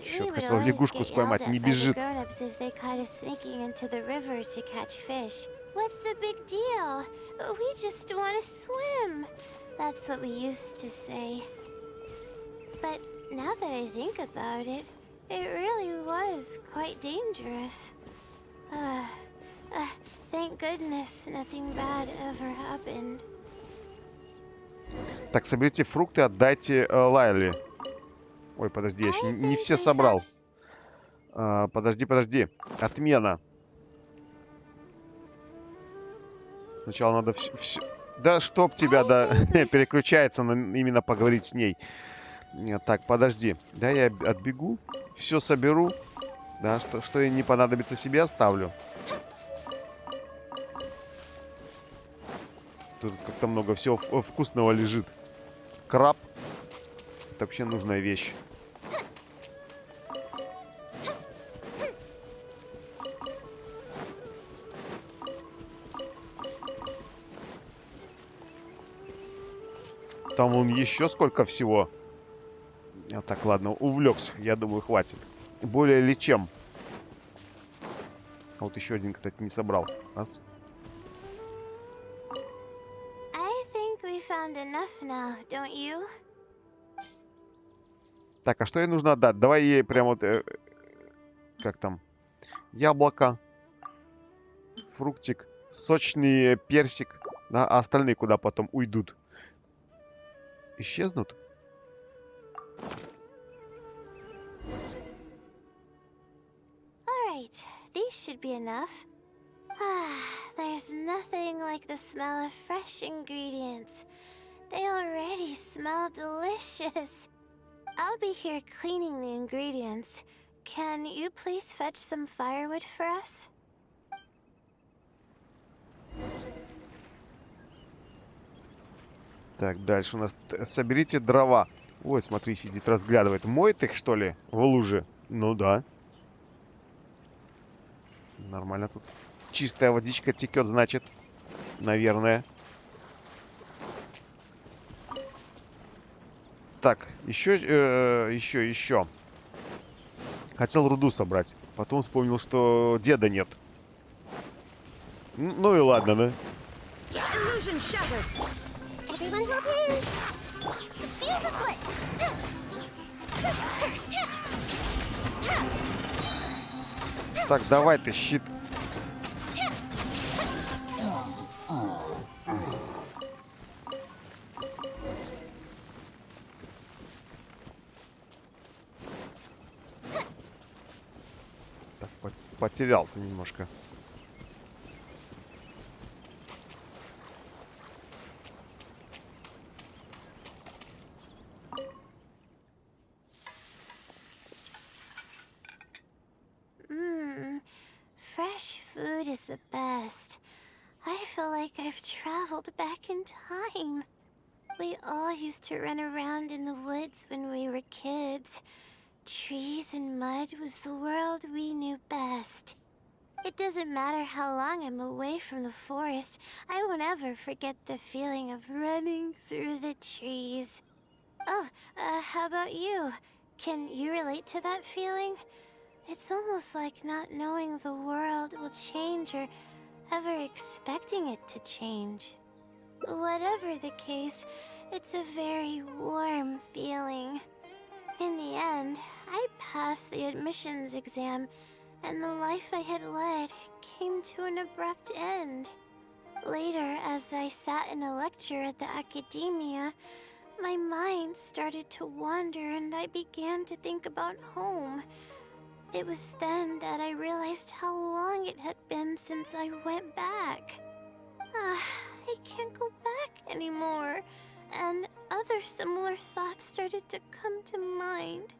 Черт, хотел лягушку поймать, не бежит. What's the big deal? We just want to swim. That's what we used to say. But now that I think about it, it really was quite dangerous. Thank goodness nothing bad ever happened. Так, соберите фрукты, отдайте Лайле. Ой, подожди, я еще не все собрал. Подожди. Отмена. Сначала надо все... Да чтоб тебя, да, переключается именно поговорить с ней. Так, подожди. Да, я отбегу. Все соберу. Да, что ей не понадобится, себе оставлю. Тут как-то много всего вкусного лежит. Краб. Это вообще нужная вещь. Там вон еще сколько всего. Так, ладно, увлекся. Я думаю, хватит. Более ли чем. А вот еще один, кстати, не собрал. Раз. Так, а что ей нужно отдать? Давай ей прям вот... как там? Яблоко. Фруктик. Сочный персик. Да, а остальные куда потом уйдут? Исчезнут? These should be enough. There's nothing like the smell of fresh ingredients. They already smell delicious. I'll be here cleaning the ingredients. Can you please fetch some firewood for us? Так, дальше у нас соберите дрова. Ой, смотри, сидит, разглядывает. Моет их, что ли, в луже? Ну да. Нормально тут. Чистая водичка текет, значит. Наверное. Так, еще. Хотел руду собрать. Потом вспомнил, что деда нет. Ну и ладно, да? Illusion shattered. Everyone hold hands. The fuse is lit. Так, давай ты, щит. Так, потерялся немножко. Fresh food is the best. I feel like I've traveled back in time. We all used to run around in the woods when we were kids. Trees and mud was the world we knew best. It doesn't matter how long I'm away from the forest, I won't ever forget the feeling of running through the trees. Oh, how about you? Can you relate to that feeling? It's almost like not knowing the world will change or ever expecting it to change. Whatever the case, it's a very warm feeling. In the end, I passed the admissions exam, and the life I had led came to an abrupt end. Later, as I sat in a lecture at the academia, my mind started to wander and I began to think about home. It was then that I realized how long it had been since I went back. I can't go back anymore. And other similar thoughts started to come to mind.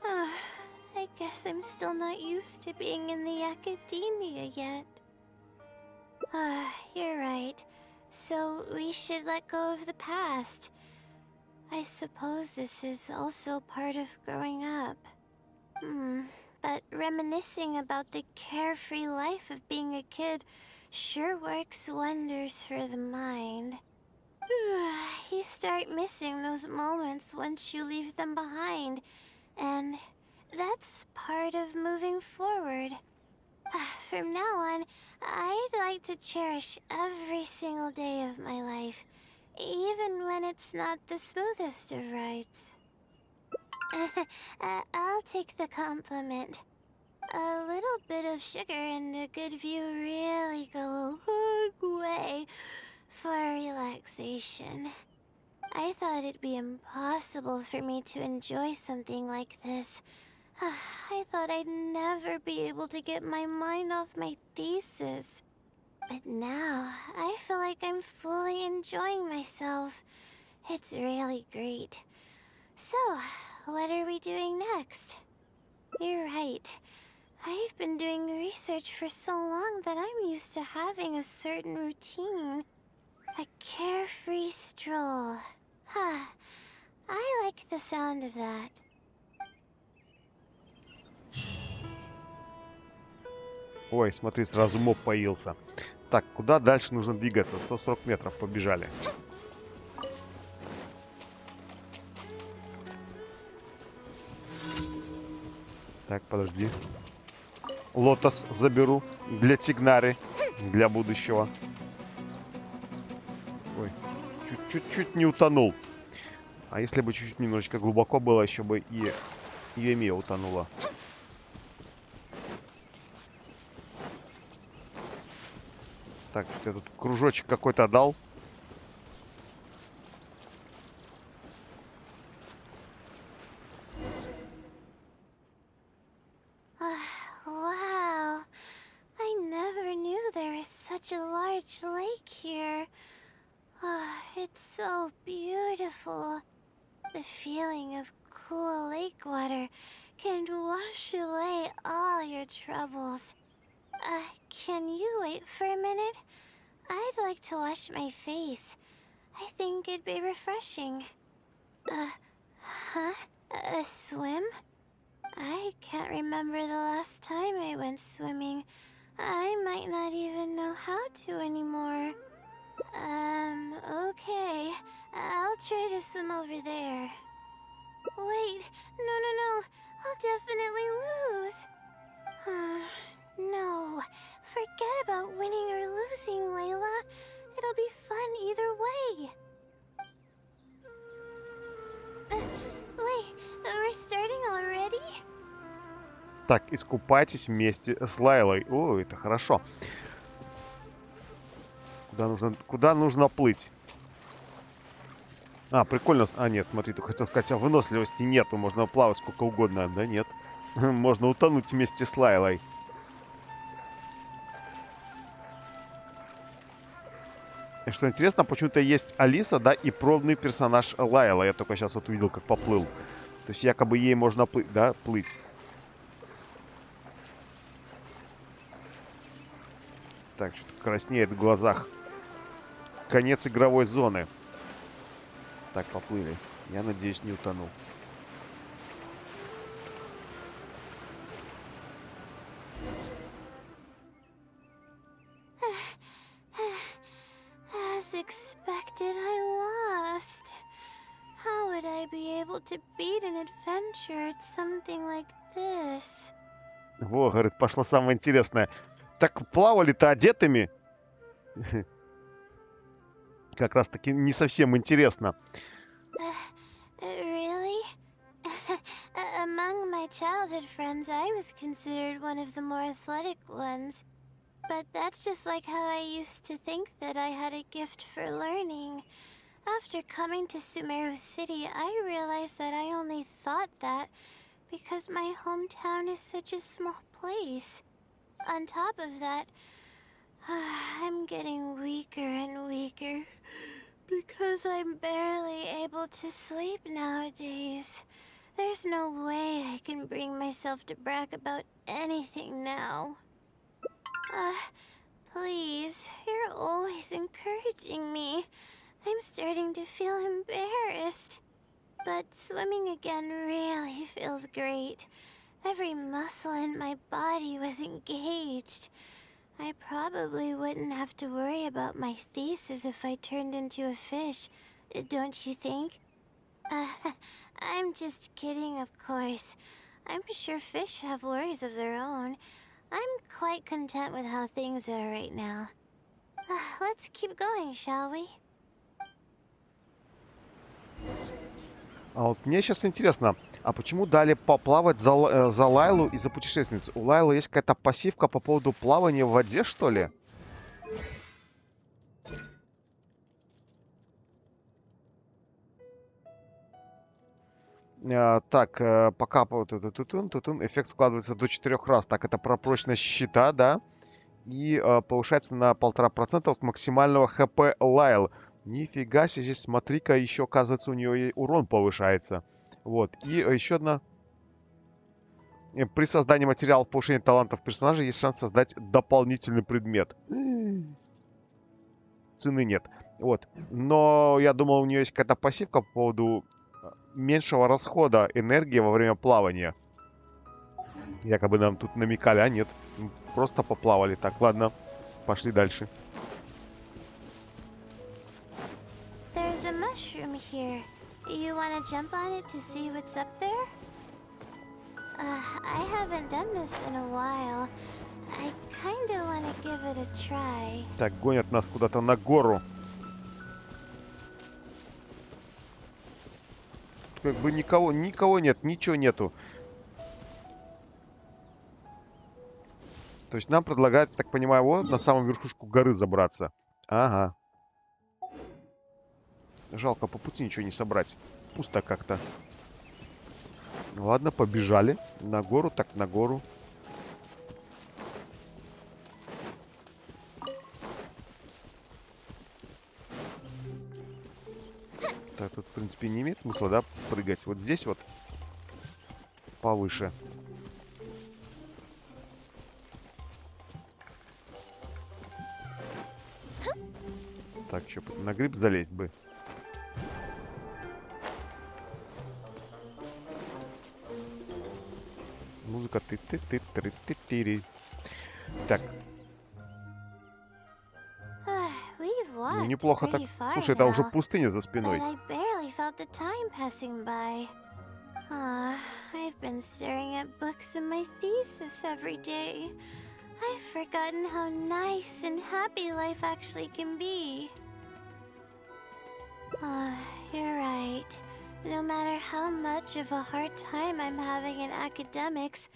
I guess I'm still not used to being in the academia yet. You're right. So we should let go of the past. I suppose this is also part of growing up. But reminiscing about the carefree life of being a kid sure works wonders for the mind. You start missing those moments once you leave them behind, and that's part of moving forward. From now on, I'd like to cherish every single day of my life, even when it's not the smoothest of rides. I'll take the compliment. A little bit of sugar and a good view really go a long way for relaxation. I thought it'd be impossible for me to enjoy something like this. I thought I'd never be able to get my mind off my thesis. But now, I feel like I'm fully enjoying myself. It's really great. So, what are we doing next? You're right. I've been doing research for so long that I'm used to having a certain routine. A carefree stroll. I like the sound of that. Ой, смотри, сразу моб появился. Так, куда дальше нужно двигаться? 140 метров, побежали. Так, подожди. Лотос заберу для Тигнары, для будущего. Ой, чуть-чуть не утонул. А если бы чуть-чуть немножечко глубоко было, еще бы и Юмия утонула. Так, что я тут кружочек какой-то дал. Wow. I never knew there was such a large lake here. It's so beautiful. The feeling of cool lake water can wash away all your troubles. Can you wait for a minute? I'd like to wash my face. I think it'd be refreshing. Huh? A swim? I can't remember the last time I went swimming. I might not even know how to anymore. Okay. I'll try to swim over there. Wait, no. I'll definitely lose. No. Forget about winning or losing, Layla. It'll be fun either way. Wait, we're starting already? Так, искупайтесь вместе с Лайлой. О, это хорошо. Куда нужно плыть? А, прикольно. А, нет, смотри, ты хотел сказать, выносливости нету. Можно плавать сколько угодно. Да нет. Можно утонуть вместе с Лайлой. И что интересно, почему-то есть Алиса, да, и пробный персонаж Лайла. Я только сейчас вот увидел, как поплыл. То есть якобы ей можно плыть, да, плыть. Так, что-то краснеет в глазах. Конец игровой зоны. Так, поплыли. Я надеюсь, не утонул. As expected, I lost. How would I be able to beat an adventure at something like this? Во, говорит, пошло самое интересное. Так плавали-то одетыми. Как раз таки не совсем интересно. Really? Among my childhood friends, I was considered one of the more athletic ones. But that's just like how I used to think that I had a gift for learning. After coming to Sumeru City, I realized that I only thought that because my hometown is such a small place. On top of that, I'm getting weaker and weaker because I'm barely able to sleep nowadays. There's no way I can bring myself to brag about anything now. Please, you're always encouraging me. I'm starting to feel embarrassed. But swimming again really feels great. Every muscle in my body was engaged. I probably wouldn't have to worry about my thesis if I turned into a fish, don't you think? I'm just kidding, of course. I'm sure fish have worries of their own. I'm quite content with how things are right now. Let's keep going, shall we? А вот мне сейчас интересно, а почему дали поплавать за Лайлу и за путешественницу? У Лайлы есть какая-то пассивка по поводу плавания в воде, что ли? Так, пока эффект складывается до 4 раз. Так, это про прочность щита, да? И повышается на 1,5% от максимального ХП Лайл. Нифига себе, здесь смотри-ка, еще, оказывается, у нее урон повышается. Вот, и еще одна. При создании материалов повышения талантов персонажа есть шанс создать дополнительный предмет. Цены нет. Вот. Но я думал, у нее есть какая-то пассивка по поводу меньшего расхода энергии во время плавания. Якобы нам тут намекали, а нет. Просто поплавали. Так, ладно. Пошли дальше. There's a mushroom here. You wanna jump on it to see what's up there? I haven't done this in a while. I kinda wanna give it a try. Так, гонят нас куда-то на гору. Тут как бы никого нет, ничего нету. То есть нам предлагают, так понимаю, вот на самую верхушку горы забраться. Ага. Жалко, по пути ничего не собрать. Пусто как-то. Ладно, побежали. На гору, так на гору. Так, тут, в принципе, не имеет смысла, да, прыгать. Вот здесь вот повыше. Так, еще на гриб залезть бы. Музыка ты-ты-ты-ты-ты-ты. Так, We've ну walked неплохо так. pretty far Слушай, это уже now, пустыня за but спиной. I barely felt the time passing by. I've been staring at books in my thesis every day. I've forgotten how nice and happy life actually can be. You're right. No matter how much of a hard time I'm having in academics,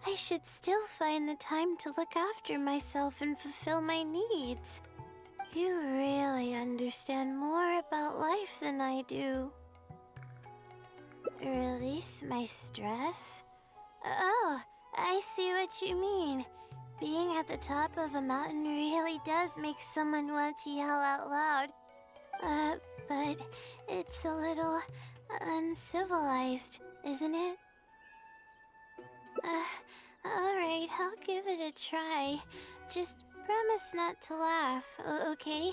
I should still find the time to look after myself and fulfill my needs. You really understand more about life than I do. Release my stress? Oh, I see what you mean. Being at the top of a mountain really does make someone want to yell out loud. But it's a little uncivilized, isn't it? Alright, I'll give it a try. Just promise not to laugh, okay?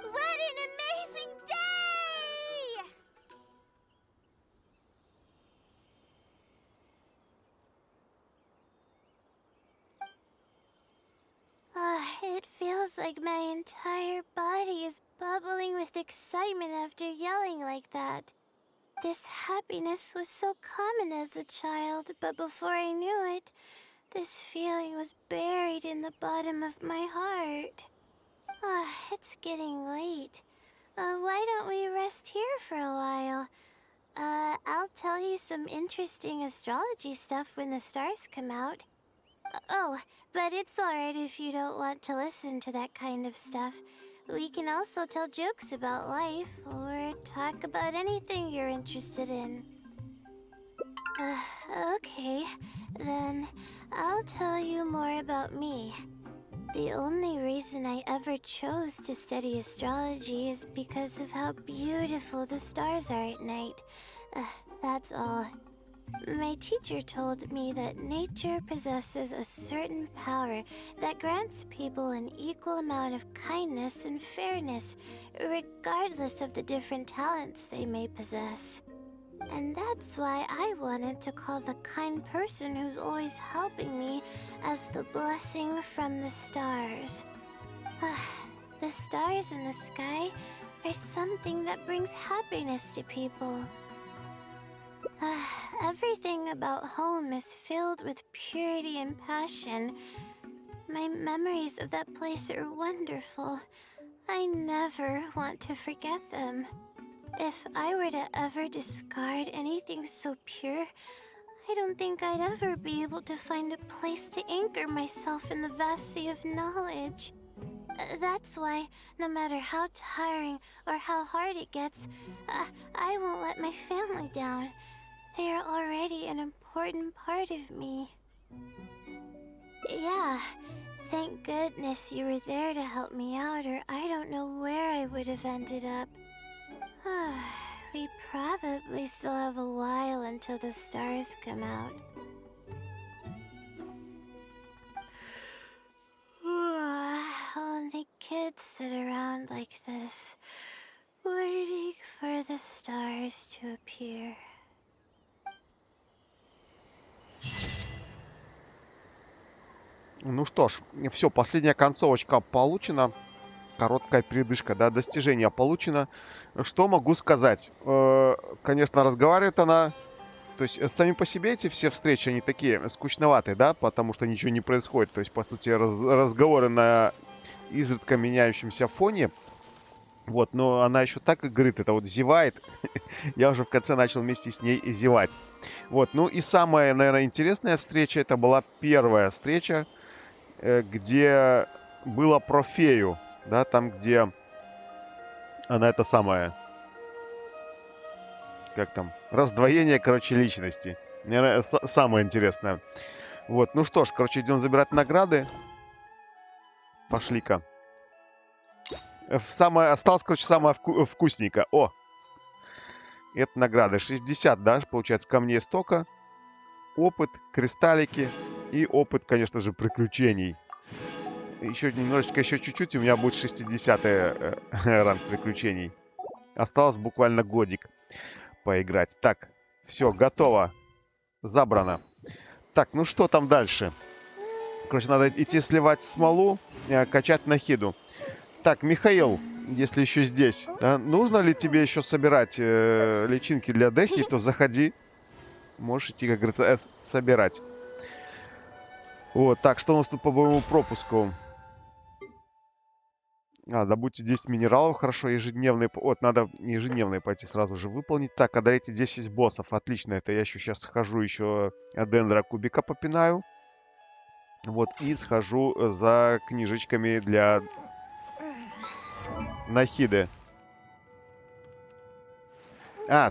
What an amazing day! It feels like my entire body is bubbling with excitement after yelling like that. This happiness was so common as a child, but before I knew it, this feeling was buried in the bottom of my heart. It's getting late. Why don't we rest here for a while? I'll tell you some interesting astrology stuff when the stars come out. Oh, but it's alright if you don't want to listen to that kind of stuff. We can also tell jokes about life, or talk about anything you're interested in. Okay, then I'll tell you more about me. The only reason I ever chose to study astrology is because of how beautiful the stars are at night. That's all. My teacher told me that nature possesses a certain power that grants people an equal amount of kindness and fairness, regardless of the different talents they may possess. And that's why I wanted to call the kind person who's always helping me as the blessing from the stars. The stars in the sky are something that brings happiness to people. Everything about home is filled with purity and passion. My memories of that place are wonderful. I never want to forget them. If I were to ever discard anything so pure, I don't think I'd ever be able to find a place to anchor myself in the vast sea of knowledge. That's why, no matter how tiring or how hard it gets, I won't let my family down. They are already an important part of me. Yeah, thank goodness you were there to help me out, or I don't know where I would have ended up. We probably still have a while until the stars come out. Only kids sit around like this, waiting for the stars to appear. Ну что ж, все, последняя концовочка получена. Короткая передышка, да, достижение получено. Что могу сказать? Конечно, разговаривает она... То есть, сами по себе эти все встречи, они такие скучноватые, да, потому что ничего не происходит. То есть, по сути, разговоры на изредка меняющемся фоне. Вот, но она еще так и говорит, это вот зевает. Я уже в конце начал вместе с ней зевать. Вот, ну и самая, наверное, интересная встреча, это была первая встреча, где было про фею, да, там, где она это самое, как там, раздвоение, короче, личности. Наверное, самое интересное. Вот, ну что ж, короче, идем забирать награды. Пошли-ка. Осталось, короче, самое вкусненькое. О! Это награды. 60, да, получается, камней стока. Опыт, кристаллики и опыт, конечно же, приключений. Еще немножечко, еще чуть-чуть, и у меня будет 60-й ранг приключений. Осталось буквально годик поиграть. Так, все, готово. Забрано. Так, ну что там дальше? Короче, надо идти сливать смолу, качать нахиду. Так, Михаил, если еще здесь. Нужно ли тебе еще собирать личинки для дехи, то заходи. Можешь идти, как говорится, собирать. Вот, так, что у нас тут по боевому пропуску? Добудьте 10 минералов, хорошо, ежедневные... Вот, надо ежедневные пойти сразу же выполнить. Так, одолейте 10 боссов, отлично, это я еще сейчас схожу, еще дендра кубика попинаю. Вот, и схожу за книжечками для нахиды.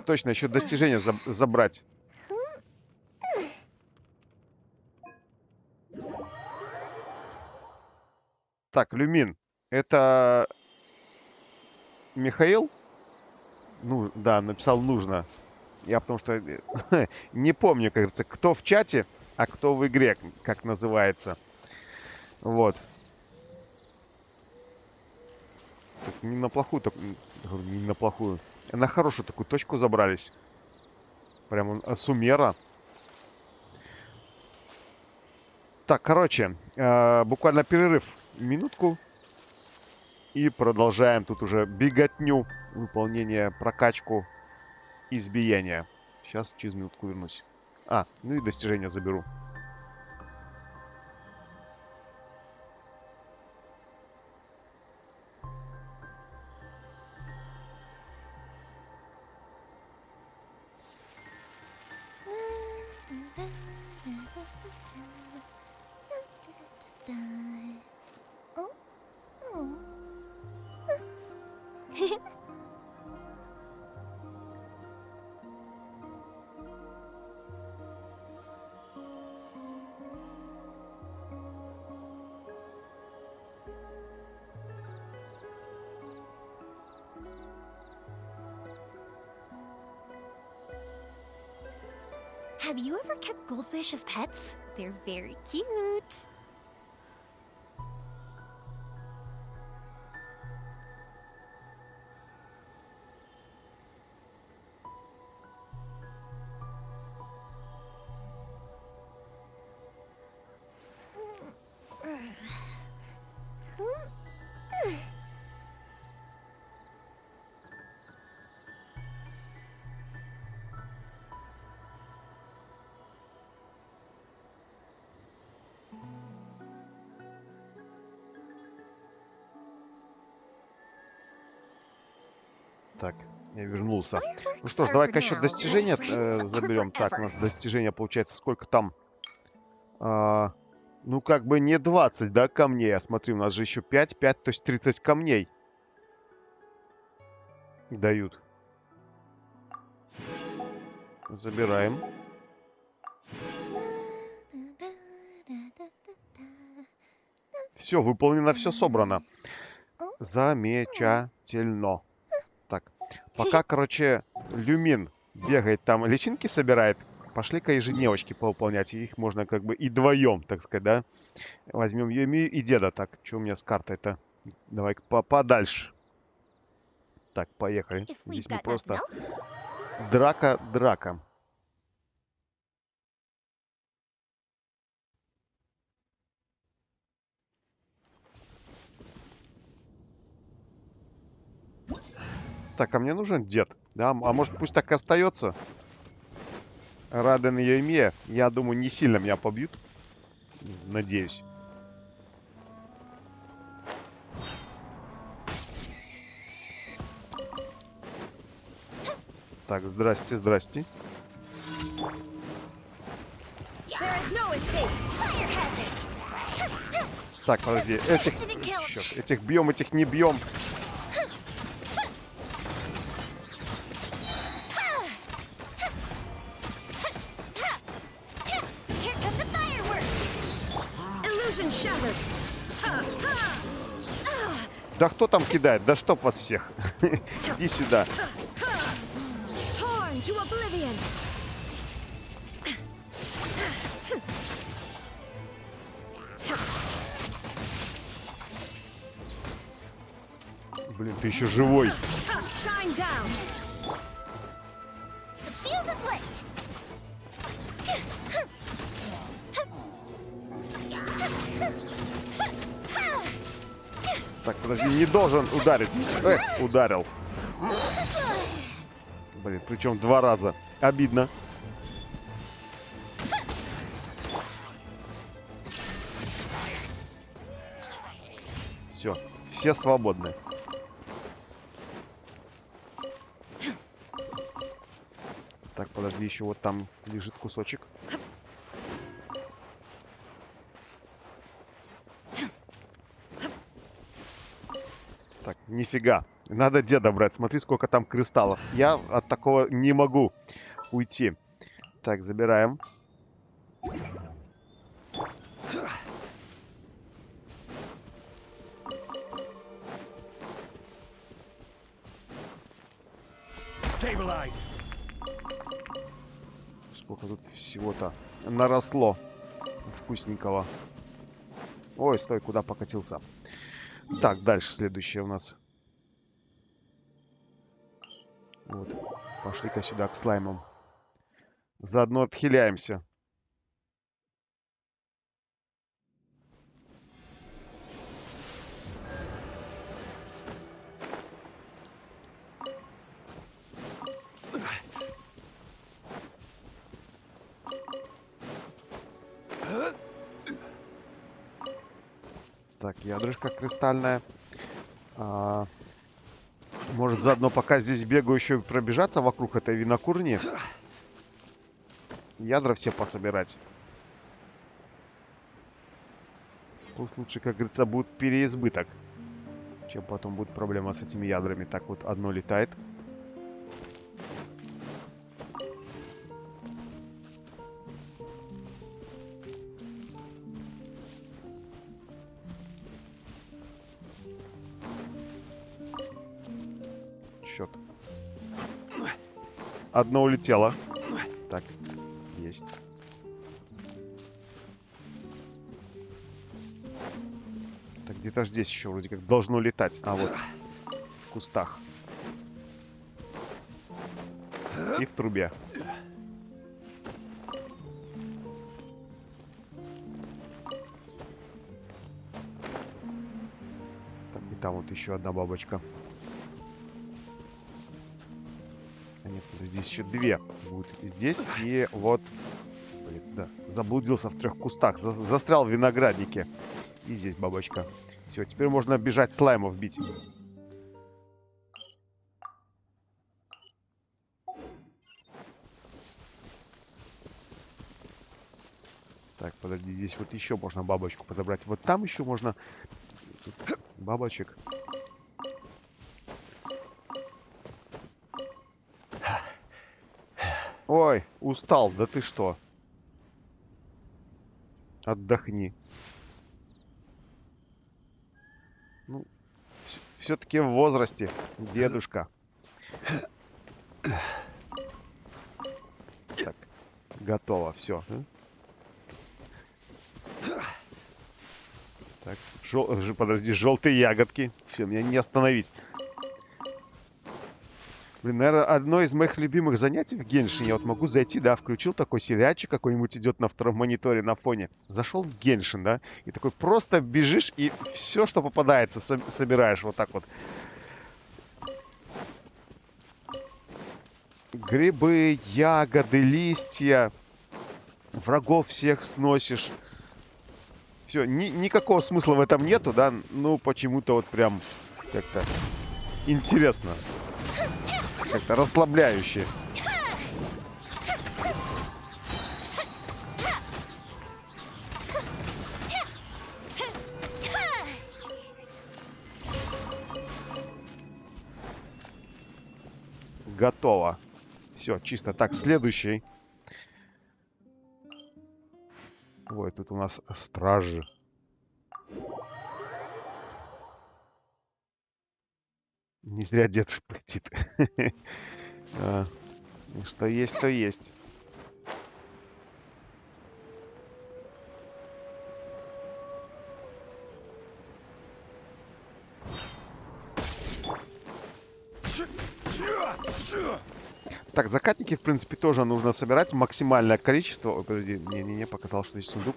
Точно, еще достижения забрать. Так, Люмин. Это Михаил? Ну, да, написал нужно. Я потому что не помню, как говорится, кто в чате, а кто в игре, как называется. Вот. Так, не на плохую, так, не на плохую. На хорошую такую точку забрались. Прям суммера. Так, короче, буквально перерыв. Минутку. И продолжаем тут уже беготню, выполнение, прокачку, избиения. Сейчас через минутку вернусь. Ну и достижения заберу. Have you ever kept goldfish as pets? They're very cute. Так, я вернулся. Ну что ж, давай-ка еще достижения заберем. Так, у нас достижения получается сколько там? Ну, как бы не 20, да, камней. Я смотрю, у нас же еще 5, то есть 30 камней дают. Забираем. Все, выполнено, все собрано. Замечательно. Так, пока, короче, Люмин бегает там, личинки собирает. Пошли-ка ежедневочки повыполнять. Их можно как бы и вдвоем, так сказать, да? Возьмем Юмию и деда. Так, что у меня с картой-то? Давай-ка подальше. Так, поехали. Здесь мы просто... Драка. Так, а мне нужен дед, да? А может, пусть так и остается? Раден и Йойме, я думаю, не сильно меня побьют. Надеюсь. Так, здрасте. Так, подожди. Этих бьем, этих не бьем. Да кто там кидает? Да чтоб вас всех. Иди сюда. Блин, ты еще живой. Так, подожди, не должен ударить. Ударил. Блин, причем 2 раза. Обидно. Все свободны. Так, подожди, еще вот там лежит кусочек. Так, нифига. Надо деда брать. Смотри, сколько там кристаллов. Я от такого не могу уйти. Так, забираем. Сколько тут всего-то наросло вкусненького. Ой, стой, куда покатился? Так, дальше следующее у нас. Вот, пошли-ка сюда к слаймам. Заодно отхиляемся. Так, ядрышко кристальное. Может, заодно, пока здесь бегаю, еще пробежаться вокруг этой винокурни. Ядра все пособирать. Пусть лучше, как говорится, будет переизбыток, чем потом будет проблема с этими ядрами. Так, вот одно летает. Счет. Одно улетело. Так, есть. Так, где-то здесь еще вроде как должно летать. А вот в кустах. И в трубе. Так, и там вот еще одна бабочка. Нет, здесь еще 2 будут здесь. И вот, блин, да, заблудился в 3 кустах. Застрял в винограднике. И здесь бабочка. Все, теперь можно бежать слаймов бить. Так, подожди, здесь вот еще можно бабочку подобрать. Вот там еще можно тут бабочек. Ой, устал, да ты что? Отдохни. Ну, все-таки в возрасте, дедушка. Так, готово, все. Так, подожди, желтые ягодки. Все, меня не остановить. Блин, наверное, одно из моих любимых занятий в Геншине. Я вот могу зайти, да, включил такой сериальчик какой-нибудь идет на втором мониторе на фоне. Зашел в Геншин, да, и такой просто бежишь и все, что попадается, собираешь вот так вот. Грибы, ягоды, листья. Врагов всех сносишь. Все, никакого смысла в этом нету, да. Ну, почему-то вот прям как-то интересно. Как-то расслабляюще. Готово. Все, чисто. Так, следующий. Ой, тут у нас стражи. Не зря дед пыхтит. Что есть, то есть. Так, закатники, в принципе, тоже нужно собирать. Максимальное количество... Ой, подожди, не-не-не, показал, что здесь сундук.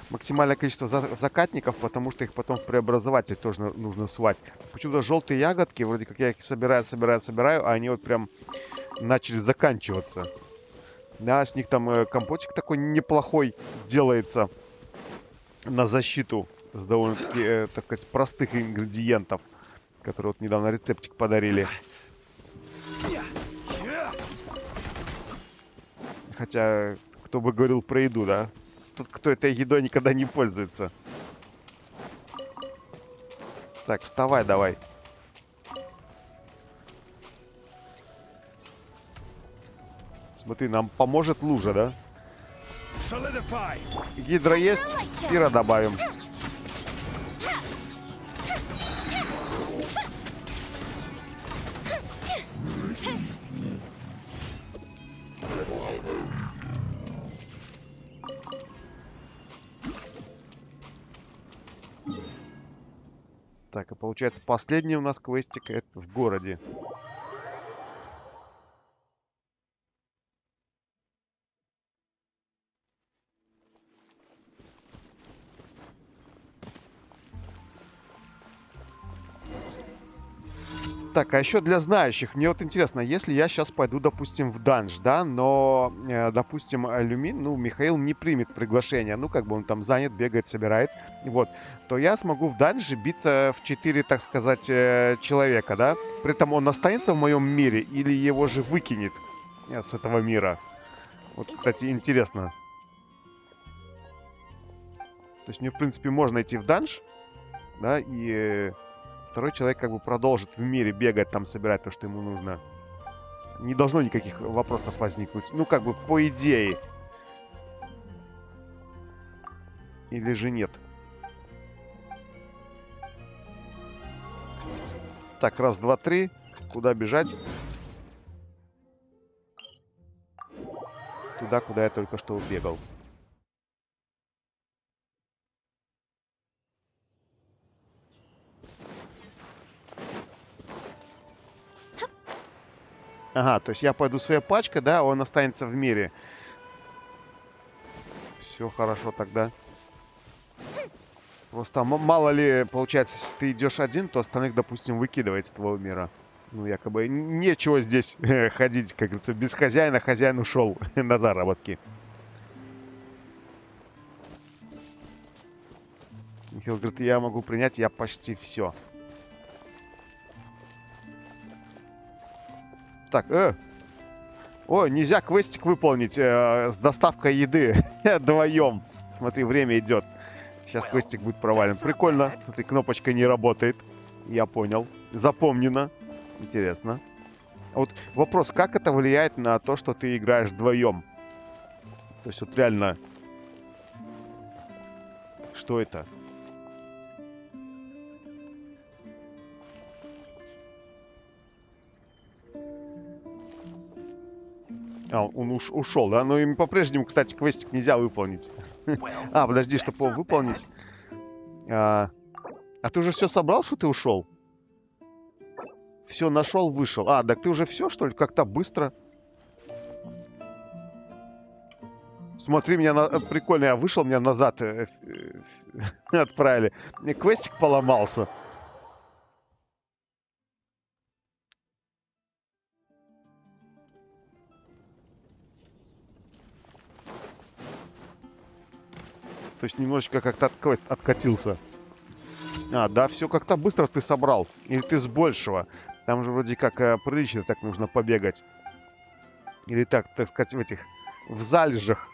Максимальное количество закатников, потому что их потом в преобразователь тоже нужно сувать. Почему-то желтые ягодки, вроде как я их собираю, а они вот прям начали заканчиваться. Да, с них там компотик такой неплохой делается на защиту с довольно-таки, так сказать, простых ингредиентов, которые вот недавно рецептик подарили. Хотя, кто бы говорил про еду, да? Тот, кто этой едой никогда не пользуется. Так, вставай давай. Смотри, нам поможет лужа, да? Гидра есть, пира добавим. Так, и получается, последний у нас квестик это в городе. Так, а еще для знающих, мне вот интересно, если я сейчас пойду, допустим, в данж, да, но, допустим, Люмин, ну, Михаил не примет приглашение, ну, как бы он там занят, бегает, собирает, вот, то я смогу в данже биться в 4, так сказать, человека, да, при этом он останется в моем мире или его же выкинет с этого мира? Вот, кстати, интересно. То есть мне, в принципе, можно идти в данж, да, и... Второй человек как бы продолжит в мире бегать, там собирать то, что ему нужно. Не должно никаких вопросов возникнуть. Ну, как бы по идее. Или же нет. Так, раз, два, три. Куда бежать? Туда, куда я только что убегал. Ага, то есть я пойду своей пачкой, да, он останется в мире. Все хорошо тогда. Просто мало ли, получается, если ты идешь один, то остальных, допустим, выкидывает с твоего мира. Ну, якобы нечего здесь ходить, как говорится, без хозяина. Хозяин ушел на заработки. Михаил говорит, я могу принять, я почти все. Так, О, нельзя квестик выполнить с доставкой еды вдвоем. Смотри, время идет. Сейчас квестик будет провален. Прикольно. Смотри, кнопочка не работает. Я понял. Запомнено. Интересно. Вот вопрос, как это влияет на то, что ты играешь вдвоем? То есть вот реально... Что это? А, он ушел, да? Но им по-прежнему, кстати, квестик нельзя выполнить. А, подожди, чтобы его выполнить. А ты уже все собрал, что ты ушел? Все нашел, вышел. А, так ты уже все, что ли? Как-то быстро. Смотри, меня прикольно, я вышел, меня назад отправили. Квестик поломался. То есть немножечко как-то квест откатился. А, да, все как-то быстро ты собрал. Или ты с большего. Там же вроде как прилично так нужно побегать. Или так сказать, в этих... В залежах.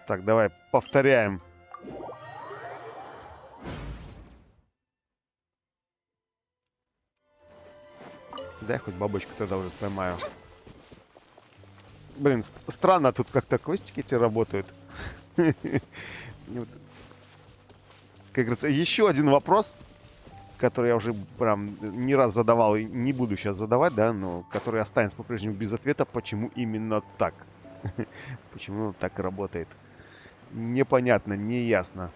Так, давай повторяем. Дай хоть бабочку тогда уже споймаю. Блин, странно тут как-то квестики эти работают. Как говорится, еще один вопрос. который я уже прям не раз задавал и не буду сейчас задавать, да, но который останется по-прежнему без ответа, почему именно так. Почему он так работает. Непонятно, неясно.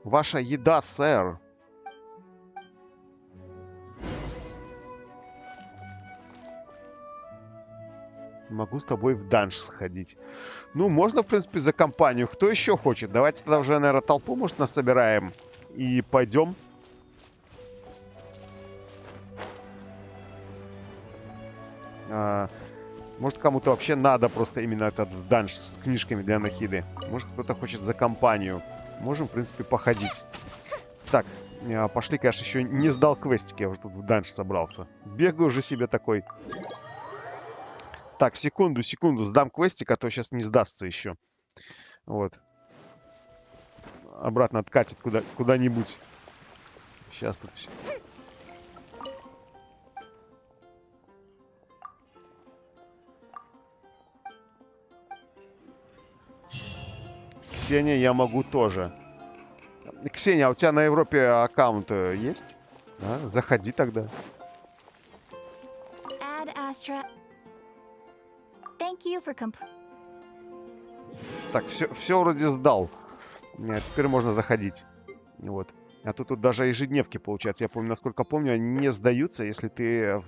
Ваша еда, сэр. Могу с тобой в данж сходить. Ну, можно, в принципе, за компанию. Кто еще хочет? Давайте тогда уже, наверное, толпу, может, нас собираем. И пойдем. Может, кому-то вообще надо просто именно этот данж с книжками для Нахиды. Может, кто-то хочет за компанию. Можем, в принципе, походить. Так, пошли, конечно, еще не сдал квестики. Я уже тут в данж собрался. Бегаю уже себе такой. Так, секунду, сдам квестик, а то сейчас не сдастся еще. Вот. Обратно откатит куда-нибудь. Сейчас тут все. Ксения, я могу тоже. Ксения, а у тебя на Европе аккаунт есть? А? Заходи тогда. Так, все вроде сдал. Теперь можно заходить. Вот. А тут даже ежедневки получается. Я помню, насколько помню, они не сдаются, если ты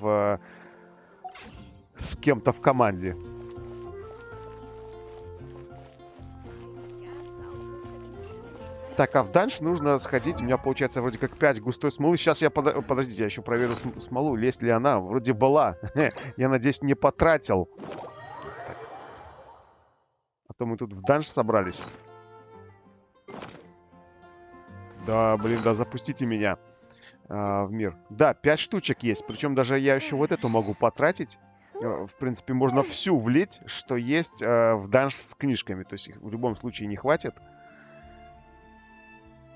с кем-то в команде. Так, а в данж нужно сходить. У меня получается вроде как 5 густой смолы. Сейчас я... Подождите, я еще проверю смолу. Есть ли она? Вроде была. Я надеюсь, не потратил. Так. А то мы тут в данж собрались. Да, блин, да запустите меня в мир. Да, 5 штучек есть. Причем даже я еще вот эту могу потратить. В принципе, можно всю влить, что есть в данж с книжками. То есть их в любом случае не хватит.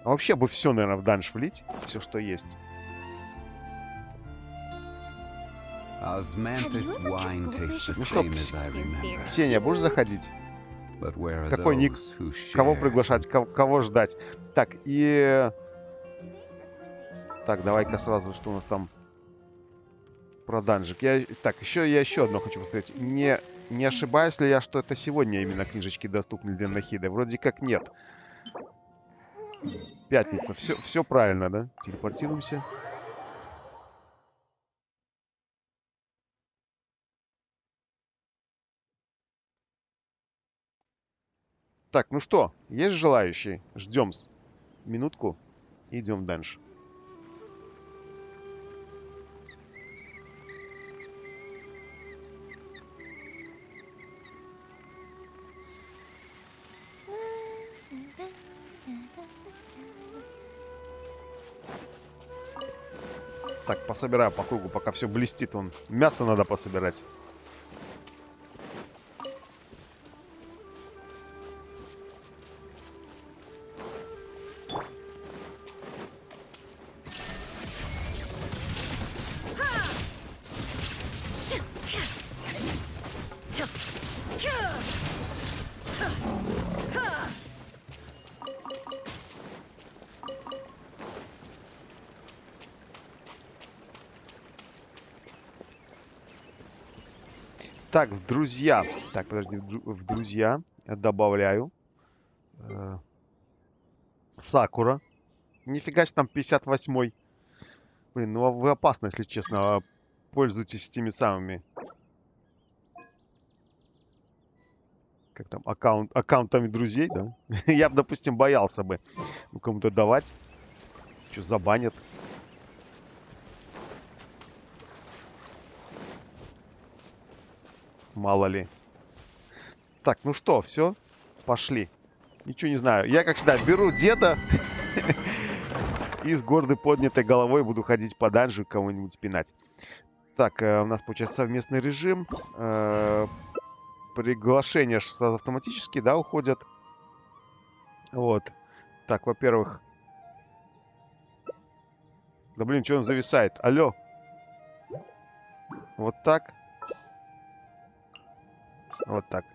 А вообще бы все, наверное, в данж влить. Все, что есть. Ну что, Ксения, будешь заходить? Какой ник? Кого приглашать? Кого ждать? Так, и... Так, давай-ка сразу, что у нас там про данжик. Так, я еще одно хочу посмотреть. Не ошибаюсь ли я, что это сегодня именно книжечки доступны для Нахиды? Вроде как нет. Пятница. Все правильно, да? Телепортируемся. Так, ну что, есть желающие? Ждем минутку и идем в данж. Так, пособираю по кругу, пока все блестит. Мясо надо пособирать. Так, в друзья. Так, подожди, в друзья добавляю. Сакура. Нифига себе, там 58-й. Блин, ну вы опасны, если честно. Пользуйтесь теми самыми. Как там, аккаунтами друзей, да? Я бы, допустим, боялся бы кому-то давать. Что, забанят? Мало ли. Так, ну что, все? Пошли. Ничего не знаю. Я, как всегда, беру деда и с гордой поднятой головой буду ходить по данжу и кого-нибудь пинать. Так, у нас получается совместный режим. Приглашения автоматически, да, уходят. Вот. Так, во-первых... Да блин, что он зависает? Алло. Вот так. Вот так.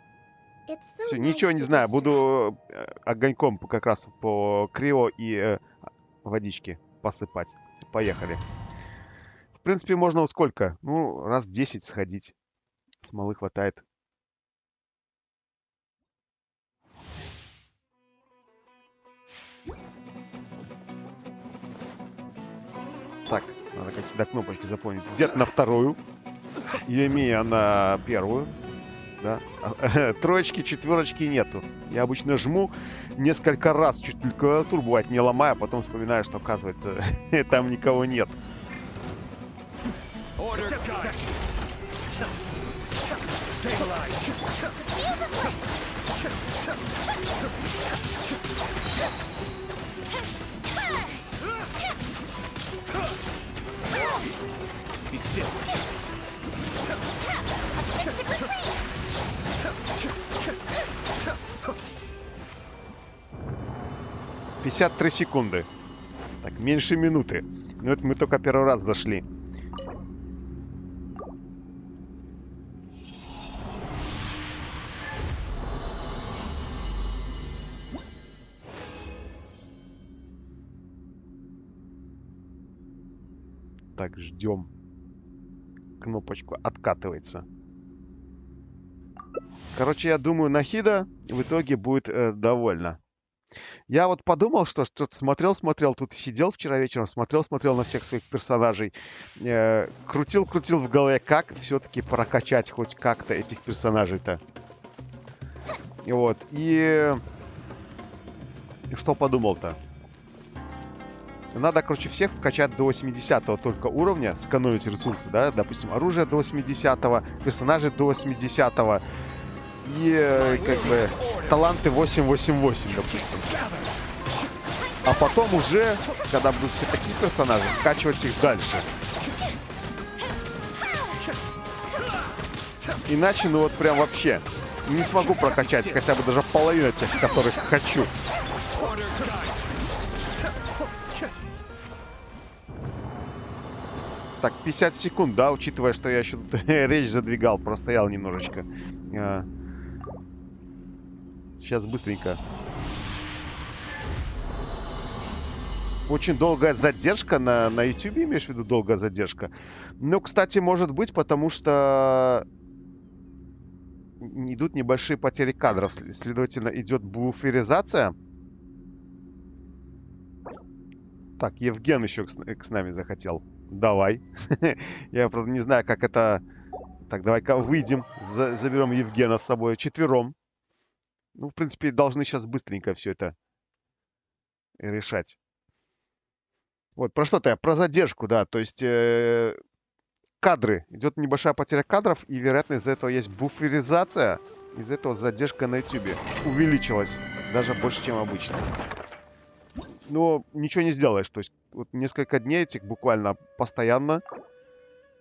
Все, ничего не знаю. Буду огоньком как раз по крио и водички посыпать. Поехали. В принципе, можно сколько? Ну, раз 10 сходить. Смолы хватает. Так, надо, как всегда, кнопочки запомнить. Где-то на вторую. Емия на первую. Да. Троечки, четверочки нету. Я обычно жму несколько раз, чуть ли клавиатуру бывает не ломаю, а потом вспоминаю, что оказывается там никого нет. Be still. 53 секунды. Так, меньше минуты. Но это мы только первый раз зашли. Так, ждем. Кнопочку откатывается. Короче, я думаю, Нахида в итоге будет довольна. Я вот подумал, что что-то смотрел, тут сидел вчера вечером, смотрел на всех своих персонажей. Крутил в голове, как все-таки прокачать хоть как-то этих персонажей-то. Вот. И что подумал-то? Надо, короче, всех вкачать до 80-го только уровня, сэкономить ресурсы, да, допустим, оружие до 80-го, персонажи до 80-го и, как бы, таланты 8-8-8, допустим. А потом уже, когда будут все такие персонажи, вкачивать их дальше. Иначе, ну вот прям вообще не смогу прокачать хотя бы даже половину тех, которых хочу. Так, 50 секунд, да, учитывая, что я еще речь задвигал, простоял немножечко. Сейчас быстренько. Очень долгая задержка на YouTube, имеешь в виду долгая задержка? Ну, кстати, может быть, потому что идут небольшие потери кадров. Следовательно, идет буферизация. Так, Евген еще с нами захотел. Давай. Я, правда, не знаю, как это... Так, давай-ка выйдем. Заберем Евгена с собой. Четвером. Ну, в принципе, должны сейчас быстренько все это решать. Вот, про что-то я. Про задержку, да. То есть, кадры. Идет небольшая потеря кадров, и, вероятно, из-за этого есть буферизация. Из-за этого задержка на YouTube увеличилась. Даже больше, чем обычно. Но ничего не сделаешь. То есть, вот несколько дней этих буквально постоянно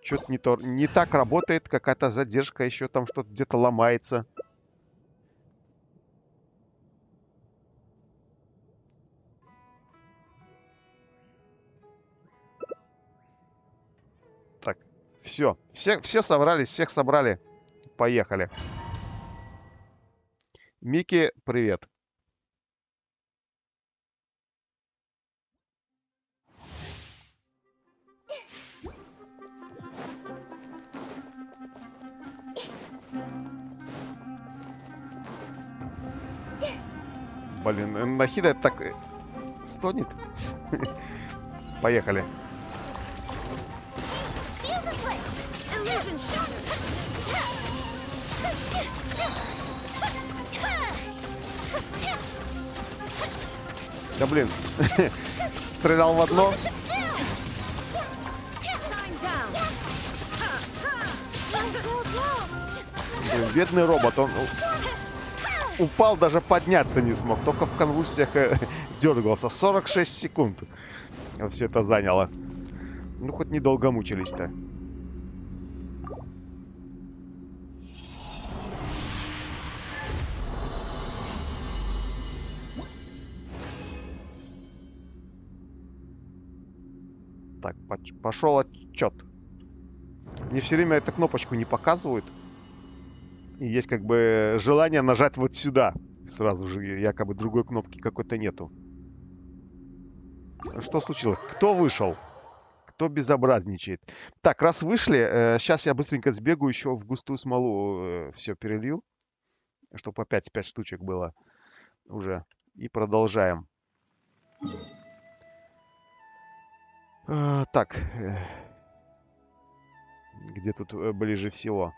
что-то не так работает. Какая-то задержка, еще там что-то где-то ломается. Так, все. Все собрались, всех собрали. Поехали. Микки, привет. Блин, Нахида так стонет. Поехали. Да блин. Стрелял в одно. Блин, бедный робот, он упал, даже подняться не смог. Только в конвульсиях дергался. 46 секунд все это заняло. Ну, хоть недолго мучились-то. Так, пошел отчет. Мне все время эту кнопочку не показывают. И есть как бы желание нажать вот сюда. Сразу же якобы другой кнопки какой-то нету. Что случилось? Кто вышел? Кто безобразничает? Так, раз вышли, сейчас я быстренько сбегаю еще в густую смолу. Все перелью. Чтобы опять 5 штучек было уже. И продолжаем. Так. Где тут ближе всего?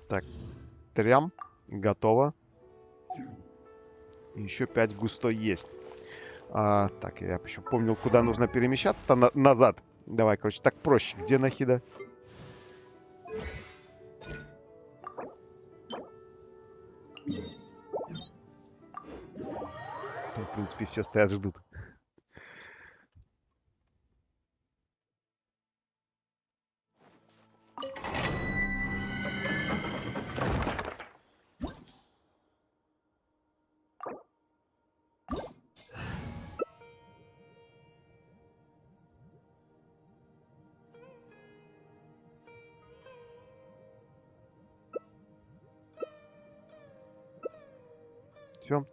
Так, трям, готово. Еще 5 густой есть. Так, я еще помнил, куда нужно перемещаться-то назад. Давай, короче, так проще. Где Нахида? В принципе, все стоят, ждут.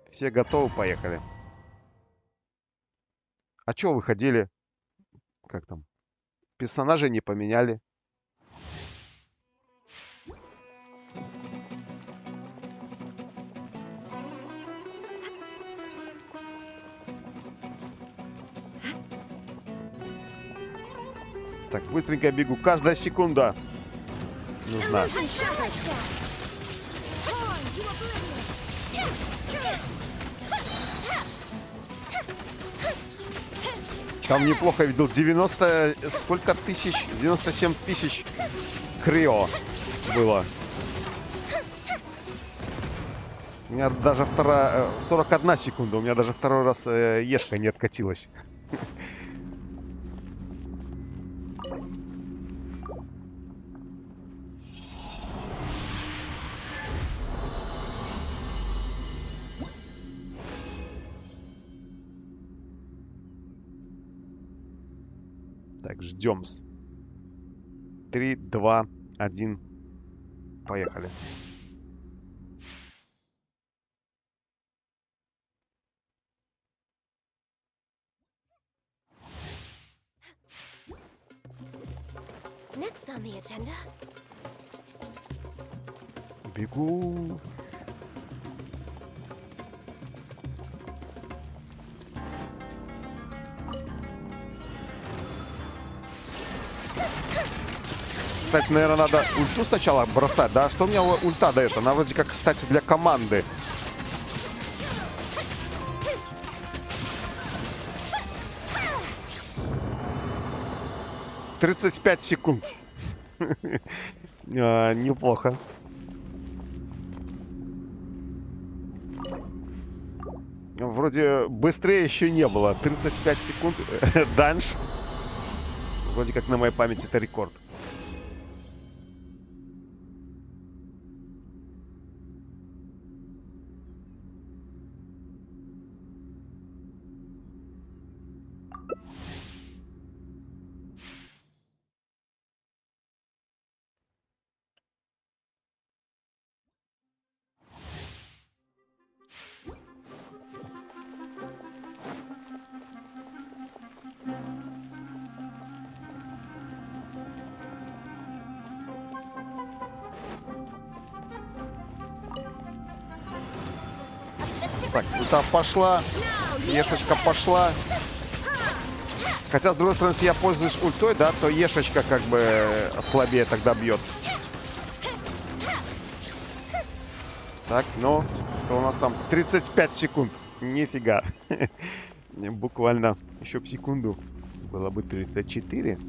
Все готовы, поехали. А чё вы ходили? Как там? Персонажей не поменяли. Так, быстренько бегу. Каждая секунда нужна. Там неплохо видел. 90... Сколько тысяч? 97 тысяч крио было. У меня даже 41 секунда. У меня даже второй раз ешка не откатилась. Так, ждем-с. 3, 2, 1. Поехали. Next on the agenda. Бегу. Кстати, наверное, надо ульту сначала бросать, да? Что у меня ульта дает? Она вроде как, кстати, для команды. «35 секунд». Неплохо. Вроде быстрее еще не было. 35 секунд. Данж. Вроде как на моей памяти это рекорд. Так, ульта пошла. Ешечка пошла. Хотя, с другой стороны, если я пользуюсь ультой, да, то ешечка как бы слабее тогда бьет. Так, ну, что у нас там? 35 секунд. Нифига. Буквально еще в секунду. Было бы 34.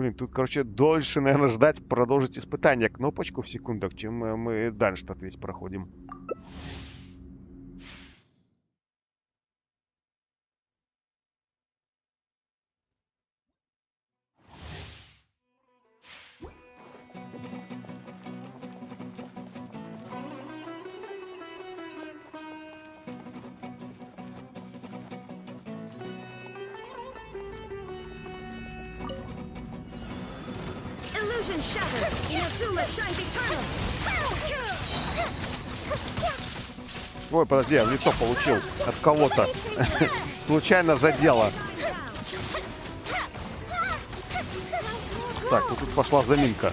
Блин, тут, короче, дольше, наверное, ждать, продолжить испытание. Кнопочку в секундах, чем мы дальше-то весь проходим. Illusion shattered! Inazuma shines eternal! Ой, подожди, я в лицо получил от кого-то. Случайно задело. Так, вот тут пошла заминка.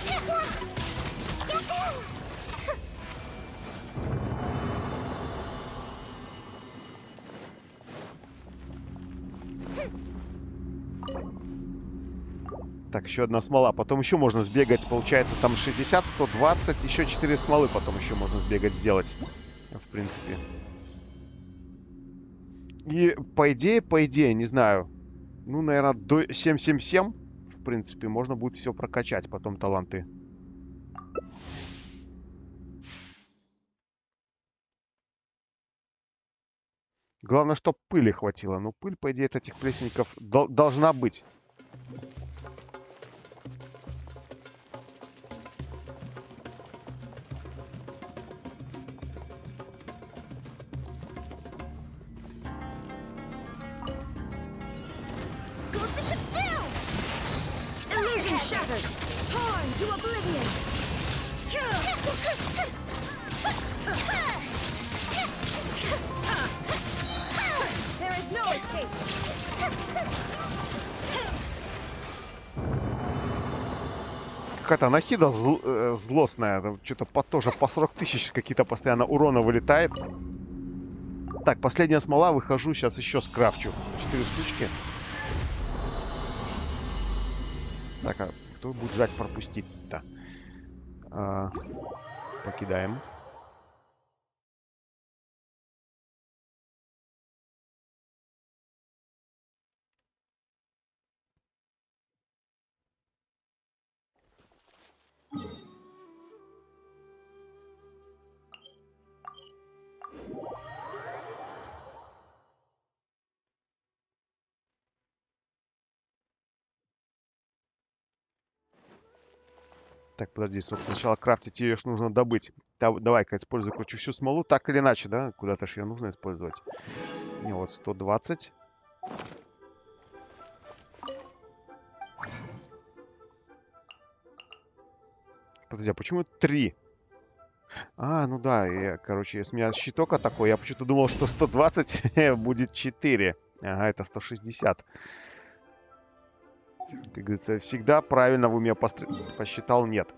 Так, еще одна смола. Потом еще можно сбегать. Получается, там 60, 120. Еще 4 смолы потом еще можно сбегать, сделать. В принципе. И по идее, не знаю. Ну, наверное, до 777. В принципе, можно будет все прокачать. Потом таланты. Главное, чтобы пыли хватило. Ну, пыль, по идее, от этих прессников должна быть. Illusion shattered! Torn to oblivion! There is no escape! Какая-то нахида злостная. Что-то тоже по 40 тысяч какие-то постоянно урона вылетает. Так, последняя смола. Выхожу. Сейчас еще скрафчу. 4 штучки. Так, а кто будет ждать пропустить-то? Покидаем. Так, подожди, собственно, сначала крафтить ее ж нужно добыть. Давай-ка используй, короче, всю смолу, так или иначе, да? Куда-то же ее нужно использовать. И вот 120. Подожди, а почему 3? А, ну да, короче, если у меня щиток такой, я почему-то думал, что 120 будет 4. Ага, это 160. Как говорится, всегда правильно в уме посчитал, нет.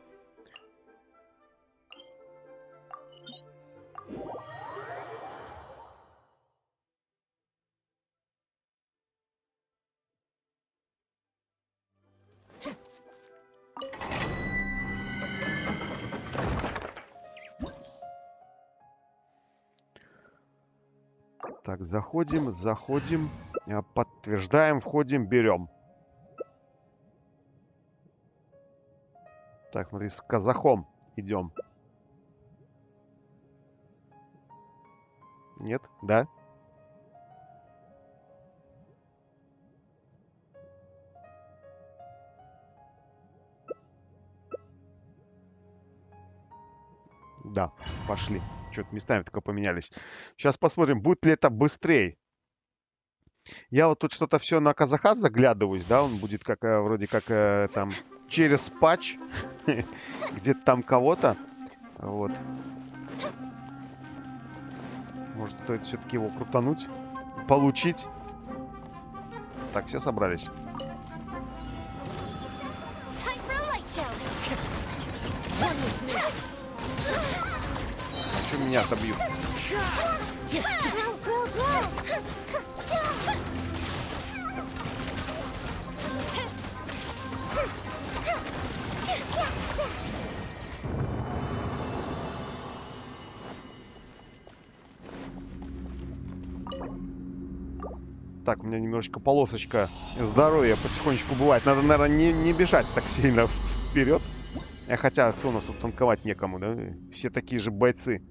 Так, заходим, подтверждаем, входим, берем. Так, смотри, с казахом идем. Нет? Да? Да, пошли. Что-то местами только поменялись. Сейчас посмотрим, будет ли это быстрее. Я вот тут что-то все на казаха заглядываюсь, да? Он будет как вроде как там через патч. Где-то там кого-то. Вот. Может, стоит все-таки его крутануть. Получить. Так, все собрались. А что меня отобьют? Так, у меня немножечко полосочка здоровья потихонечку бывает. Надо, наверное, не бежать так сильно вперед. Хотя, кто у нас тут танковать некому, да? Все такие же бойцы.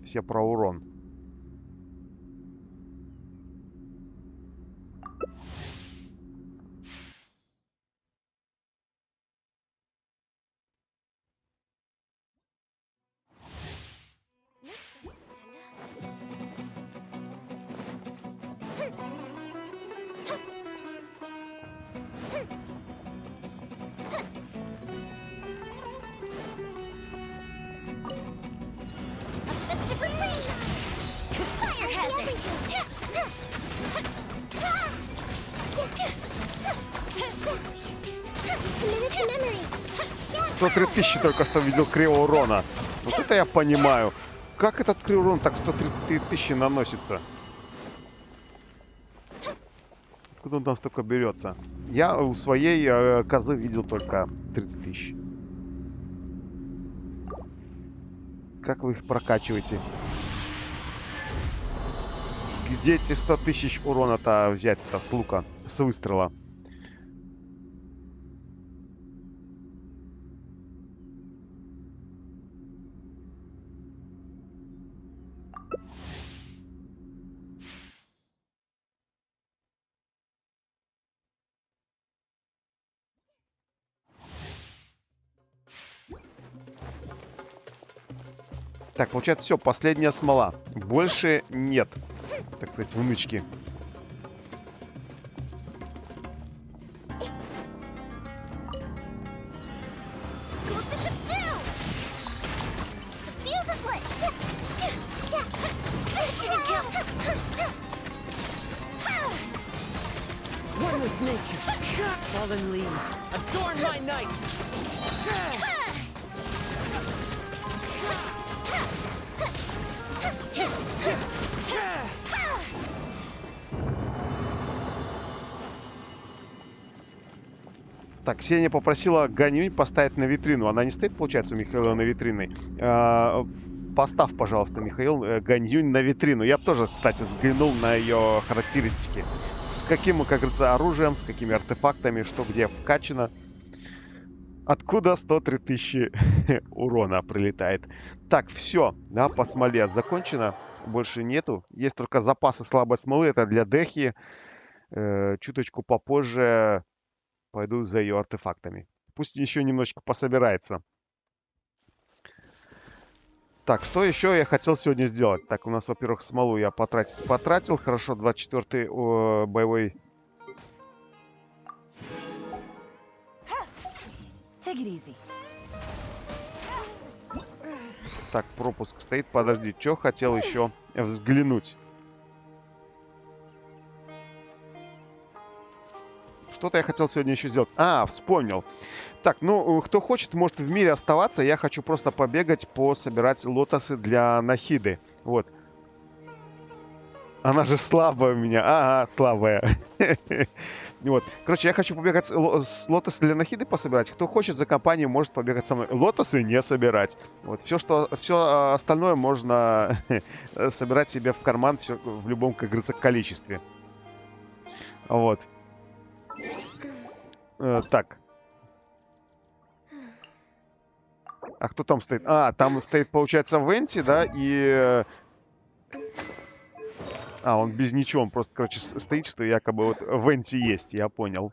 Все про урон. Fire hazard! 103 тысячи только что видел криоурона. Вот это я понимаю. Как этот криоурон так 103 тысячи наносится? Откуда он там столько берется? Я у своей козы видел только 30 тысяч. Как вы их прокачиваете? Где эти 100 тысяч урона-то взять-то с лука, с выстрела? Так, получается, все, последняя смола. Больше нет, так сказать, внучки. One with nature. Fallen leaves. Adorn my night. Так, Ксения попросила Ганюнь поставить на витрину. Она не стоит, получается, у Михаила на витриной. Поставь, пожалуйста, Михаил, Ганюнь на витрину. Я тоже, кстати, взглянул на ее характеристики. С каким, как говорится, оружием, с какими артефактами, что где вкачано. Откуда 103 тысячи урона прилетает. Так, все, да, по смоле закончено. Больше нету. Есть только запасы слабой смолы. Это для Дехи. Чуточку попозже пойду за ее артефактами. Пусть еще немножечко пособирается. Так, что еще я хотел сегодня сделать? Так, у нас, во-первых, смолу я потратил. Хорошо, 24-й боевой... Так, пропуск стоит. Подожди, что хотел еще взглянуть? Что-то я хотел сегодня еще сделать. А, вспомнил. Так, ну, кто хочет, может в мире оставаться. Я хочу просто побегать, пособирать лотосы для Нахиды. Вот. Она же слабая у меня. Ага, слабая. Вот. Короче, я хочу побегать лотосы для Нахиды пособирать. Кто хочет за компанию, может побегать со мной. Лотосы не собирать. Вот. Все остальное можно собирать себе в карман все в любом, как говорится, количестве. Вот. Так. А кто там стоит? А, там стоит, получается, Венти, да, и... А, он без ничего, он просто, короче, стоит, что якобы вот Венти есть, я понял.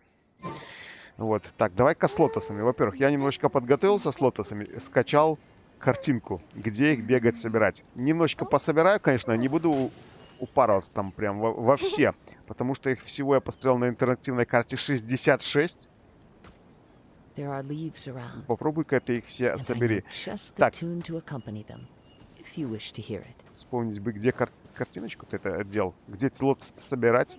Вот, так, давай-ка с лотосами. Во-первых, я немножечко подготовился с лотосами, скачал картинку, где их бегать, собирать. Немножечко пособираю, конечно, не буду упарываться там прям во все, потому что их всего я построил на интерактивной карте 66. Попробуй-ка ты их все собери. Так. Вспомнить бы, где картиночку ты это отдел. Где эти лотосы собирать?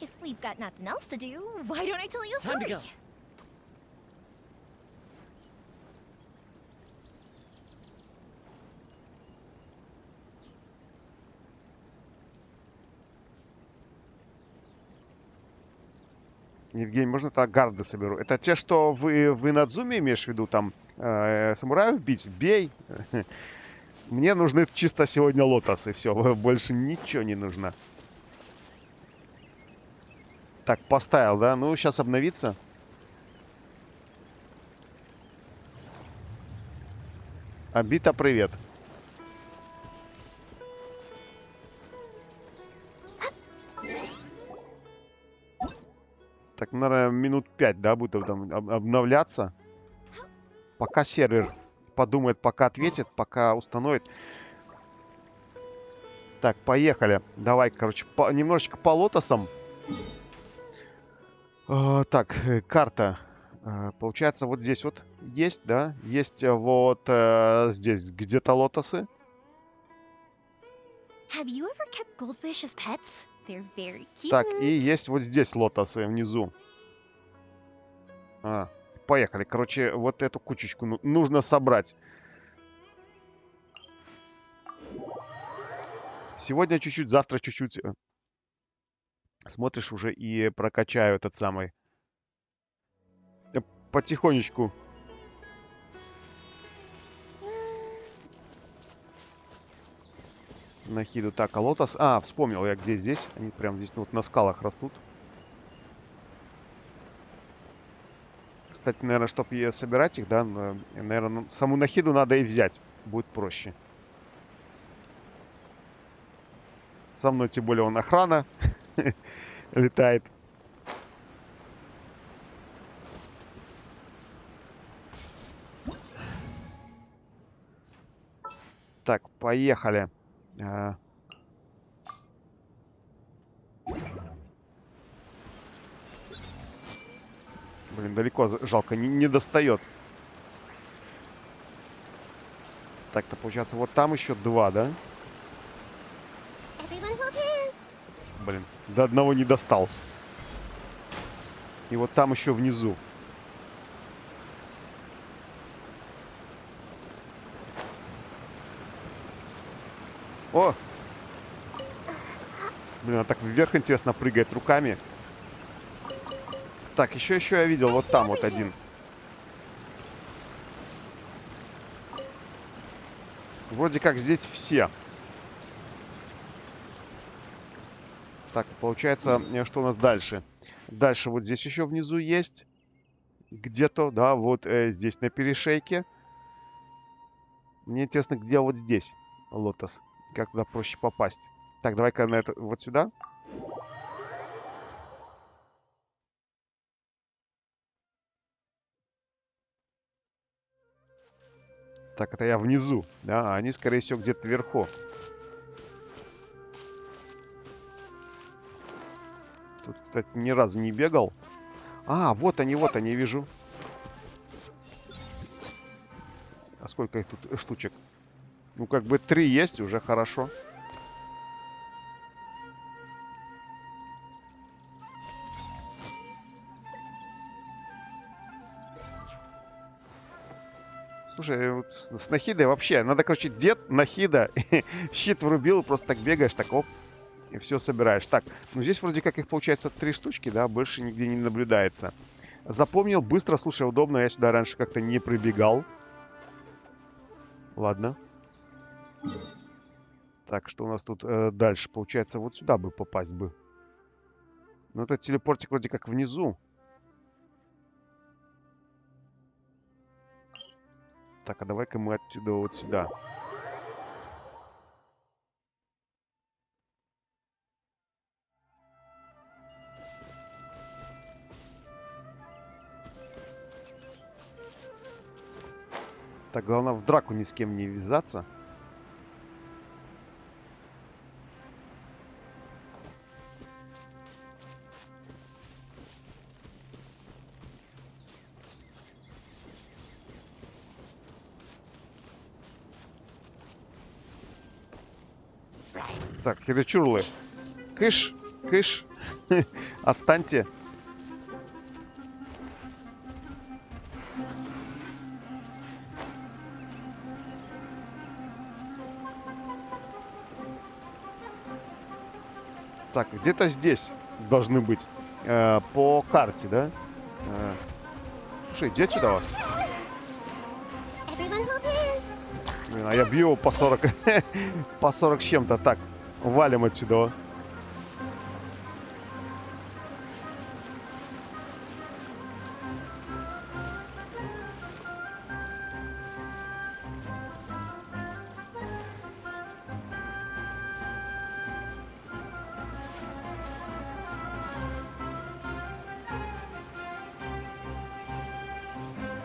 If we've got nothing else to do, why don't I tell you a story? Евгений, можно так гарды соберу? Это те, что вы на Дзуме имеешь в виду, там, самураев бить? Бей. Мне нужны чисто сегодня лотосы. Все, больше ничего не нужно. Так, поставил, да? Ну, сейчас обновится. Обита, привет. Так, наверное, минут 5, да, будет там обновляться. Пока сервер подумает, пока ответит, пока установит. Так, поехали. Давай, короче, немножечко по лотосам. Так, карта. Получается, вот здесь вот есть, да? Есть вот здесь где-то лотосы. Have you ever kept goldfish as pets? They're very cute. Так, и есть вот здесь лотосы внизу. Поехали. Короче, вот эту кучечку нужно собрать. Сегодня чуть-чуть, завтра чуть-чуть. Смотришь, уже и прокачаю этот самый. Потихонечку. Нахиду. Так, а лотос... вспомнил я, где здесь. Они прям здесь, ну, вот на скалах растут. Кстати, наверное, чтобы собирать их, да, наверное, саму нахиду надо и взять. Будет проще. Со мной, тем более, он охрана летает. Так, поехали. Блин, далеко, жалко, не достает. Так-то получается, вот там еще 2, да? Блин, до одного не достал. И вот там еще внизу. О! Блин, она так вверх, интересно, прыгает руками. Так, еще я видел, вот там вот один. Вроде как здесь все. Так, получается, что у нас дальше? Дальше вот здесь еще внизу есть. Где-то, да, вот здесь на перешейке. Мне интересно, где вот здесь лотос. Как туда проще попасть. Так, давай-ка на это, вот сюда. Так, это я внизу. Да, а они, скорее всего, где-то вверху. Тут, кстати, ни разу не бегал. Вот они, вижу. А сколько их тут штучек? Ну, как бы 3 есть, уже хорошо. Слушай, вот с нахидой вообще, надо, короче, дед, нахида, щит врубил, просто так бегаешь, так оп, и все собираешь. Так, ну здесь вроде как их получается 3 штучки, да, больше нигде не наблюдается. Запомнил, быстро, слушай, удобно, я сюда раньше как-то не прибегал. Ладно. Так, что у нас тут дальше? Получается, вот сюда бы попасть бы. Ну, этот телепортик вроде как внизу. Так, а давай-ка мы отсюда вот сюда. Так, главное в драку ни с кем не ввязаться. Так, херечурлы. Кыш, кыш. Отстаньте. Так, где-то здесь должны быть. По карте, да? Слушай, иди отсюда. Блин, а я бью его по 40. По 40 с чем-то. Так, валим отсюда.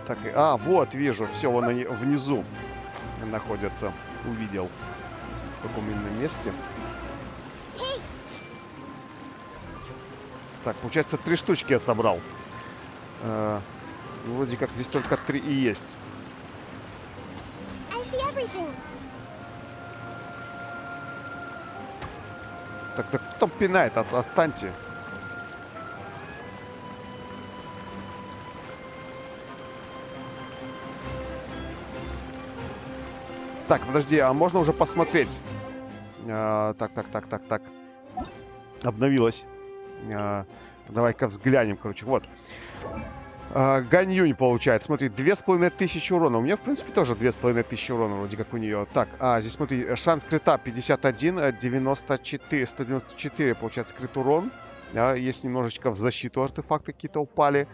Так, а, вот, вижу, все, вон они внизу находятся. Увидел. В каком именно месте. Так, получается, 3 штучки я собрал. Вроде как здесь только 3 и есть. Так, кто там пинает? Отстаньте. Так, подожди, а можно уже посмотреть? Так. Обновилось. Давай-ка взглянем, короче. Вот. Ганьюнь получает. Смотри, 2500 урона. У меня, в принципе, тоже 2500 урона, вроде как у нее. Так, здесь, смотри, шанс крита 51, 94, 194, получается, крит урон. Есть немножечко в защиту артефакты какие-то упали.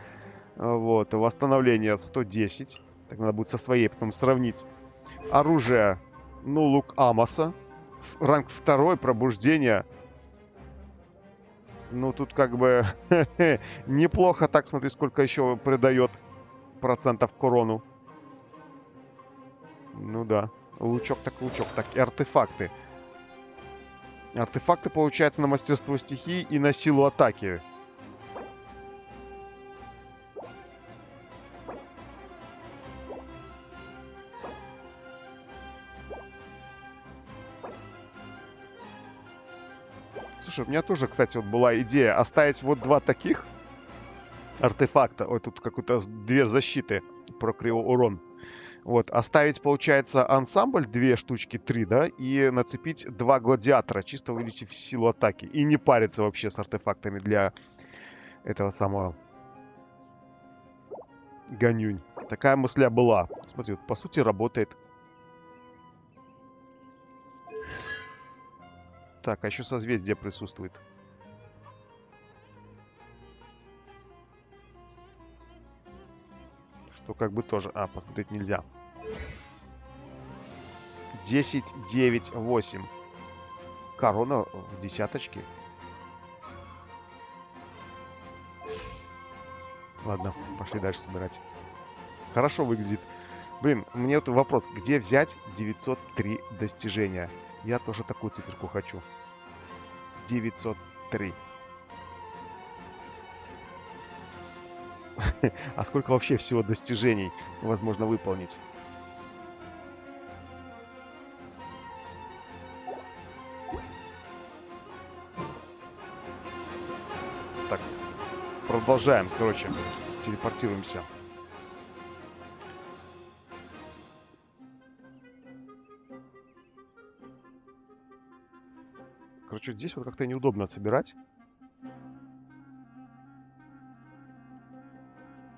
Вот, восстановление 110. Так, надо будет со своей потом сравнить. Оружие, ну, лук Амоса. Ранг 2, пробуждение. Ну, тут как бы неплохо. Так, смотри, сколько еще придает процентов к урону. Ну да. Лучок так лучок. Так, и артефакты. Артефакты, получается, на мастерство стихии и на силу атаки. Слушай, у меня тоже, кстати, вот была идея оставить вот 2 таких артефакта. Ой, тут какую-то 2 защиты про криоурон. Вот, оставить, получается, ансамбль 2 штучки, 3, да, и нацепить 2 гладиатора, чисто увеличив силу атаки. И не париться вообще с артефактами для этого самого Ганьюнь. Такая мысля была. Смотри, вот, по сути, работает. Так, а еще созвездие присутствует. Что как бы тоже... посмотреть нельзя. 10, 9, 8. Корона в десяточке. Ладно, пошли дальше собирать. Хорошо выглядит. Блин, мне вот вопрос. Где взять 903 достижения? Я тоже такую циферку хочу. 903. А сколько вообще всего достижений возможно выполнить? Так, продолжаем, короче, телепортируемся. Короче, здесь вот как-то неудобно собирать.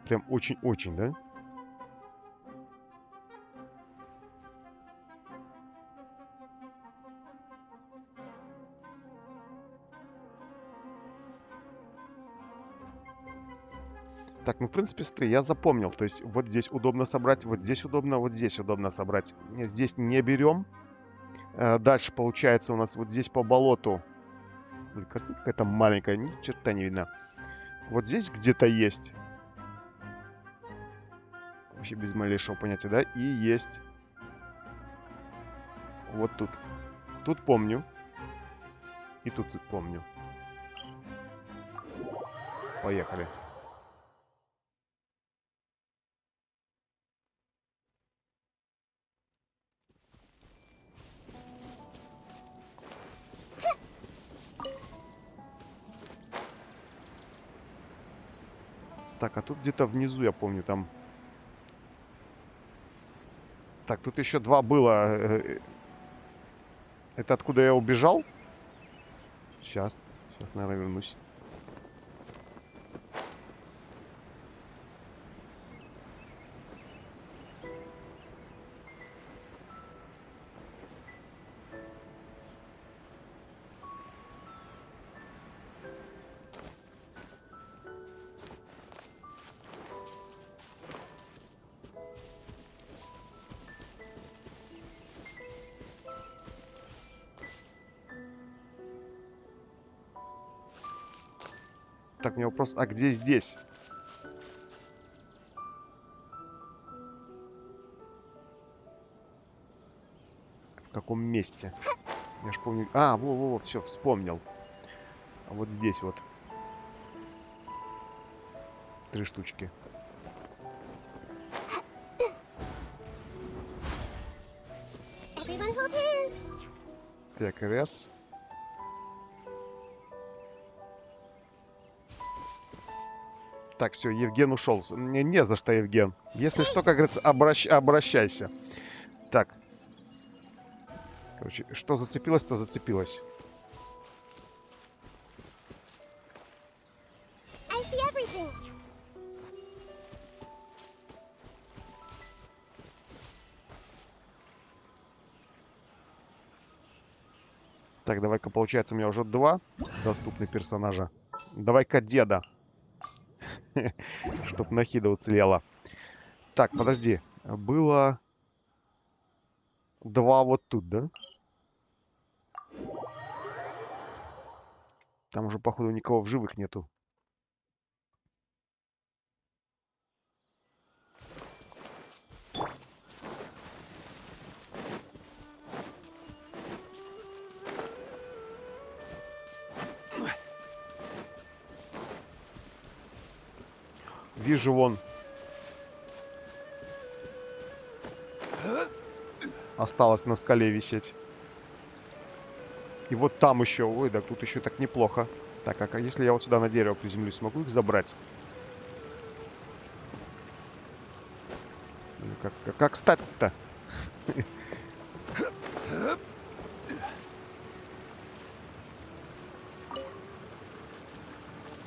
Прям очень-очень, да? Так, ну, в принципе, смотри, я запомнил. То есть вот здесь удобно собрать, вот здесь удобно собрать. Здесь не берем. Дальше, получается, у нас вот здесь по болоту. Блин, картинка какая-то маленькая, ни черта не видно. Вот здесь где-то есть. Вообще без малейшего понятия, да? И есть. Вот тут. Тут помню. И тут помню. Поехали. Так, а тут где-то внизу, я помню, там... Так, тут еще 2 было. Это откуда я убежал? Сейчас, наверное, вернусь. Так, у меня вопрос, а где здесь? В каком месте? Я ж помню... А, во-во-во, все, вспомнил. А вот здесь вот. 3 штучки. Так, раз. Так, все, Евген ушел. Мне не за что, Евген. Если что, как говорится, обращайся. Так. Короче, что зацепилось, то зацепилось. Так, давай-ка, получается, у меня уже 2 доступных персонажа. Давай-ка деда. Чтоб Нахида уцелела. Так, подожди. Было 2 вот тут, да? Там уже, походу, никого в живых нету. Вижу, вон. Осталось на скале висеть. И вот там еще. Ой, да тут еще так неплохо. Так, а если я вот сюда на дерево приземлюсь, смогу их забрать? Ну, как стать-то?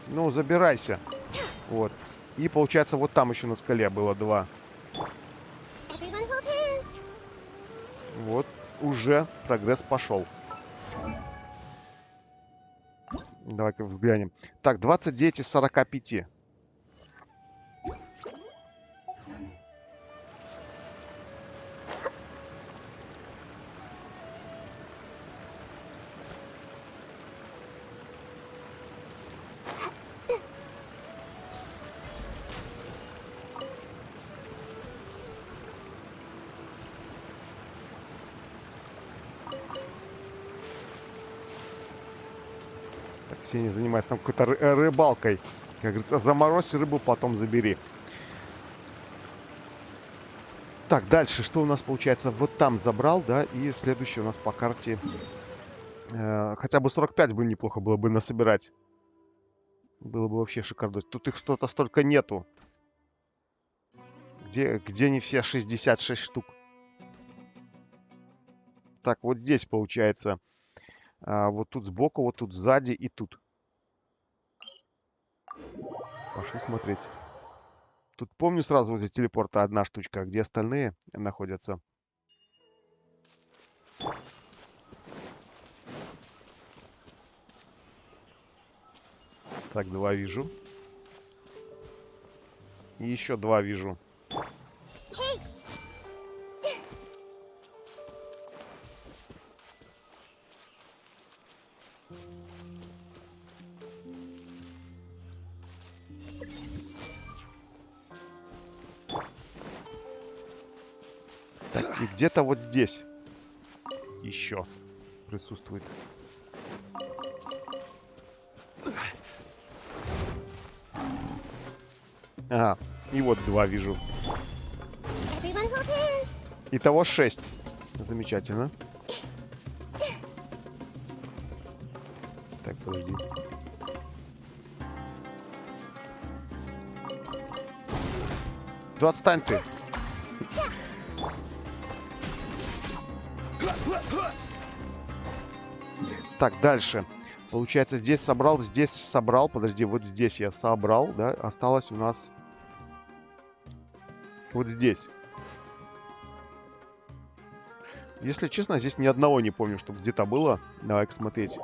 Ну, забирайся. Вот. И получается, вот там еще на скале было 2. Вот, уже прогресс пошел. Давай-ка взглянем. Так, 29 из 45. Ксения занимается там какой-то рыбалкой. Как говорится, заморозь рыбу, потом забери. Так, дальше, что у нас получается? Вот там забрал, да, и следующий у нас по карте... хотя бы 45 бы неплохо было бы насобирать. Было бы вообще шикарно. Тут их что-то столько нету. Где не все 66 штук? Так, вот здесь получается... вот тут сбоку, вот тут сзади и тут. Пошли смотреть. Тут помню сразу возле телепорта 1 штучка, а где остальные находятся. Так, 2 вижу. И еще 2 вижу. И где-то вот здесь еще присутствует. Ага, и вот 2 вижу. Итого 6. Замечательно. Так, подожди. Да отстань ты. Так, дальше. Получается, здесь собрал. Подожди, вот здесь я собрал, да? Осталось у нас вот здесь. Если честно, здесь ни одного не помню, что где-то было. Давай-ка смотреть.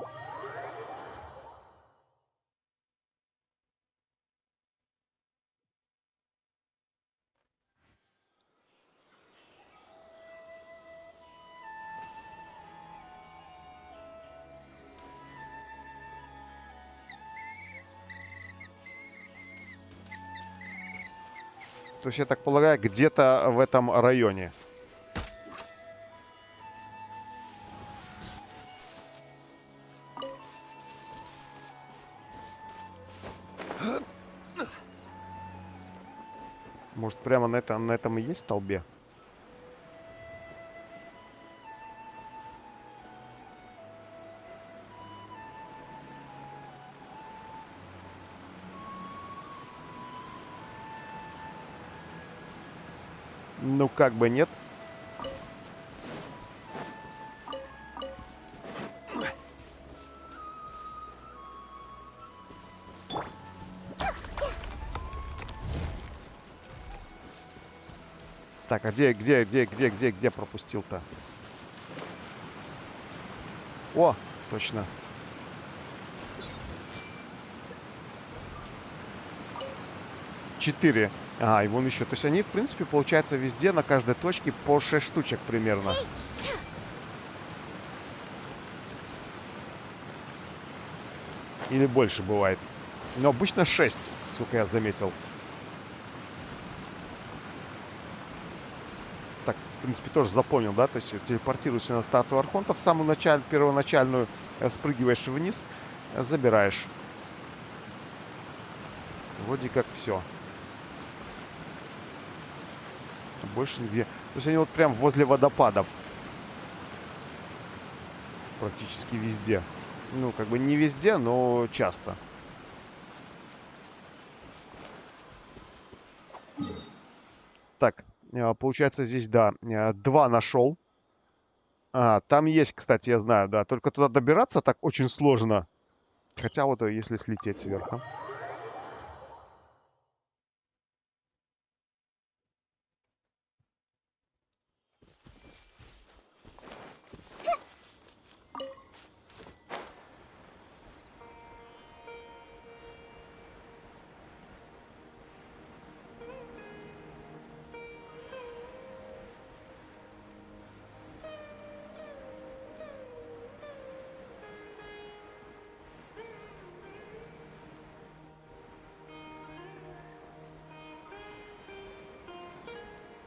То есть, я так полагаю, где-то в этом районе. Может, прямо на этом и есть столбе? Ну, как бы нет. Так, а где пропустил-то? О, точно. Четыре. Ага, и вон еще. То есть они, в принципе, получается везде, на каждой точке по 6 штучек примерно. Или больше бывает. Но обычно 6, сколько я заметил. Так, в принципе, тоже запомнил, да? То есть телепортируешься на статую Архонта в самую первоначальную, спрыгиваешь вниз, забираешь. Вроде как все. Больше нигде. То есть они вот прям возле водопадов. Практически везде. Ну, как бы не везде, но часто. Так, получается здесь, да, 2 нашел. Там есть, кстати, я знаю, да. Только туда добираться так очень сложно. Хотя вот если слететь сверху.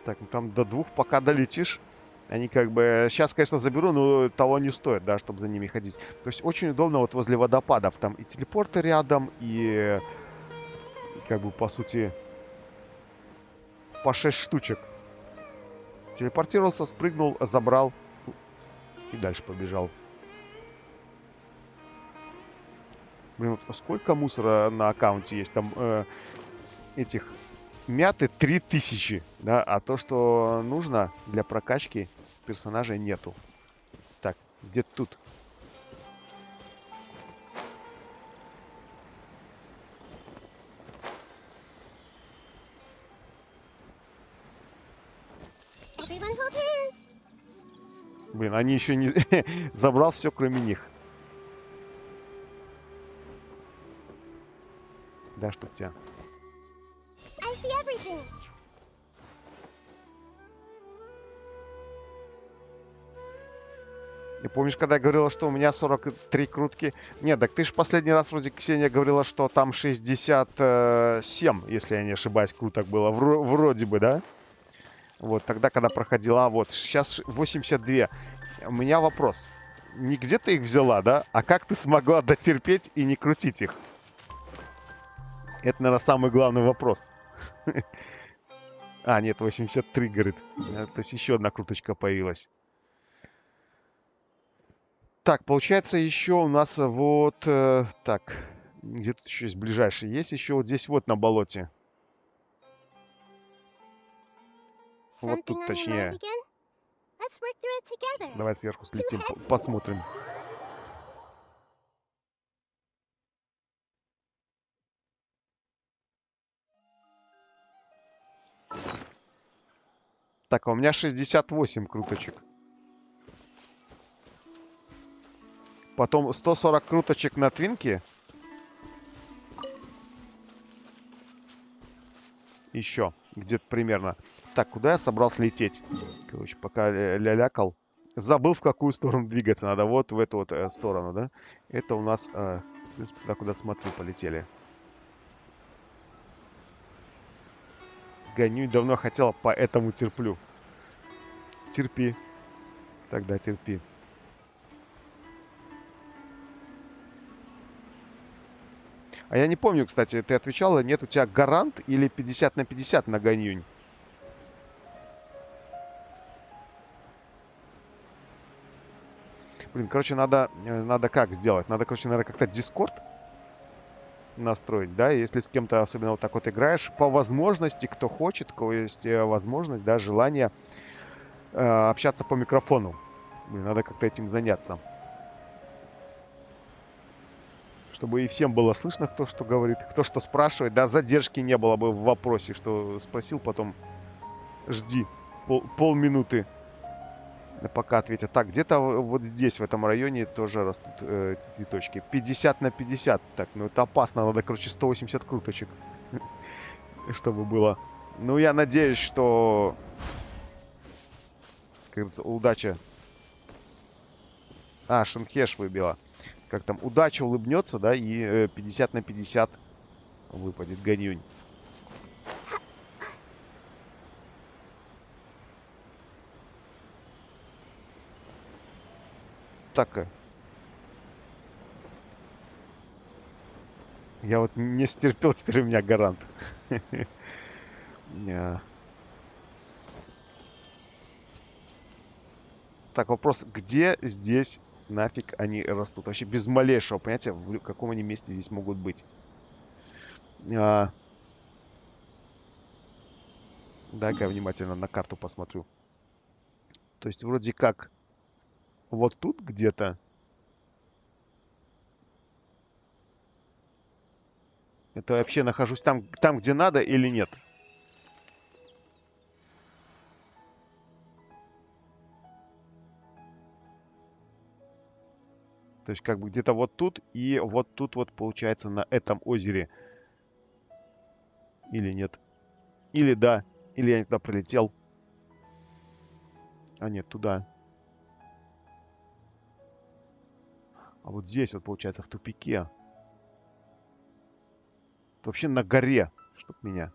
Так, ну там до 2 пока долетишь. Они как бы... Сейчас, конечно, заберу, но того не стоит, да, чтобы за ними ходить. То есть очень удобно вот возле водопадов. Там и телепорты рядом, и... Как бы, по сути... По 6 штучек. Телепортировался, спрыгнул, забрал. И дальше побежал. Блин, вот сколько мусора на аккаунте есть? Там этих... Мяты 3000, да, а то, что нужно для прокачки персонажей, нету. Так, где тут? Блин, они еще не... Забрал все, кроме них. Да, чтоб тебя... Ты помнишь, когда я говорила, что у меня 43 крутки? Нет, так ты же последний раз вроде, Ксения, говорила, что там 67, если я не ошибаюсь, круток было. Вроде бы, да? Вот, тогда, когда проходила. А вот, сейчас 82. У меня вопрос. Не где ты их взяла, да? А как ты смогла дотерпеть и не крутить их? Это, наверное, самый главный вопрос. А, нет, 83, говорит. То есть еще одна круточка появилась. Так, получается, еще у нас вот... так, где тут еще есть ближайший? Есть еще вот здесь вот на болоте. Вот тут, точнее. Давай сверху слетим, посмотрим. Так, а у меня 68 круточек. Потом 140 круточек на твинке. Еще где-то примерно. Так, куда я собрался лететь? Короче, пока лялякал. Забыл, в какую сторону двигаться надо. Вот в эту вот сторону, да? Это у нас, в принципе, туда, куда смотрю, полетели. Гоню давно хотела, поэтому терплю. Терпи. Тогда терпи. А я не помню, кстати, ты отвечала, нет у тебя гарант или 50 на 50 на Ганьюнь? Блин, короче, надо как сделать? Надо, короче, наверное, как-то Discord настроить, да? Если с кем-то особенно вот так вот играешь, по возможности, кто хочет, у кого есть возможность, да, желание общаться по микрофону. Блин, надо как-то этим заняться. Чтобы и всем было слышно, кто что говорит, кто что спрашивает. Да, задержки не было бы в вопросе, что спросил, потом жди полминуты, пока ответят. Так, где-то вот здесь, в этом районе, тоже растут эти цветочки. 50 на 50. Так, ну это опасно. Надо, короче, 180 круточек, чтобы было. Ну, я надеюсь, что, как говорится, удача. А, Шенхеш выбила. Как там, удача улыбнется, да, и 50 на 50 выпадет Ганьюнь. Так. Я вот не стерпел, теперь у меня гарант. Так, вопрос, где здесь нафиг они растут? Вообще без малейшего понятия, в каком они месте здесь могут быть. Дай-ка я внимательно на карту посмотрю. То есть вроде как вот тут где-то. Это вообще нахожусь там, где надо или нет? То есть как бы где-то вот тут и вот тут вот получается на этом озере. Или нет? Или да, или я не туда прилетел. А нет, туда. А вот здесь вот получается в тупике. Это вообще на горе, чтоб меня.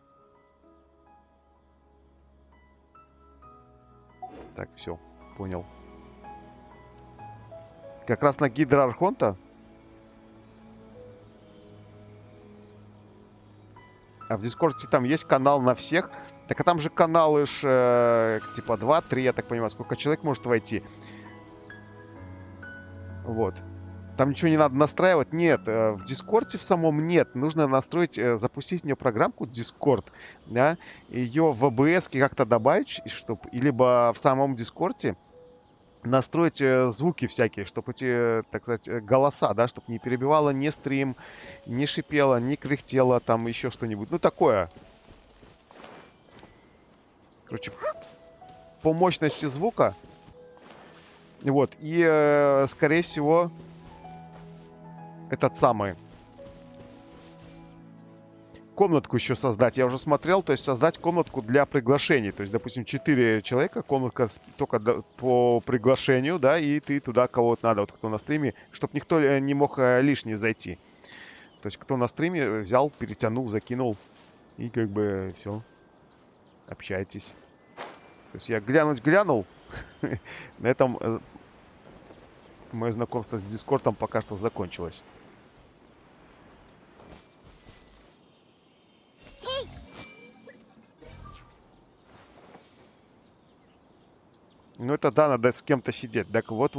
Так, все, понял. Как раз на Гидроархонта. А в Дискорде там есть канал на всех. Так, а там же каналы ж, типа 2-3, я так понимаю. Сколько человек может войти? Вот. Там ничего не надо настраивать. Нет, в Дискорде в самом нет. Нужно настроить, запустить в нее программку Discord. Да? Ее в OBS как-то добавить, чтобы... Либо в самом Дискорде настроить звуки всякие, чтобы эти, так сказать, голоса, да, чтобы не перебивало ни стрим, не шипело, не кряхтело, там еще что-нибудь. Ну, такое. Короче, по мощности звука. Вот. И, скорее всего, этот самый... комнатку еще создать. Я уже смотрел, то есть создать комнатку для приглашений. То есть, допустим, 4 человека, комнатка только по приглашению, да, и ты туда кого-то надо, вот кто на стриме, чтобы никто не мог лишний зайти. То есть, кто на стриме взял, перетянул, закинул, и как бы все, общайтесь. То есть, я глянул, на этом мое знакомство с Дискордом пока что закончилось. Ну, это да, надо с кем-то сидеть. Так вот.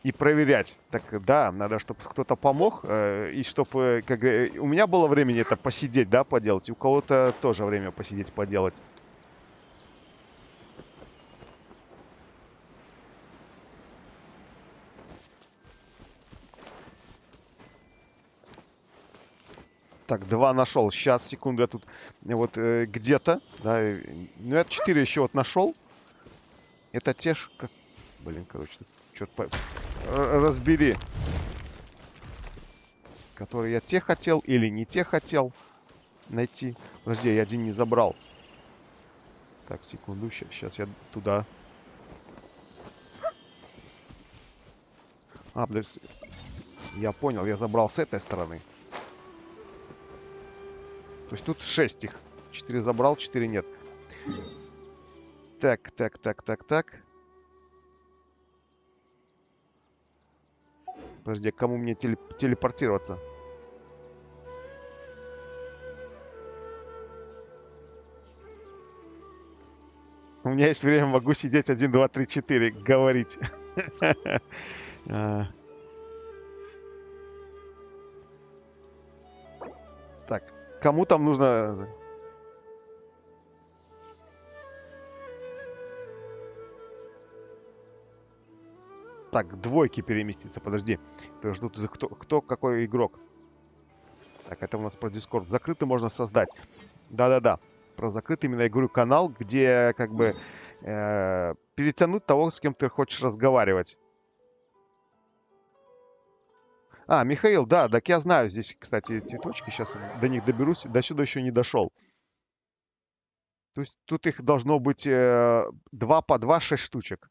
И проверять. Так, да, надо, чтобы кто-то помог. И чтобы, как у меня было времени это посидеть, да, поделать. И у кого-то тоже время посидеть, поделать. Так, 2 нашел. Сейчас, секунду, я тут вот где-то, да, ну, я 4 еще вот нашел. Это те ж, как... Блин, короче, что-то разбери. Которые я те хотел или не те хотел найти. Подожди, я один не забрал. Так, секунду, сейчас я туда. А, блин, я понял, я забрал с этой стороны. То есть тут 6 их. 4 забрал, 4 нет. Так. Подожди, а к кому мне телепортироваться? У меня есть время, могу сидеть 1, 2, 3, 4, говорить. Так, кому там нужно... Так, двойки переместиться, подожди. То ждут, кто какой игрок. Так, это у нас про Discord. Закрытый можно создать. Да-да-да. Про закрытый именно игру канал, где как бы перетянуть того, с кем ты хочешь разговаривать. А, Михаил, да, так я знаю. Здесь, кстати, цветочки. Сейчас до них доберусь. До сюда еще не дошел. То есть тут их должно быть 2 по 2, 6 штучек.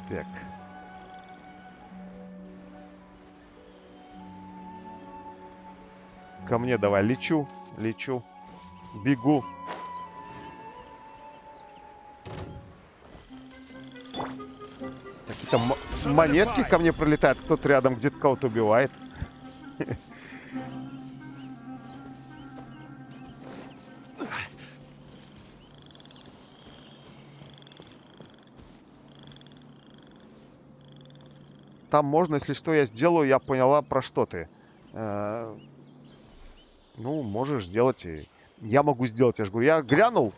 Так. Ко мне давай. Лечу. Бегу. Какие-то монетки ко мне пролетают. Кто-то рядом где-то кого-то убивает. Там можно, если что, я сделаю, я поняла, про что ты. Ну, можешь сделать. Я могу сделать, я же говорю. Я глянул.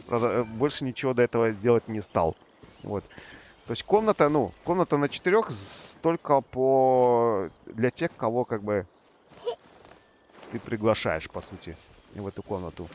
Правда, больше ничего до этого делать не стал. Вот. То есть комната, комната на 4 только для тех, кого как бы ты приглашаешь, по сути, в эту комнату.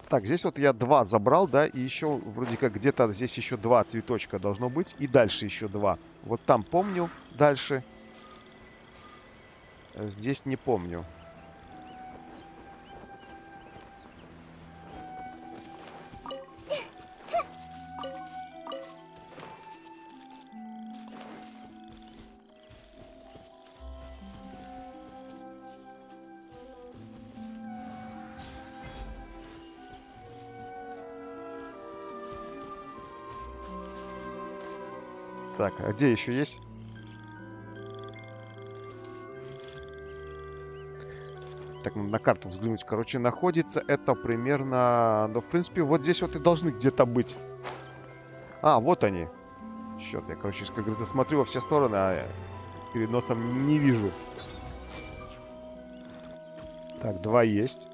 Так, здесь вот я 2 забрал, да, и еще вроде как где-то здесь еще 2 цветочка должно быть, и дальше еще 2. Вот там помню, дальше. Здесь не помню. Так, а где еще есть? Так, на карту взглянуть. Короче, находится это примерно... Ну, в принципе, вот здесь вот и должны где-то быть. А, вот они. Черт, я, короче, как говорится, смотрю во все стороны, а перед носом не вижу. Так, 2 есть.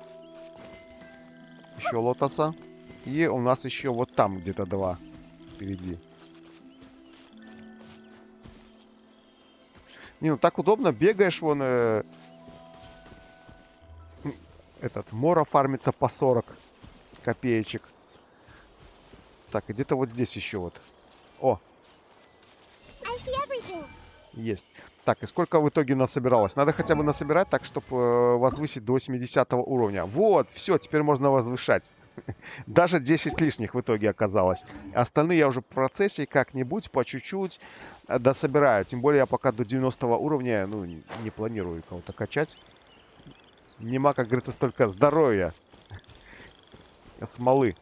Еще лотоса. И у нас еще вот там где-то 2 впереди. Не, ну так удобно, бегаешь, вон... Мора фармится по 40 копеечек. Так, где-то вот здесь еще вот. О! Есть. Так, и сколько в итоге насобиралось? Надо хотя бы насобирать так, чтобы возвысить до 80 уровня. Вот, все, теперь можно возвышать. Даже 10 лишних в итоге оказалось. Остальные я уже в процессе как-нибудь, по чуть-чуть дособираю. Тем более я пока до 90 уровня, не планирую кого-то качать. Нема, как говорится, столько здоровья. Смолы.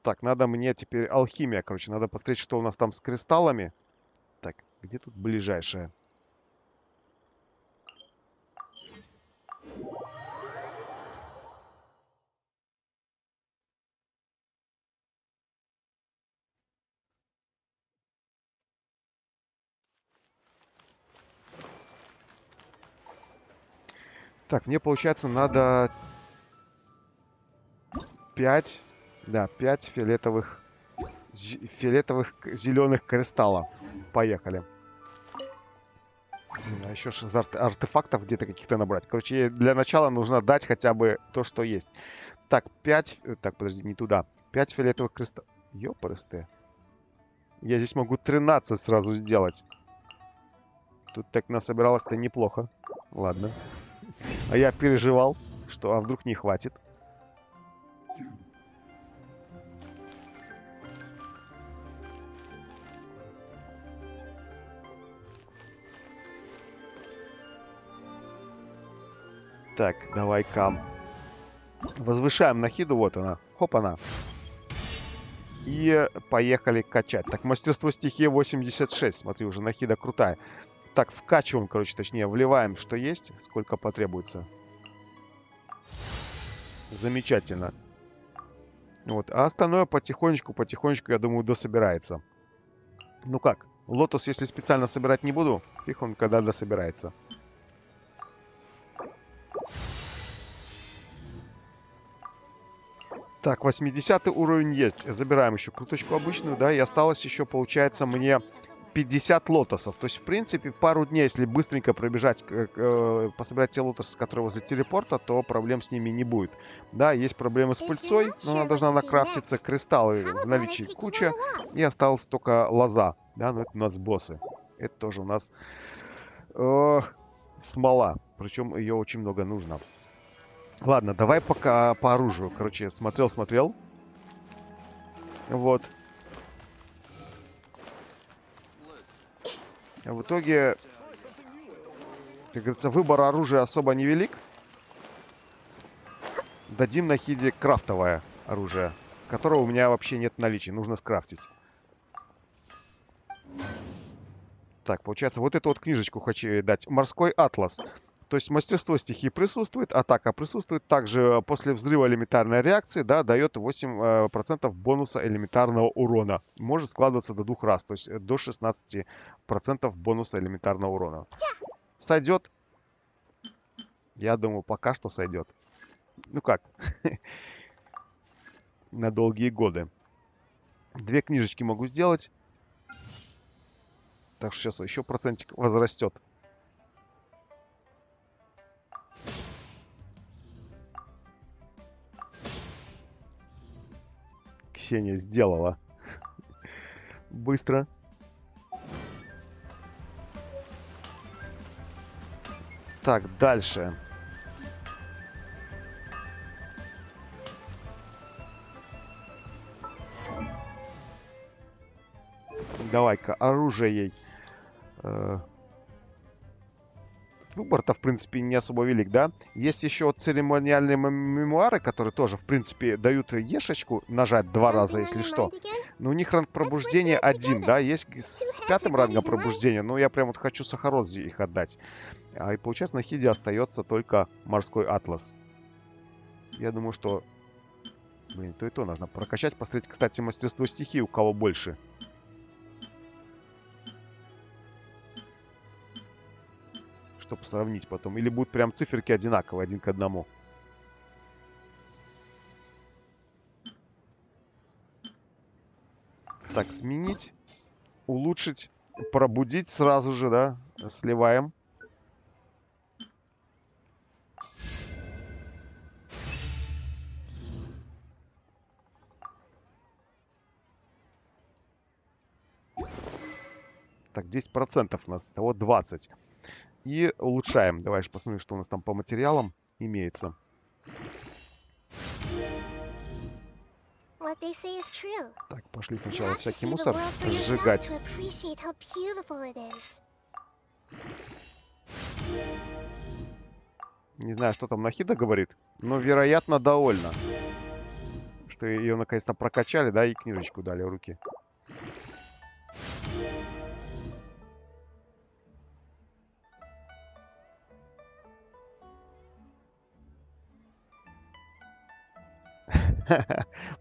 Так, надо мне теперь алхимия, короче. Надо посмотреть, что у нас там с кристаллами. Так, где тут ближайшее? Так, мне, получается, надо 5... Да, 5 фиолетовых зеленых кристаллов. Поехали. А еще ж из артефактов где-то каких-то набрать. Короче, для начала нужно дать хотя бы то, что есть. Так, 5... Так, подожди, не туда. 5 фиолетовых кристаллов. Ёпрсты. Я здесь могу 13 сразу сделать. Тут так насобиралось-то неплохо. Ладно. А я переживал, что а вдруг не хватит. Так, давай-ка. Возвышаем нахиду, вот она. Хоп, она. И поехали качать. Так, мастерство стихии 86. Смотри, уже нахида крутая. Так, вкачиваем, короче, точнее, вливаем, что есть, сколько потребуется. Замечательно. Вот, а остальное потихонечку, я думаю, дособирается. Ну как, лотос, если специально собирать не буду, фиг он когда дособирается. Так, 80 уровень есть. Забираем еще круточку обычную, да, и осталось еще, получается, мне 50 лотосов. То есть, в принципе, пару дней, если быстренько пробежать, пособирать те лотосы, которые возле телепорта, то проблем с ними не будет. Да, есть проблемы с пыльцой, но она должна накрафтиться. Кристаллы в наличии куча. И осталась только лоза. Да, но это у нас боссы. Это тоже у нас смола. Причем ее очень много нужно. Ладно, давай пока по оружию. Короче, смотрел. Вот. А в итоге, как говорится, выбор оружия особо невелик. Дадим нахиде крафтовое оружие, которого у меня вообще нет в наличии. Нужно скрафтить. Так, получается, вот эту вот книжечку хочу дать. Морской атлас. То есть мастерство стихии присутствует, атака присутствует. Также после взрыва элементарной реакции, да, дает 8% бонуса элементарного урона. Может складываться до 2 раз, то есть до 16% бонуса элементарного урона. Сойдет? Я думаю, пока что сойдет. Ну как? На долгие годы. 2 книжечки могу сделать. Так что сейчас еще процентик возрастет. Ксения сделала. Быстро. Так, дальше. Давай-ка оружие ей. Выбор-то, в принципе, не особо велик, да? Есть еще церемониальные мемуары, которые тоже, в принципе, дают ешечку нажать 2 раза, если что. Но у них ранг пробуждения 1, да? Есть с 5-м рангом пробуждения, но я прям вот хочу Сахароззе их отдать. И получается, на хиде остается только морской атлас. Я думаю, что... Блин, то и то нужно прокачать. Посмотреть, кстати, мастерство стихии, у кого больше. Чтобы сравнить потом. Или будут прям циферки одинаковые, 1 к 1. Так, сменить. Улучшить. Пробудить сразу же, да? Сливаем. Так, 10% у нас. Того 20. И улучшаем. Давай же посмотрим, что у нас там по материалам имеется. Так, пошли сначала всякий мусор сжигать. Не знаю, что там Нахида говорит, но, вероятно, довольна. Что ее наконец-то прокачали, да, и книжечку дали в руки.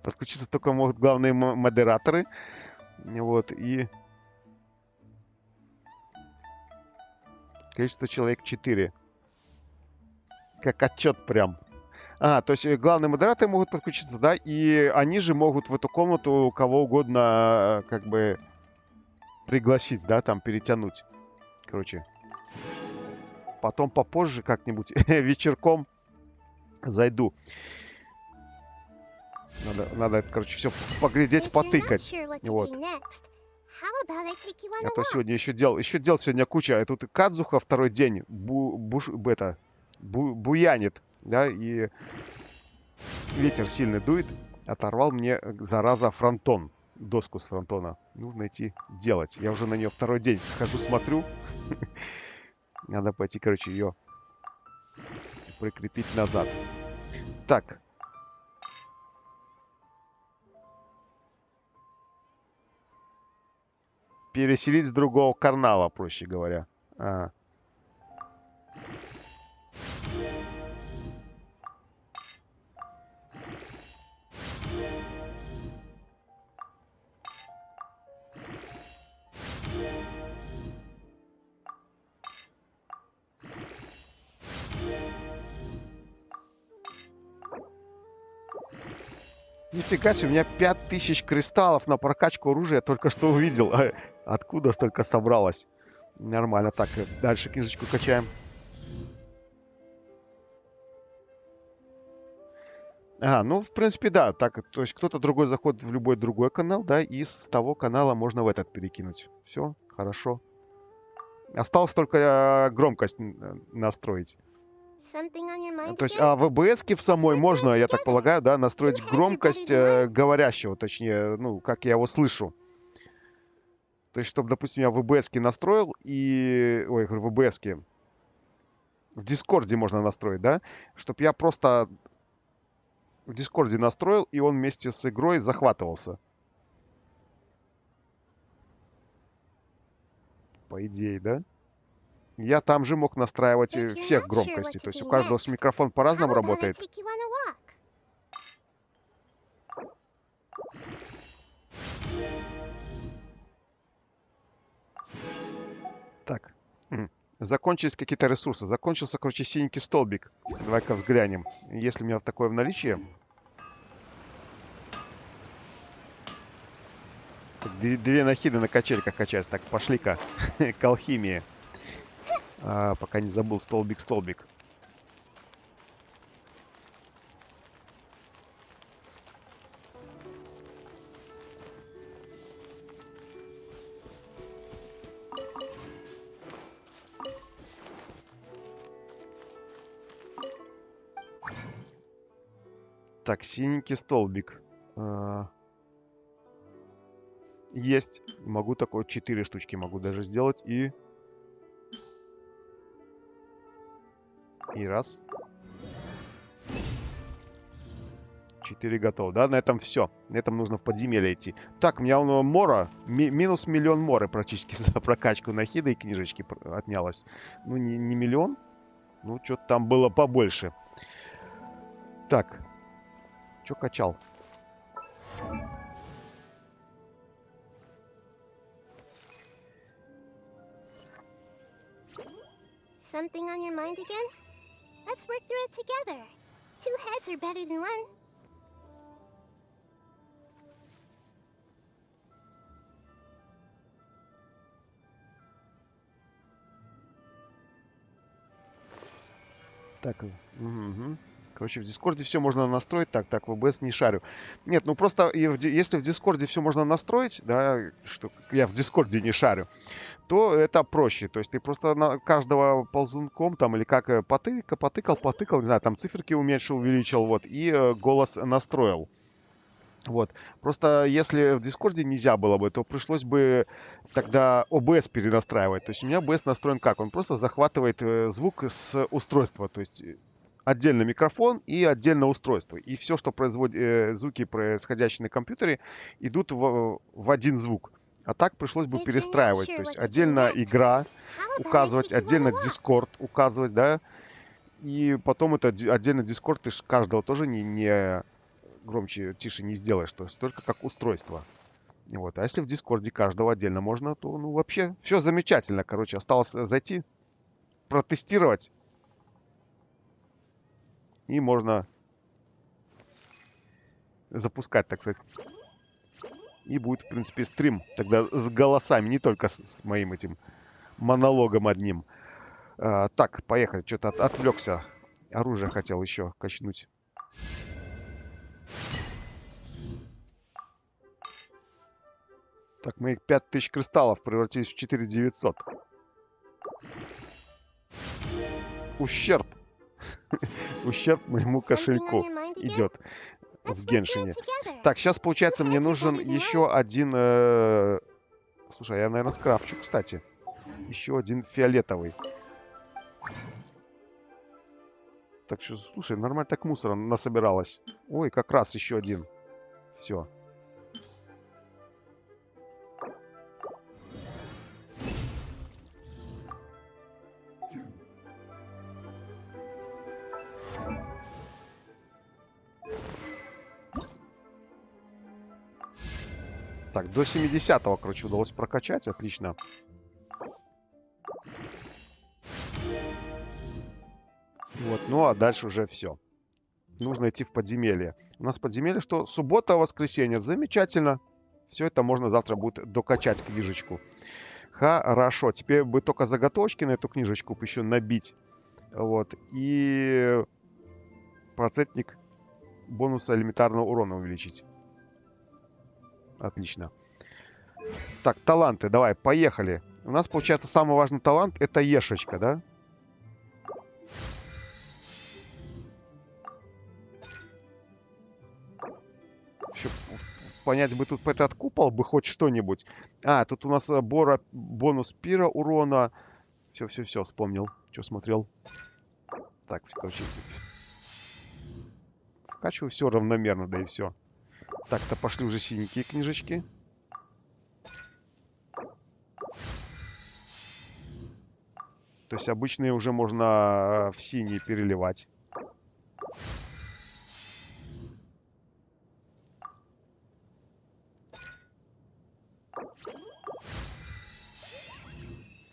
Подключиться только могут главные модераторы. Вот, и... Количество человек 4. Как отчет прям. То есть главные модераторы могут подключиться, да? И они же могут в эту комнату кого угодно, как бы, пригласить, да? Там, перетянуть. Короче, потом попозже как-нибудь вечерком зайду. Надо, короче, все поглядеть, потыкать. Вот. А то сегодня еще дел сегодня куча. Тут и Кадзуха второй день буянит, да, и ветер сильный дует. Оторвал мне, зараза, фронтон. Доску с фронтона. Нужно идти делать. Я уже на нее второй день схожу, смотрю. Надо пойти, короче, ее прикрепить назад. Так. Переселить с другого канала, проще говоря. Нифига себе, у меня 5000 кристаллов на прокачку оружия. Я только что увидел. Откуда столько собралось? Нормально. Так, дальше книжечку качаем. Ну, в принципе, да. Так, то есть кто-то другой заходит в любой другой канал, да, и с того канала можно в этот перекинуть. Все, хорошо. Осталось только громкость настроить. То есть, в OBS-ке в самой можно, я так полагаю, да, настроить громкость говорящего, точнее, ну, как я его слышу. То есть, чтобы, допустим, я в OBS-ке настроил и... Ой, в OBS-ке. В Дискорде можно настроить, да? Чтобы я просто в Дискорде настроил, и он вместе с игрой захватывался. По идее, да? Я там же мог настраивать всех громкостей. То есть у каждого с микрофон по-разному работает. Так. Закончились какие-то ресурсы. Закончился, короче, синенький столбик. Давай-ка взглянем. Если у меня такое в наличии. Две нахиды на качельках качать. Так, пошли-ка к алхимии. Пока не забыл столбик. Так, синенький столбик. Есть. Могу такой 4 штучки могу даже сделать. И раз. 4 готово, да? На этом все. На этом нужно в подземелье идти. Так, у меня мора. Минус 1 000 000 моры практически за прокачку нахида и книжечки отнялось. Ну, не 1 000 000. Ну, что-то там было побольше. Так. Что качал? Something on your mind again? Let's work through it together. 2 heads are better than 1. Так, короче, в Дискорде все можно настроить. Так, в OBS не шарю. Нет, ну просто если в Дискорде все можно настроить, да, что я в Дискорде не шарю, то это проще. То есть ты просто на каждого ползунком там или как потыкал, не знаю, там циферки уменьшил, увеличил, вот, и голос настроил. Вот. Просто если в Дискорде нельзя было бы, то пришлось бы тогда OBS перенастраивать. То есть у меня OBS настроен как? Он просто захватывает звук с устройства. То есть отдельно микрофон и отдельно устройство. И все, что производит звуки, происходящие на компьютере, идут в один звук. А так пришлось бы перестраивать. То есть отдельно игра указывать, отдельно Discord указывать, да. И потом это отдельно Discord, ты ж каждого тоже не громче, тише не сделаешь. То есть только как устройство. Вот. А если в Дискорде каждого отдельно можно, то ну вообще все замечательно. Короче, осталось зайти, протестировать. И можно запускать, так сказать. И будет, в принципе, стрим тогда с голосами, не только с моим этим монологом одним. Так, поехали. Что-то отвлекся. Оружие хотел еще качнуть. Так, моих 5000 кристаллов превратились в 4900. Ущерб. Ущерб моему кошельку идет в Геншине. Так, сейчас, получается, мне нужен еще один... Слушай, я, наверное, скрафчу, кстати. Еще один фиолетовый. Так что, слушай, нормально так мусора насобиралось. Ой, как раз еще один. Все. Так, до 70-го, короче, удалось прокачать. Отлично. Вот, ну а дальше уже все. Нужно идти в подземелье. У нас подземелье, что суббота, воскресенье. Замечательно. Все это можно завтра будет докачать книжечку. Хорошо. Теперь бы только заготовочки на эту книжечку еще набить. Вот. И процентник бонуса элементарного урона увеличить. Отлично. Так, таланты. Давай, поехали. У нас, получается, самый важный талант — это ешечка, да? Еще понять бы тут этот купол бы хоть что-нибудь. А, тут у нас бонус пира урона. Все, вспомнил. Что смотрел. Так, короче. Вкачиваю все равномерно, да и все. Так-то пошли уже синенькие книжечки. То есть обычные уже можно в синие переливать.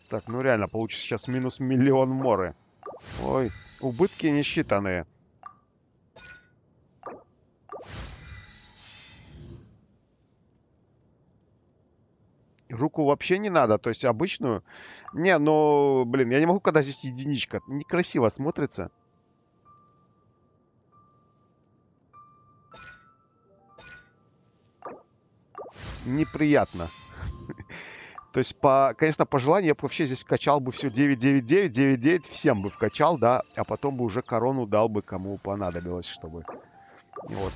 Так, ну реально, получится сейчас минус 1 миллион моры. Ой, убытки несчитанные. Руку вообще не надо, то есть обычную. Не, ну, блин, я не могу, когда здесь единичка. Некрасиво смотрится. Неприятно. То есть, конечно, по желанию я бы вообще здесь вкачал бы все 999, 99, всем бы вкачал, да, а потом бы уже корону дал бы кому понадобилось, чтобы... Вот.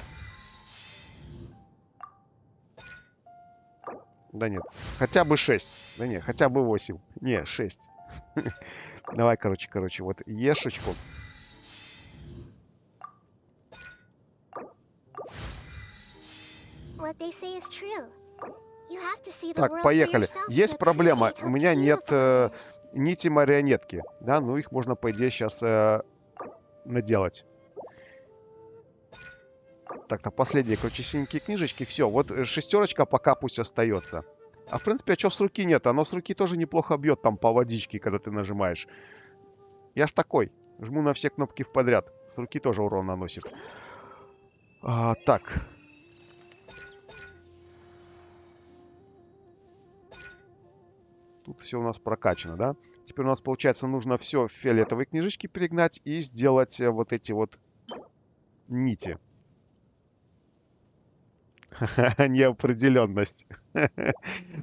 Да нет, хотя бы 6. Да нет, хотя бы 8. Не, 6. Давай, короче, вот ешечку. Так, поехали. Есть проблема. У меня нет нити марионетки. Да, ну их можно, по идее, сейчас наделать. Так-то последние, короче, синенькие книжечки. Все, вот шестерочка пока пусть остается. А в принципе, а что с руки нет? Оно с руки тоже неплохо бьет там по водичке, когда ты нажимаешь. Я ж такой. Жму на все кнопки в подряд. С руки тоже урон наносит. Так. Тут все у нас прокачано, да? Теперь у нас, получается, нужно все в фиолетовые книжечки перегнать и сделать вот эти вот нити. Неопределенность.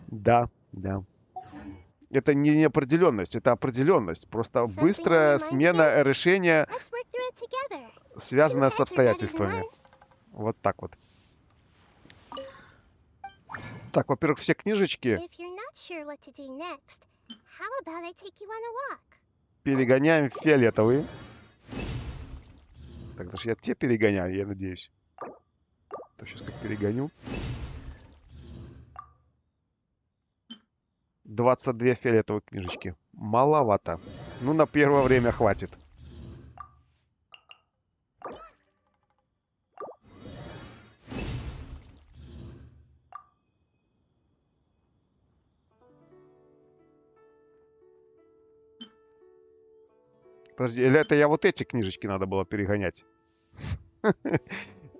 Да. Это не неопределенность, это определенность. Просто быстрая смена решения, связанная с обстоятельствами. Вот так вот. Так, во-первых, все книжечки перегоняем в фиолетовые. Так, даже я те перегоняю, я надеюсь. То сейчас как перегоню. 22 фиолетовые книжечки. Маловато. Ну, на первое время хватит. Подожди, или это я вот эти книжечки надо было перегонять?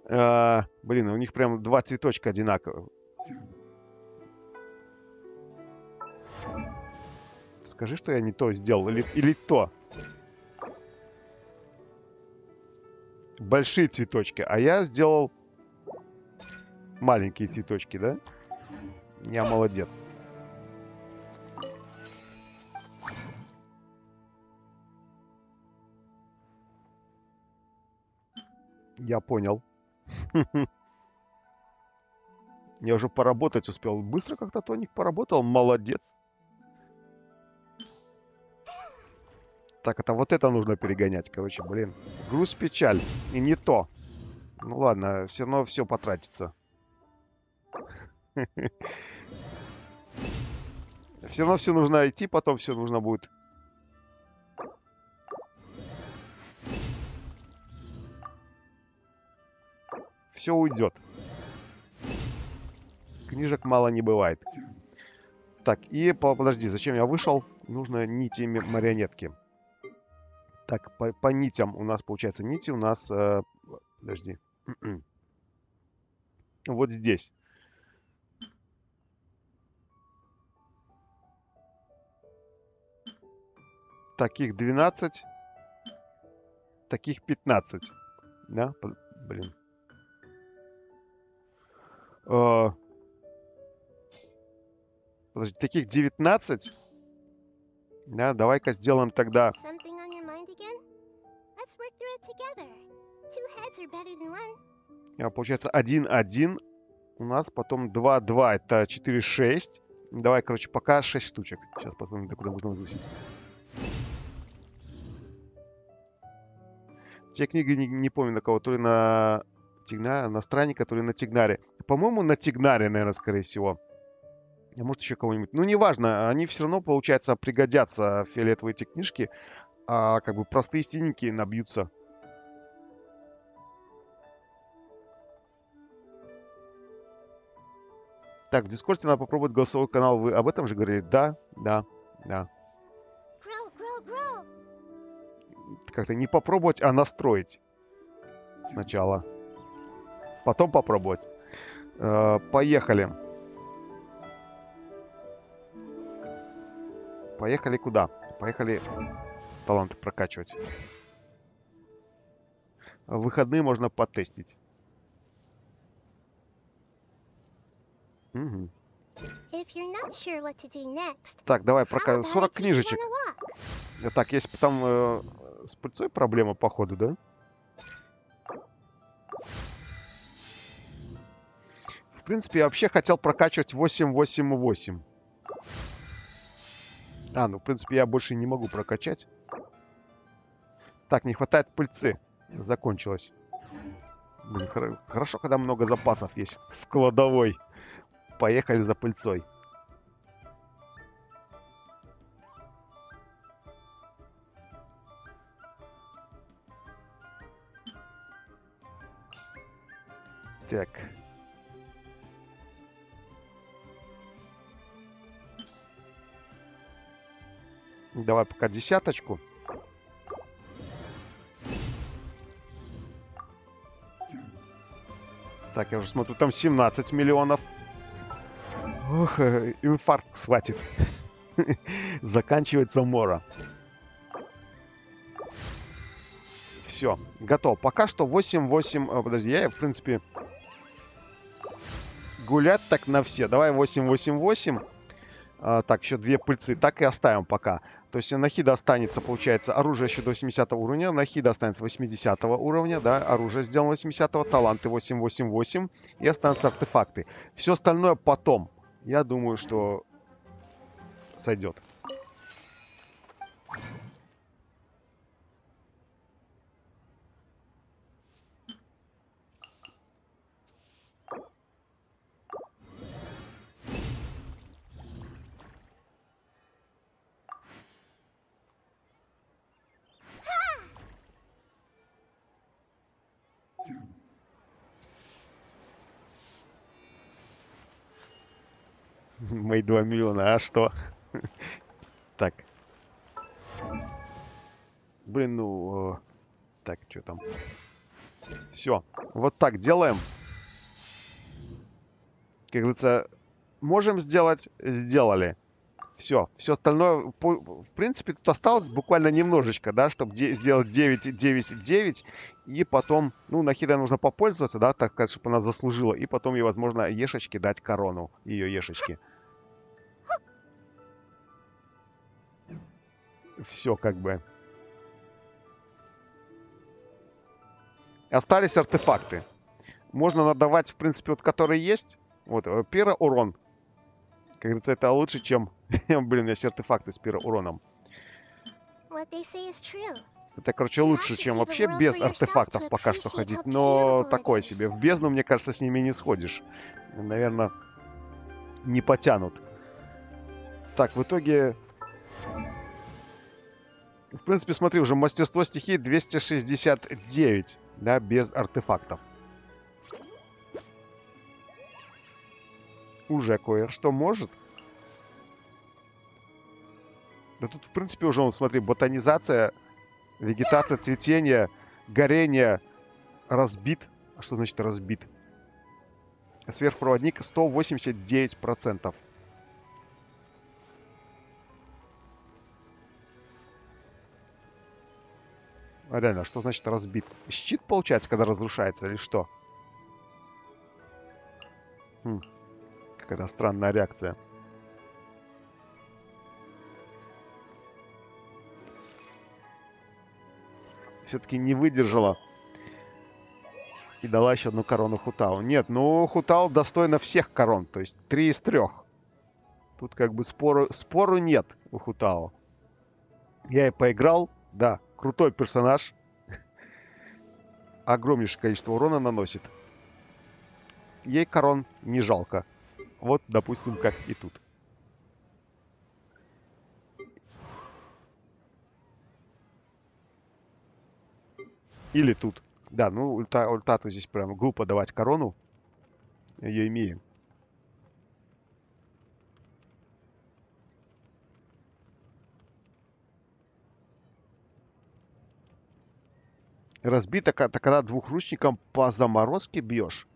Блин, у них прям два цветочка одинаковых. скажи, что я не то сделал. Или то. Большие цветочки. А я сделал маленькие цветочки, да? Я молодец. Я понял. Я уже поработать успел. Быстро как-то Тоник поработал. Молодец. Так, это нужно перегонять, короче, блин. Груз, печаль. И не то. Ну ладно, все равно все потратится. Все равно все нужно идти, потом все нужно будет. Все уйдет. Книжек мало не бывает. Так, и подожди, зачем я вышел? Нужно нити марионетки. Так, по нитям у нас получается нити у нас... подожди. Вот здесь. Таких 12. Таких 15. Да? Блин. Подожди, таких 19. Да, давай-ка сделаем тогда... Получается 1-1 у нас, потом 2-2, это 4-6. Давай, короче, пока 6 штучек. Сейчас посмотрим, докуда можно возвыситься. Те книги не помню на кого, то ли на странника, то ли на Тигнаре. По-моему, на Тигнаре, наверное, скорее всего. А может, еще кого-нибудь. Ну, неважно, они все равно, получается, пригодятся, фиолетовые эти книжки. А как бы простые синенькие набьются. Так, в Дискорде надо попробовать голосовой канал. Вы об этом же говорили? Да, да, да. Как-то не попробовать, а настроить. Сначала. Потом попробовать. Поехали. Поехали куда? Поехали таланты прокачивать. В выходные можно потестить. Угу. Так, давай прокачиваем. 40 книжечек. Так, есть там с пыльцой проблема, походу, да? В принципе, я вообще хотел прокачивать 8-8-8. Ну, в принципе, я больше не могу прокачать. Так, не хватает пыльцы. Закончилось. Блин, хорошо, когда много запасов есть в кладовой. Поехали за пыльцой. Так. Давай пока десяточку. Так, я уже смотрю, там 17 миллионов. Ох, инфаркт схватит. Заканчивается мора. Все, готов. Пока что 8-8... Подожди, я, в принципе... Гулять так на все. Давай 8-8-8. Так, еще 2 пыльцы. Так и оставим пока. То есть Нахида останется, получается, оружие еще до 80 уровня. Нахида останется 80 уровня, да. Оружие сделано 80, таланты 8-8-8. И останутся артефакты. Все остальное потом. Я думаю, что сойдет. Мои 2 миллиона, а что? Так. Блин, ну... Так, что там? Все. Вот так делаем. Как говорится, можем сделать, сделали. Все. Все остальное, в принципе, тут осталось буквально немножечко, да, чтобы сделать 9, 9, 9. И потом, ну, Нахидой нужно попользоваться, да, так сказать, чтобы она заслужила. И потом ей, возможно, Ешечке дать корону. Ее Ешечке. Все как бы. Остались артефакты. Можно надавать, в принципе, вот которые есть. Вот, пироурон. Как говорится, это лучше, чем... Блин, у меня есть артефакты с пироуроном. Это, короче, лучше, чем вообще без артефактов пока что ходить. Но такое себе. В бездну, мне кажется, с ними не сходишь. Наверное, не потянут. Так, в итоге... В принципе, смотри, уже мастерство стихии 269. Да, без артефактов. Уже кое-что может. Да тут, в принципе, уже, вот, смотри, ботанизация, вегетация, цветение, горение, разбит. А что значит разбит? Сверхпроводник 189%. А реально, что значит разбит? Щит, получается, когда разрушается, или что? Какая-то странная реакция. Все-таки не выдержала. И дала еще одну корону Хутау. Нет, ну Хутау достойна всех корон. То есть 3 из 3. Тут как бы спору нет у Хутау. Я и поиграл. Да, крутой персонаж. Огромнейшее количество урона наносит. Ей корон не жалко. Вот, допустим, как и тут. Или тут. Да, ну ультату здесь прям глупо давать корону. Ее имеем. Разбито, когда двухручником по заморозке бьешь.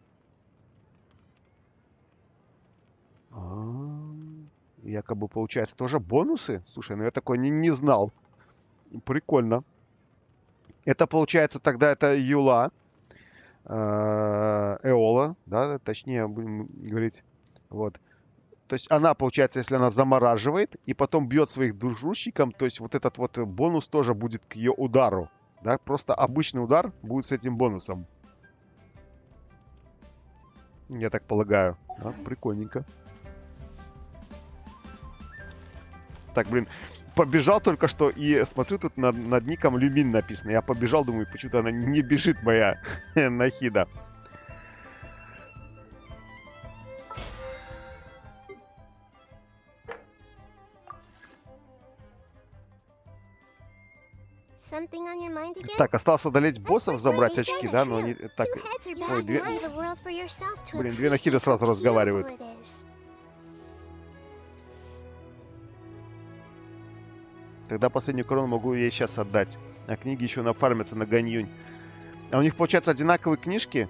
Якобы, получается, тоже бонусы? Слушай, ну я такой не знал. Прикольно. Это, получается, тогда это Юла. Эола, да, точнее, будем говорить. Вот. То есть она, получается, если она замораживает и потом бьет своих двухручником, то есть вот этот вот бонус тоже будет к ее удару. Да, просто обычный удар будет с этим бонусом. Я так полагаю. Да, прикольненько. Так, блин, побежал только что и смотрю, тут над ником Люмин написано. Я побежал, думаю, почему-то она не бежит, моя Нахида. Так, осталось одолеть боссов, забрать очки, да, но они так... Ой, две Нахиды сразу разговаривают. Тогда последнюю корону могу ей сейчас отдать. А книги еще нафармятся на Ганьюнь. А у них, получается, одинаковые книжки?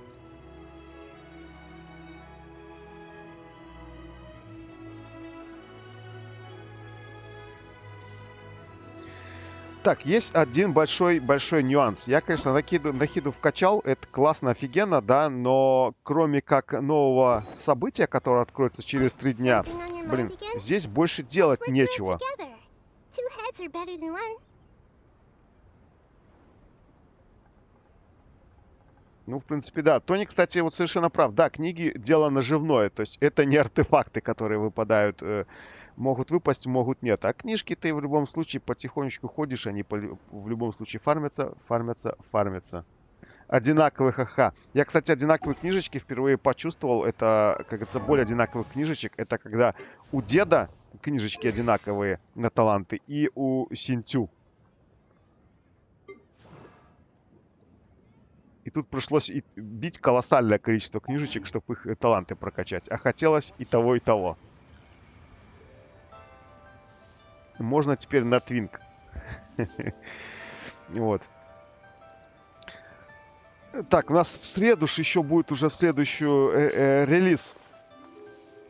Так, есть один большой нюанс. Я, конечно, Нахиду вкачал. Это классно, офигенно, да, но кроме как нового события, которое откроется через 3 дня, блин, здесь больше делать нечего. Ну, в принципе, да. Тони, кстати, вот совершенно прав. Да, книги — дело наживное. То есть это не артефакты, которые выпадают. Могут выпасть, могут нет. А книжки ты в любом случае потихонечку ходишь, они в любом случае фармятся. Одинаковые, ха-ха. Я, кстати, одинаковые книжечки впервые почувствовал. Это, как говорится, боль одинаковых книжечек. Это когда у деда книжечки одинаковые на таланты и у Синтю. И тут пришлось бить колоссальное количество книжечек, чтобы их таланты прокачать. А хотелось и того, и того. Можно теперь на твинк. Вот. Так, у нас в среду еще будет уже в следующую релиз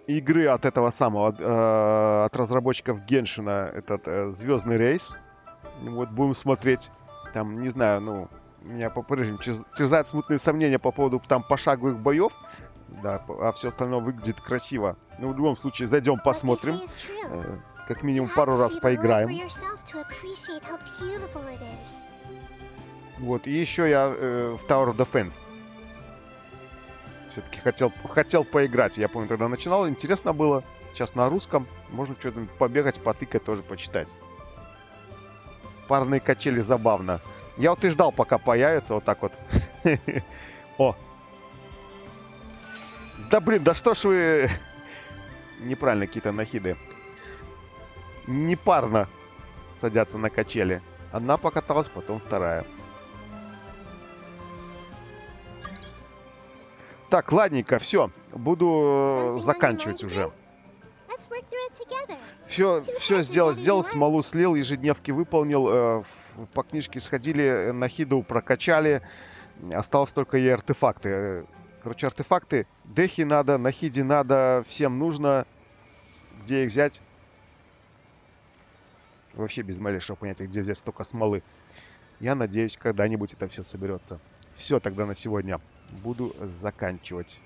игры от этого самого, от разработчиков Геншина, этот звездный рейс. Вот будем смотреть. Там, не знаю, ну, меня по-прежнему терзают смутные сомнения по поводу там пошаговых боев. Да, а все остальное выглядит красиво. Ну, в любом случае, зайдем, посмотрим. Как минимум пару раз поиграем. Вот, и еще я в Tower of Defense. Все-таки хотел поиграть. Я помню, тогда начинал. Интересно было. Сейчас на русском. Можно что-то побегать, потыкать, тоже почитать. Парные качели забавно. Я вот и ждал, пока появится. Вот так вот. О. Да блин, да что ж вы... Неправильно какие-то нахиды. Непарно садятся на качели. Одна покаталась, потом вторая. Так, ладненько, все. Буду заканчивать уже. Все сделал, смолу слил, ежедневки выполнил, по книжке сходили, нахиду прокачали. Осталось только и артефакты. Короче, артефакты. Дехи надо, нахиди надо, всем нужно. Где их взять? Вообще без малейшего понятия, где взять столько смолы. Я надеюсь, когда-нибудь это все соберется. Все тогда на сегодня. Буду заканчивать.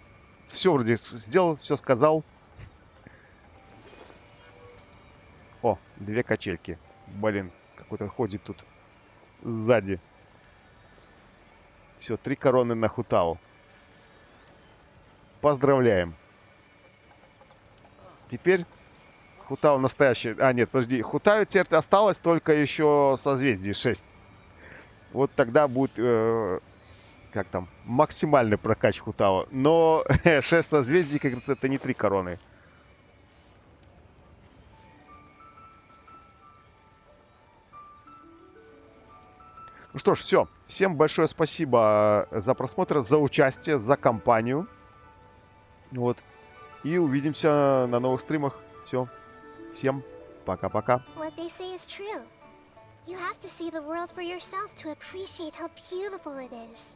Все вроде сделал, все сказал. О, 2 качельки. Блин, какой-то ходит тут сзади. Все, 3 короны на Хутау. Поздравляем. Теперь Хутау настоящий... А, нет, подожди. Хутау теперь осталось только еще созвездие 6. Вот тогда будет... как там? Максимальный прокач Хутау. Но 6 созвездий, как говорится, это не 3 короны. Ну что ж, все. Всем большое спасибо за просмотр, за участие, за компанию. Вот. И увидимся на новых стримах. Все. Всем пока-пока. You have to see the world for yourself to appreciate how beautiful it is.